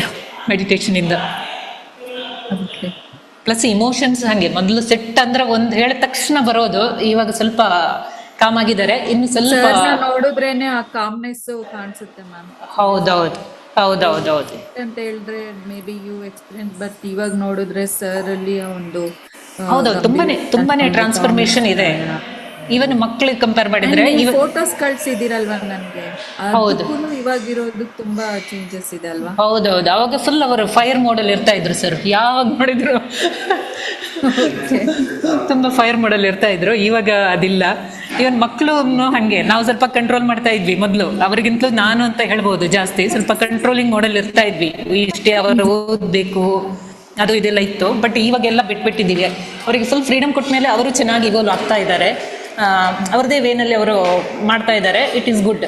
ಮೆಡಿಟೇಷನ್ ಇಂದ. ಪ್ಲಸ್ ಇಮೋಷನ್ಸ್ ಹಾಗೆ, ಮೊದಲು ಸೆಟ್ ಅಂದ್ರೆ ಒಂದು ಹೇಳಿದ ತಕ್ಷಣ ಬರೋದು, ಇವಾಗ ಸ್ವಲ್ಪ ಕಾಮ್ ಆಗಿದ್ದಾರೆ. ಇನ್ನು ಸ್ವಲ್ಪ ನೋಡಿದ್ರೇನೆ ಆ ಕಾಮ್ನೆಸ್ ಕಾಣಿಸುತ್ತೆ ಮ್ಯಾಮ್. ಹೌದೌದು ಅಂತ ಹೇಳಿದ್ರೆ maybe you experience, but ಇವಾಗ ನೋಡಿದ್ರೆ ಸರ್ ಅಲ್ಲಿ ಒಂದು ಹೌದೌದು ತುಂಬಾನೇ ಟ್ರಾನ್ಸ್ಫಾರ್ಮೇಶನ್ ಇದೆ. ಈವನ್ ಮಕ್ಕಳಿಗೆ ಕಂಪೇರ್ ಮಾಡಿದ್ರೆ ಫೋಟೋಸ್ ಕಳ್ಸಿದಿರಲ್ವಾ ನನ್ಗೆ, ಹೌದು, ಇವಾಗಿರೋದು ತುಂಬಾ ಚೇಂಜಸ್ ಇದೆ ಅಲ್ವಾ. ಹೌದೌದು, ಅವಾಗ ಫುಲ್ ಅವರು ಫೈರ್ ಮೋಡಲ್ ಇರ್ತಾ ಇದ್ರು ಸರ್. ಯಾವಾಗ ನೋಡಿದ್ರು ತುಂಬಾ ಫೈರ್ ಮೋಡಲ್ ಇರ್ತಾ ಇದ್ರು. ಇವಾಗ ಅದಿಲ್ಲ. ಇವನ್ ಮಕ್ಕಳು ಹಂಗೆ, ನಾವು ಸ್ವಲ್ಪ ಕಂಟ್ರೋಲ್ ಮಾಡ್ತಾ ಇದ್ವಿ ಮೊದಲು, ಅವ್ರಿಗಿಂತಲೂ ನಾನು ಅಂತ ಹೇಳ್ಬೋದು ಜಾಸ್ತಿ ಸ್ವಲ್ಪ ಕಂಟ್ರೋಲಿಂಗ್ ಮೋಡಲ್ ಇರ್ತಾ ಇದ್ವಿ. ಇಷ್ಟೇ ಅವರು ಓದ್ಬೇಕು ಅದು ಇದೆಲ್ಲ ಇತ್ತು. ಬಟ್ ಇವಾಗೆಲ್ಲ ಬಿಟ್ಬಿಟ್ಟಿದ್ದೀವಿ. ಅವರಿಗೆ ಫುಲ್ ಫ್ರೀಡಮ್ ಕೊಟ್ಟ ಮೇಲೆ ಅವರು ಚೆನ್ನಾಗಿ ಇವಾಲ್ವ್ ಆಗ್ತಾ ಇದ್ದಾರೆ. ಅವ್ರದೇ ವೇನಲ್ಲಿ ಅವರು ಮಾಡ್ತಾ ಇದ್ದಾರೆ. It is good.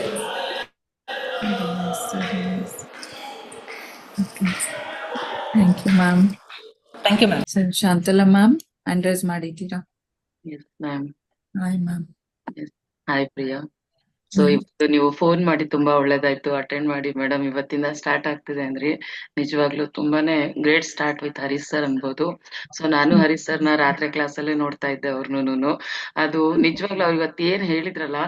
Thank you ma'am. Thank you ma'am. Sir Shantala ma'am hand raise ಮಾಡಿದ್ದೀರಾ? Yes ma'am. Hi ma'am. Hi Priya. So ಇವತ್ತು ನೀವು ಫೋನ್ ಮಾಡಿ ತುಂಬಾ ಒಳ್ಳೇದಾಯ್ತು, ಅಟೆಂಡ್ ಮಾಡಿ. ಮೇಡಮ್ ಇವತ್ತಿಂದ ಸ್ಟಾರ್ಟ್ ಆಗ್ತಿದೆ ಅಂದ್ರೆ ನಿಜವಾಗ್ಲೂ ತುಂಬಾನೇ great start with Harish sir ಅನ್ಬೋದು. ಸೊ ನಾನು ಹರೀಶ್ ಸರ್ನ ರಾತ್ರಿ ಕ್ಲಾಸ್ ಅಲ್ಲೇ ನೋಡ್ತಾ ಇದ್ದೆ ಅವ್ರನ್ನೂ. ಅದು ನಿಜವಾಗ್ಲೂ ಅವ್ರು ಇವತ್ತು ಏನ್ ಹೇಳಿದ್ರಲ್ಲ,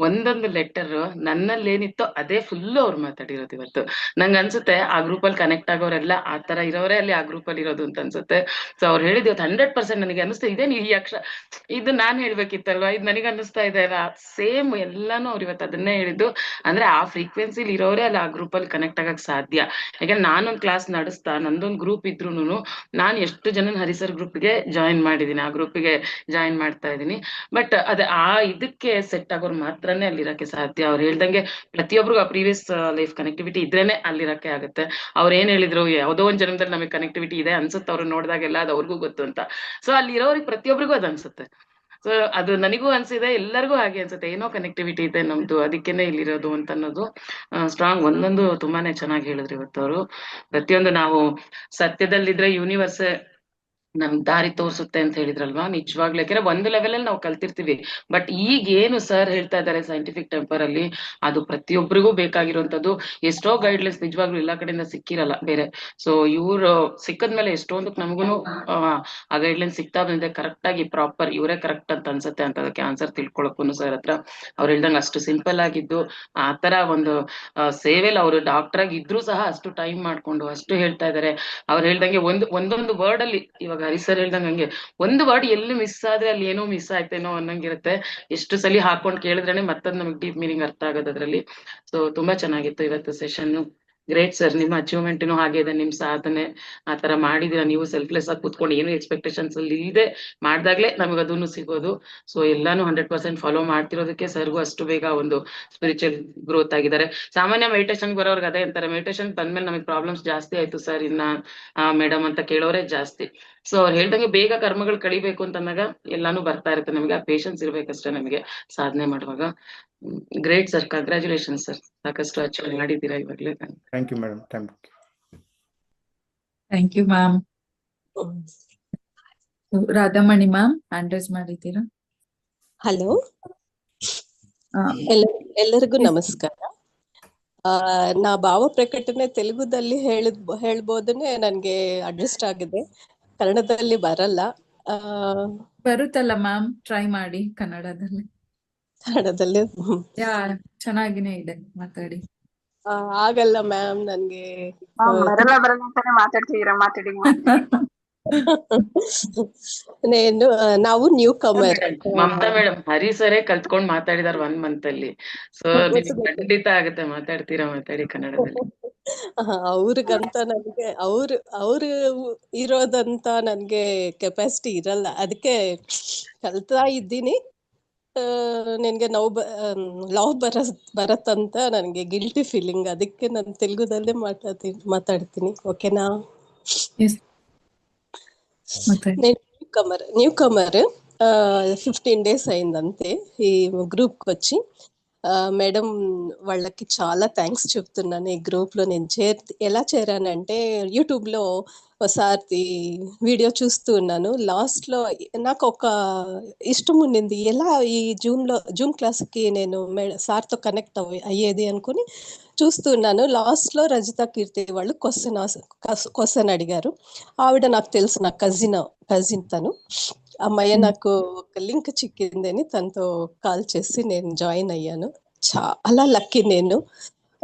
ಒಂದೊಂದು ಲೆಟರ್ ನನ್ನಲ್ಲಿ ಏನಿತ್ತೋ ಅದೇ ಫುಲ್ ಅವ್ರು ಮಾತಾಡಿರೋದು ಇವತ್ತು. ನಂಗೆ ಅನ್ಸುತ್ತೆ ಆ ಗ್ರೂಪ್ ಅಲ್ಲಿ ಕನೆಕ್ಟ್ ಆಗೋರೆಲ್ಲ ಆ ತರ ಇರೋರೇ ಅಲ್ಲಿ ಆ ಗ್ರೂಪ್ ಅಲ್ಲಿ ಇರೋದು ಅಂತ ಅನ್ಸುತ್ತೆ. ಸೊ ಅವ್ರು ಹೇಳಿದ್ ಇವತ್ತು 100% ನನಗೆ ಅನಿಸ್ತಾ ಇದೆ, ಈ ಅಕ್ಷರ ಇದು ನಾನ್ ಹೇಳ್ಬೇಕಿತ್ತಲ್ವಾ, ಇದು ನನಗೆ ಅನ್ನಿಸ್ತಾ ಇದೆ ಅಲ್ಲ, ಸೇಮ್ ಎಲ್ಲಾನು ಅವ್ರು ಇವತ್ತು ಅದನ್ನೇ ಹೇಳಿದ್ದು. ಅಂದ್ರೆ ಆ ಫ್ರೀಕ್ವೆನ್ಸಿಲಿ ಇರೋರೇ ಅಲ್ಲಿ ಆ ಗ್ರೂಪ್ ಅಲ್ಲಿ ಕನೆಕ್ಟ್ ಆಗಕ್ ಸಾಧ್ಯ. ಯಾಕಂದ್ರೆ ನಾನೊಂದ್ ಕ್ಲಾಸ್ ನಡೆಸ್ತಾ ನಂದೊಂದ್ ಗ್ರೂಪ್ ಇದ್ರೂನು ನಾನು ಎಷ್ಟು ಜನ ಹರಿಸರ್ ಗ್ರೂಪ್ಗೆ ಜಾಯಿನ್ ಮಾಡಿದೀನಿ, ಆ ಗ್ರೂಪಿಗೆ ಜಾಯಿನ್ ಮಾಡ್ತಾ ಇದ್ದೀನಿ. ಬಟ್ ಅದ ಆ ಇದಕ್ಕೆ ಸೆಟ್ ಆಗೋರು ಮಾತ್ರನೇ ಅಲ್ಲಿರಕ್ಕೆ ಸಾಧ್ಯ. ಅವ್ರು ಹೇಳ್ದಂಗೆ ಪ್ರತಿಯೊಬ್ರಿಗೂ ಆ ಪ್ರೀವಿಯಸ್ ಲೈಫ್ ಕನೆಕ್ಟಿವಿಟಿ ಇದ್ರೇನೆ ಅಲ್ಲಿರಕ್ಕೆ ಆಗುತ್ತೆ. ಅವ್ರು ಏನ್ ಹೇಳಿದ್ರು, ಯಾವ್ದೋ ಒಂದ್ ಜನ್ಮದಲ್ಲಿ ನಮಗೆ ಕನೆಕ್ಟಿವಿಟಿ ಇದೆ ಅನ್ಸುತ್ತೆ ಅವ್ರು ನೋಡಿದಾಗೆಲ್ಲ, ಅದು ಅವ್ರಿಗೂ ಗೊತ್ತು ಅಂತ. ಸೊ ಅಲ್ಲಿರೋರಿಗೆ ಪ್ರತಿಯೊಬ್ಬರಿಗೂ ಅದು ಅನ್ಸುತ್ತೆ. ಸೊ ಅದು ನನಗೂ ಅನ್ಸಿದೆ, ಎಲ್ಲರಿಗೂ ಹಾಗೆ ಅನ್ಸುತ್ತೆ, ಏನೋ ಕನೆಕ್ಟಿವಿಟಿ ಇದೆ ನಮ್ದು, ಅದಕ್ಕೇನೆ ಇಲ್ಲಿರೋದು ಅಂತ ಅನ್ನೋದು ಸ್ಟ್ರಾಂಗ್. ಒಂದೊಂದು ತುಂಬಾನೇ ಚೆನ್ನಾಗಿ ಹೇಳಿದ್ರು ಇವತ್ತು ಅವರು. ಪ್ರತಿಯೊಂದು ನಾವು ಸತ್ಯದಲ್ಲಿದ್ರೆ ಯೂನಿವರ್ಸ್ ನಮ್ಗ್ ದಾರಿ ತೋರ್ಸುತ್ತೆ ಅಂತ ಹೇಳಿದ್ರಲ್ವಾ, ನಿಜವಾಗ್ಲೂ. ಯಾಕಂದ್ರೆ ಒಂದು ಲೆವೆಲ್ ಅಲ್ಲಿ ನಾವು ಕಲ್ತಿರ್ತೀವಿ, ಬಟ್ ಈಗ ಏನು ಸರ್ ಹೇಳ್ತಾ ಇದ್ದಾರೆ ಸೈಂಟಿಫಿಕ್ ಟೆಂಪರ್ ಅಲ್ಲಿ, ಅದು ಪ್ರತಿಯೊಬ್ಬರಿಗೂ ಬೇಕಾಗಿರುವಂತದ್ದು. ಎಷ್ಟೋ ಗೈಡ್ಲೈನ್ಸ್ ನಿಜವಾಗ್ಲೂ ಎಲ್ಲಾ ಕಡೆಯಿಂದ ಸಿಕ್ಕಿರಲ್ಲ ಬೇರೆ. ಸೊ ಇವ್ರು ಸಿಕ್ಕದ್ಮೇಲೆ ಎಷ್ಟೊಂದಕ್ಕೆ ನಮಗೂ ಆ ಗೈಡ್ಲೈನ್ ಸಿಗ್ತಾ ಬಂದಿದೆ. ಕರೆಕ್ಟ್ ಆಗಿ ಪ್ರಾಪರ್ ಇವರೇ ಕರೆಕ್ಟ್ ಅಂತ ಅನ್ಸುತ್ತೆ ಅಂತ ಅದಕ್ಕೆ ಆನ್ಸರ್ ತಿಳ್ಕೊಳಕ್ಕೂ ಸರ್ ಹತ್ರ. ಅವ್ರು ಹೇಳ್ದಂಗೆ ಅಷ್ಟು ಸಿಂಪಲ್ ಆಗಿದ್ದು, ಆ ತರ ಒಂದು ಸೇವೆಲ್ ಅವರು ಡಾಕ್ಟರ್ ಆಗಿ ಇದ್ರು ಸಹ ಅಷ್ಟು ಟೈಮ್ ಮಾಡ್ಕೊಂಡು ಅಷ್ಟು ಹೇಳ್ತಾ ಇದಾರೆ. ಅವ್ರು ಹೇಳ್ದಂಗೆ ಒಂದೊಂದು ವರ್ಡ್ ಅಲ್ಲಿ, ಇವಾಗ ಹರಿಸರ್ ಹೇಳ್ದಂಗೆ ಹಂಗೆ ಒಂದು ವರ್ಡ್ ಎಲ್ಲಿ ಮಿಸ್ ಆದ್ರೆ ಅಲ್ಲಿ ಏನೋ ಮಿಸ್ ಆಯ್ತೇನೋ ಅನ್ನಂಗಿರುತ್ತೆ. ಎಷ್ಟು ಸಲಿ ಹಾಕೊಂಡ್ ಕೇಳಿದ್ರೇನೆ ಮತ್ತದ್ ನಮ್ಗೆ ಡೀಪ್ ಮೀನಿಂಗ್ ಅರ್ಥ ಆಗೋದು ಅದ್ರಲ್ಲಿ. ಸೊ ತುಂಬಾ ಚೆನ್ನಾಗಿತ್ತು ಇವತ್ತು ಸೆಷನ್. ಗ್ರೇಟ್ ಸರ್, ನಿಮ್ಮ ಅಚೀವ್ಮೆಂಟ್ ಹಾಗೆ ಇದೆ, ನಿಮ್ ಸಾಧನೆ ಆ ತರ ಮಾಡಿದೀರ ನೀವು. ಸೆಲ್ಫ್ಲೆಸ್ ಆಗಿ ಕೂತ್ಕೊಂಡು ಏನು ಎಕ್ಸ್ಪೆಕ್ಟೇಷನ್ಸ್ ಅಲ್ಲಿ ಇಲ್ಲದೆ ಮಾಡ್ದಾಗ್ಲೇ ನಮಗೆ ಅದನ್ನು ಸಿಗೋದು. ಸೊ ಎಲ್ಲಾನು 100% ಫಾಲೋ ಮಾಡ್ತಿರೋದಕ್ಕೆ ಸರ್ಗೂ ಅಷ್ಟು ಬೇಗ ಒಂದು ಸ್ಪಿರಿಚುವಲ್ ಗ್ರೋತ್ ಆಗಿದ್ದಾರೆ. ಸಾಮಾನ್ಯ ಮೆಡಿಟೇಷನ್ ಬರೋರ್ಗೆ ಅದೇ ಅಂತಾರೆ, ಮೆಡಿಟೇಷನ್ ಬಂದ್ಮೇಲೆ ನಮಗೆ ಪ್ರಾಬ್ಲಮ್ಸ್ ಜಾಸ್ತಿ ಆಯ್ತು ಸರ್ ಇನ್ನ ಮೇಡಮ್ ಅಂತ ಕೇಳೋರೆ ಜಾಸ್ತಿ. ಸೊ ಅವ್ರು ಹೇಳ್ದಂಗೆ ಬೇಗ ಕರ್ಮಗಳು ಕಳಿಬೇಕು ಅಂತಂದಾಗ ಎಲ್ಲಾನು ಬರ್ತಾ ಇರುತ್ತೆ ನಮಗೆ. ಆ ಪೇಷನ್ಸ್ ಇರ್ಬೇಕಷ್ಟೇ ನಮಗೆ ಸಾಧನೆ ಮಾಡುವಾಗ. ಗ್ರೇಟ್ ಸರ್, ಕಂಗ್ರ್ಯಾಚುಲೇಷನ್ ಸರ್, ಸಾಕಷ್ಟು ಅಚೀವ್ ಮಾಡಿದ್ದೀರಾ ಇವಾಗ್ಲೇ. Thank you madam, thank you. Thank you ma'am. Radhamani ma'am hand raise ಮಾಡಿದ್ದೀರಾ? ಹಲೋ, ಆ, ಎಲ್ಲರಿಗೂ ನಮಸ್ಕಾರ. ನಾ ಭಾವ ಪ್ರಕಟಣೆ ತೆಲುಗುದಲ್ಲಿ ಹೇಳ್ಬೋದನೆ ನನ್ಗೆ ಅಡ್ಜಸ್ಟ್ ಆಗಿದೆ, ಕನ್ನಡದಲ್ಲಿ ಬರಲ್ಲ. ಬರುತ್ತಲ್ಲ ಮ್ಯಾಮ್, ಟ್ರೈ ಮಾಡಿ ಕನ್ನಡದಲ್ಲಿ. ಕನ್ನಡದಲ್ಲಿ ಚೆನ್ನಾಗಿನೇ ಇದೆ, ಮಾತಾಡಿ. ಆಗಲ್ಲ ಮ್ಯಾಮ್ ನನ್ಗೆ. ಬರಲ್ಲ ಅಂತಾನೆ ಮಾತಾಡ್ತಿದೀರಾ, ಮಾತಾಡಿ. ನಾವು ನ್ಯೂ ಕಮರ್. ಮಮತಾ ಮೇಡಮ್ ಹರಿಸರೇ ಕಲ್ತ್ಕೊಂಡ್ ಮಾತಾಡಿದಾರ 1 month ಅಲ್ಲಿ. ಸೊ ಖಂಡಿತ ಆಗುತ್ತೆ, ಮಾತಾಡಿ ಕನ್ನಡದಲ್ಲಿ. ಅವ್ರಿಗಂತ ನನ್ಗೆ ಅವ್ರು ಇರೋದಂತ ನನ್ಗೆ ಕೆಪಾಸಿಟಿ ಇರಲ್ಲ, ಅದಕ್ಕೆ ಕಲ್ತಾ ಇದ್ದೀನಿ. ನಿನ್ಗೆ ಲವ್ ಬರತ್ತಂತ ನನ್ಗೆ ಗಿಲ್ಟಿ ಫೀಲಿಂಗ್, ಅದಕ್ಕೆ ನಾನು ತೆಲುಗುದಲ್ಲೇ ಮಾತಾಡ್ತೀನಿ. ಓಕೆನಾ? న్యూ కమర్ 15 days అయిందంతే ఈ గ్రూప్ కి వచ్చి. మేడం వాళ్ళకి చాలా థ్యాంక్స్ చెప్తున్నాను. ఈ గ్రూప్ లో నేను ఎలా చేరానంటే, యూట్యూబ్ లో ఒకసారి వీడియో చూస్తూ ఉన్నాను. లాస్ట్ లో నాకు ఒక ఇష్టం ఉండింది, ఎలా ఈ జూమ్ క్లాస్ కి నేను సార్ తో కనెక్ట్ అయ్యేది అనుకుని చూస్తున్నాను. లాస్ట్ లో రజిత కీర్తి వాళ్ళు క్వశ్చన్ అడిగారు. ఆవిడ నాకు తెలుసు, నా కజిన్ తను. అమ్మాయి నాకు ఒక లింక్ చిక్కిందని తనతో కాల్ చేసి నేను జాయిన్ అయ్యాను. చాలా లక్కీ నేను.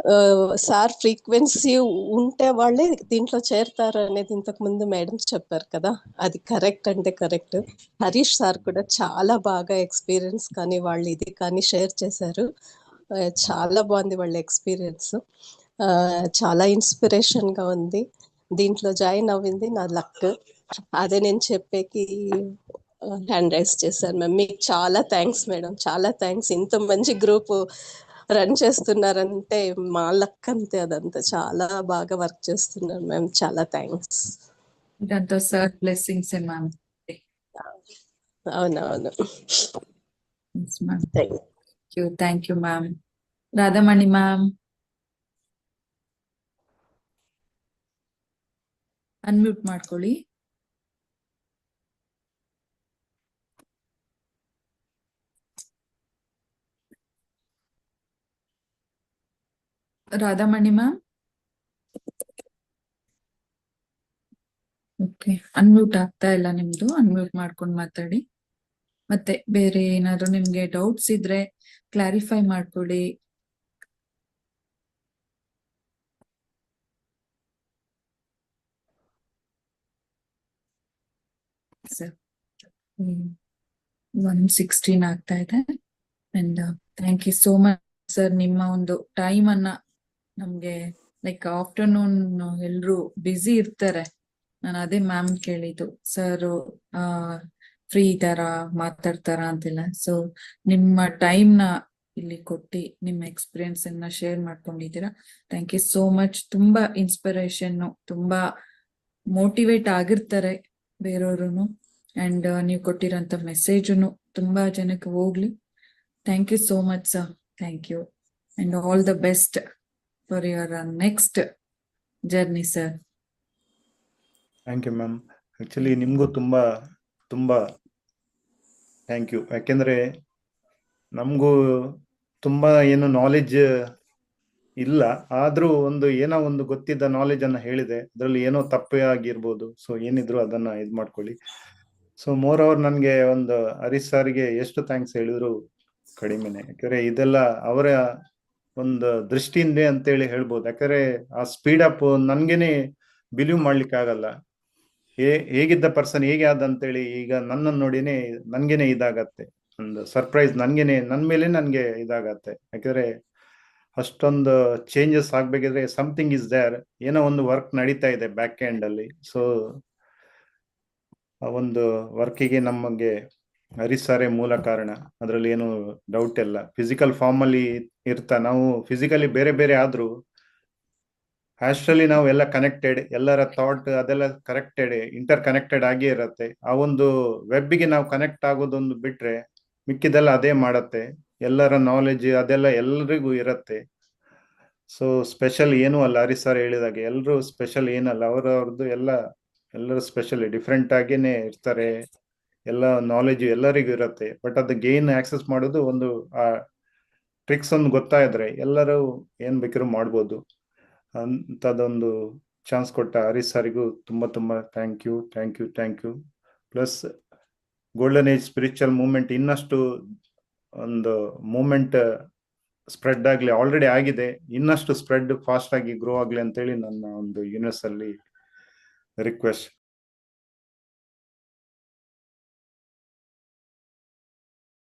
సార్ ఫ్రీక్వెన్సీ ఉంటే వాళ్ళే దీంట్లో చేరతారు అనేది ఇంతకు ముందు మేడం చెప్పారు కదా, అది కరెక్ట్ అంటే కరెక్ట్. హరీష్ సార్ కూడా చాలా బాగా ఎక్స్పీరియన్స్ కానీ వాళ్ళు ఇది కానీ షేర్ చేశారు. చాలా బాగుంది వాళ్ళ ఎక్స్పీరియన్స్. చాలా ఇన్స్పిరేషన్ గా ఉంది. దీంట్లో జాయిన్ అవ్వింది నా లక్. అదే నేను చెప్పేకి హ్యాండ్ రైస్ చేశాను మ్యామ్. మీకు చాలా థ్యాంక్స్ మేడం, చాలా థ్యాంక్స్. ఇంత మంచి గ్రూప్ రన్ చేస్తున్నారంటే మా లక్ అంతే, అదంతా చాలా బాగా వర్క్ చేస్తున్నారు మ్యామ్. చాలా థ్యాంక్స్. ఇదంతా సార్ బ్లెస్సింగ్స్ మ్యామ్. అవునవును, thank you ma'am. Radhamani ma'am unmute ಮಾಡ್ಕೊಳ್ಳಿ. ರಾಧಾಮಣಿ ಮ್ಯಾಮ್, ಓಕೆ, ಅನ್ಮ್ಯೂಟ್ ಆಗ್ತಾ ಇಲ್ಲ ನಿಮ್ದು, ಅನ್ಮ್ಯೂಟ್ ಮಾಡ್ಕೊಂಡು ಮಾತಾಡಿ. ಮತ್ತೆ ಬೇರೆ ಏನಾದ್ರು ನಿಮ್ಗೆ ಡೌಟ್ಸ್ ಇದ್ರೆ ಕ್ಲಾರಿಫೈ ಮಾಡ್ಕೊಳ್ಳಿ. ಸರ್ 1:16 ಆಗ್ತಾ ಇದೆ. And thank you so much sir, ನಿಮ್ಮ ಒಂದು ಟೈಮ್ ಅನ್ನ ನಮ್ಗೆ ಲೈಕ್ ಆಫ್ಟರ್ನೂನ್ ಎಲ್ರು ಬ್ಯುಸಿ ಇರ್ತಾರೆ. ನಾನು ಅದೇ ಮ್ಯಾಮ್ ಕೇಳಿದ್ದು, ಸರ್ ಫ್ರೀ ಇದಾರ ಮಾತಾಡ್ತಾರ ಅಂತಿಲ್ಲ. ಸೊ ನಿಮ್ಮ ಟೈಮ್ ನ ಇಲ್ಲಿ ಕೊಟ್ಟು ನಿಮ್ಮ ಎಕ್ಸ್ಪೀರಿಯನ್ಸ್ ಅನ್ನ ಶೇರ್ ಮಾಡ್ಕೊಂಡಿದ್ದೀರಾ. Thank you so much. ತುಂಬಾ ಇನ್ಸ್ಪಿರೇಷನ್, ತುಂಬಾ ಮೋಟಿವೇಟ್ ಆಗಿರ್ತಾರೆ ಬೇರೆಯವ್ರು. ಅಂಡ್ ನೀವು ಕೊಟ್ಟಿರೋಂಥ ಮೆಸೇಜನ್ನು ತುಂಬಾ ಜನಕ್ಕೆ ಹೋಗ್ಲಿ. Thank you so much sir. Thank you and all the best for your next journey sir. Thank you ma'am. Actually ನಿಮಗೂ ತುಂಬಾ ತುಂಬಾ ಥ್ಯಾಂಕ್ ಯು. ಯಾಕೆಂದ್ರೆ ನಮಗೂ ತುಂಬಾ ಏನು ನಾಲೆಡ್ಜ್ ಇಲ್ಲ, ಆದ್ರೂ ಏನೋ ಒಂದು ಗೊತ್ತಿದ್ದ ನಾಲೆಜ್ ಅನ್ನ ಹೇಳಿದೆ. ಅದ್ರಲ್ಲಿ ಏನೋ ತಪ್ಪೇ ಆಗಿರ್ಬೋದು. ಸೊ ಏನಿದ್ರು ಅದನ್ನ ಇದ್ ಮಾಡ್ಕೊಳ್ಳಿ. ಸೊ ಮೋರ್ ಓವರ್ ನನ್ಗೆ ಹರೀಶ್ ಸಾರಿಗೆ ಎಷ್ಟು ಥ್ಯಾಂಕ್ಸ್ ಹೇಳಿದ್ರು ಕಡಿಮೆನೆ. ಯಾಕಂದ್ರೆ ಇದೆಲ್ಲ ಅವರ ಒಂದು ದೃಷ್ಟಿಯಿಂದ ಅಂತೇಳಿ ಹೇಳ್ಬೋದು. ಯಾಕಂದ್ರೆ ಆ ಸ್ಪೀಡ್ ಅಪ್ ನನ್ಗೇನೆ ಬಿಲೀವ್ ಮಾಡ್ಲಿಕ್ಕೆ ಆಗಲ್ಲ. ಹೇಗಿದ್ದ ಪರ್ಸನ್ ಹೇಗೆ ಆದ ಅಂತೇಳಿ ಈಗ ನನ್ನನ್ನು ನೋಡಿನೇ ನನ್ಗೇನೆ ಇದಾಗತ್ತೆ. ಒಂದು ಸರ್ಪ್ರೈಸ್ ನನ್ ಮೇಲೆ ನನ್ಗೆ ಇದಾಗತ್ತೆ. ಯಾಕಂದ್ರೆ ಅಷ್ಟೊಂದು ಚೇಂಜಸ್ ಆಗ್ಬೇಕಿದ್ರೆ ಸಮಥಿಂಗ್ ಇಸ್ ದೇರ್, ಏನೋ ಒಂದು ವರ್ಕ್ ನಡೀತಾ ಇದೆ ಬ್ಯಾಕ್ ಎಂಡ್ ಅಲ್ಲಿ. ಸೊ ಆ ಒಂದು ವರ್ಕಿಗೆ ನಮಗೆ ಹರೀಶ್ ಸಾರೇ ಮೂಲ ಕಾರಣ, ಅದ್ರಲ್ಲಿ ಏನು ಡೌಟ್ ಇಲ್ಲ. ಫಿಸಿಕಲ್ ಫಾರ್ಮ್ ಅಲ್ಲಿ ನಾವು ಫಿಸಿಕಲಿ ಬೇರೆ ಬೇರೆ ಆದ್ರೂ ಆಸ್ಟ್ರಲಿ ನಾವು ಎಲ್ಲ ಕನೆಕ್ಟೆಡ್, ಎಲ್ಲರ ಥಾಟ್ ಅದೆಲ್ಲ ಕರೆಕ್ಟೆಡ್, ಇಂಟರ್ ಕನೆಕ್ಟೆಡ್ ಆಗೇ ಇರತ್ತೆ. ಆ ಒಂದು ವೆಬ್ಗೆ ನಾವು ಕನೆಕ್ಟ್ ಆಗೋದೊಂದು ಬಿಟ್ರೆ ಮಿಕ್ಕಿದೆಲ್ಲ ಅದೇ ಮಾಡತ್ತೆ. ಎಲ್ಲರ ನಾಲೆಜ್ ಅದೆಲ್ಲ ಎಲ್ರಿಗೂ ಇರತ್ತೆ. ಸೊ ಸ್ಪೆಷಲ್ ಏನೂ ಅಲ್ಲ. ಹರೀಶ್ ಸರ್ ಹೇಳಿದಾಗೆ ಎಲ್ರು ಸ್ಪೆಷಲ್ ಏನಲ್ಲ, ಅವ್ರವ್ರದ್ದು ಎಲ್ಲರೂ ಸ್ಪೆಷಲ್ ಡಿಫ್ರೆಂಟ್ ಆಗೇನೆ ಇರ್ತಾರೆ. ಎಲ್ಲ ನಾಲೆಜ್ ಎಲ್ಲರಿಗೂ ಇರತ್ತೆ. ಬಟ್ ಅದು ಗೇನ್ ಆಕ್ಸೆಸ್ ಮಾಡೋದು ಆ ಟ್ರಿಕ್ಸ್ ಒಂದು ಗೊತ್ತಾಯಿದ್ರೆ ಎಲ್ಲರೂ ಏನ್ ಬೇಕಿರೋ ಮಾಡ್ಬೋದು. ಅಂತದೊಂದು ಚಾನ್ಸ್ ಕೊಟ್ಟ ಹರೀಶ್ ಸಾರಿಗೂ ತುಂಬಾ ತುಂಬಾ thank you. Thank you thank you. Plus golden age spiritual movement ಇನ್ನಷ್ಟು ಒಂದು ಮೂವ್ಮೆಂಟ್ ಸ್ಪ್ರೆಡ್ ಆಗ್ಲಿ, ಆಲ್ರೆಡಿ ಆಗಿದೆ, ಇನ್ನಷ್ಟು ಸ್ಪ್ರೆಡ್ ಫಾಸ್ಟ್ ಆಗಿ ಗ್ರೋ ಆಗ್ಲಿ ಅಂತೇಳಿ ನನ್ನ ಒಂದು ಯೂನಿವರ್ಸ್ ಅಲ್ಲಿ ರಿಕ್ವೆಸ್ಟ್.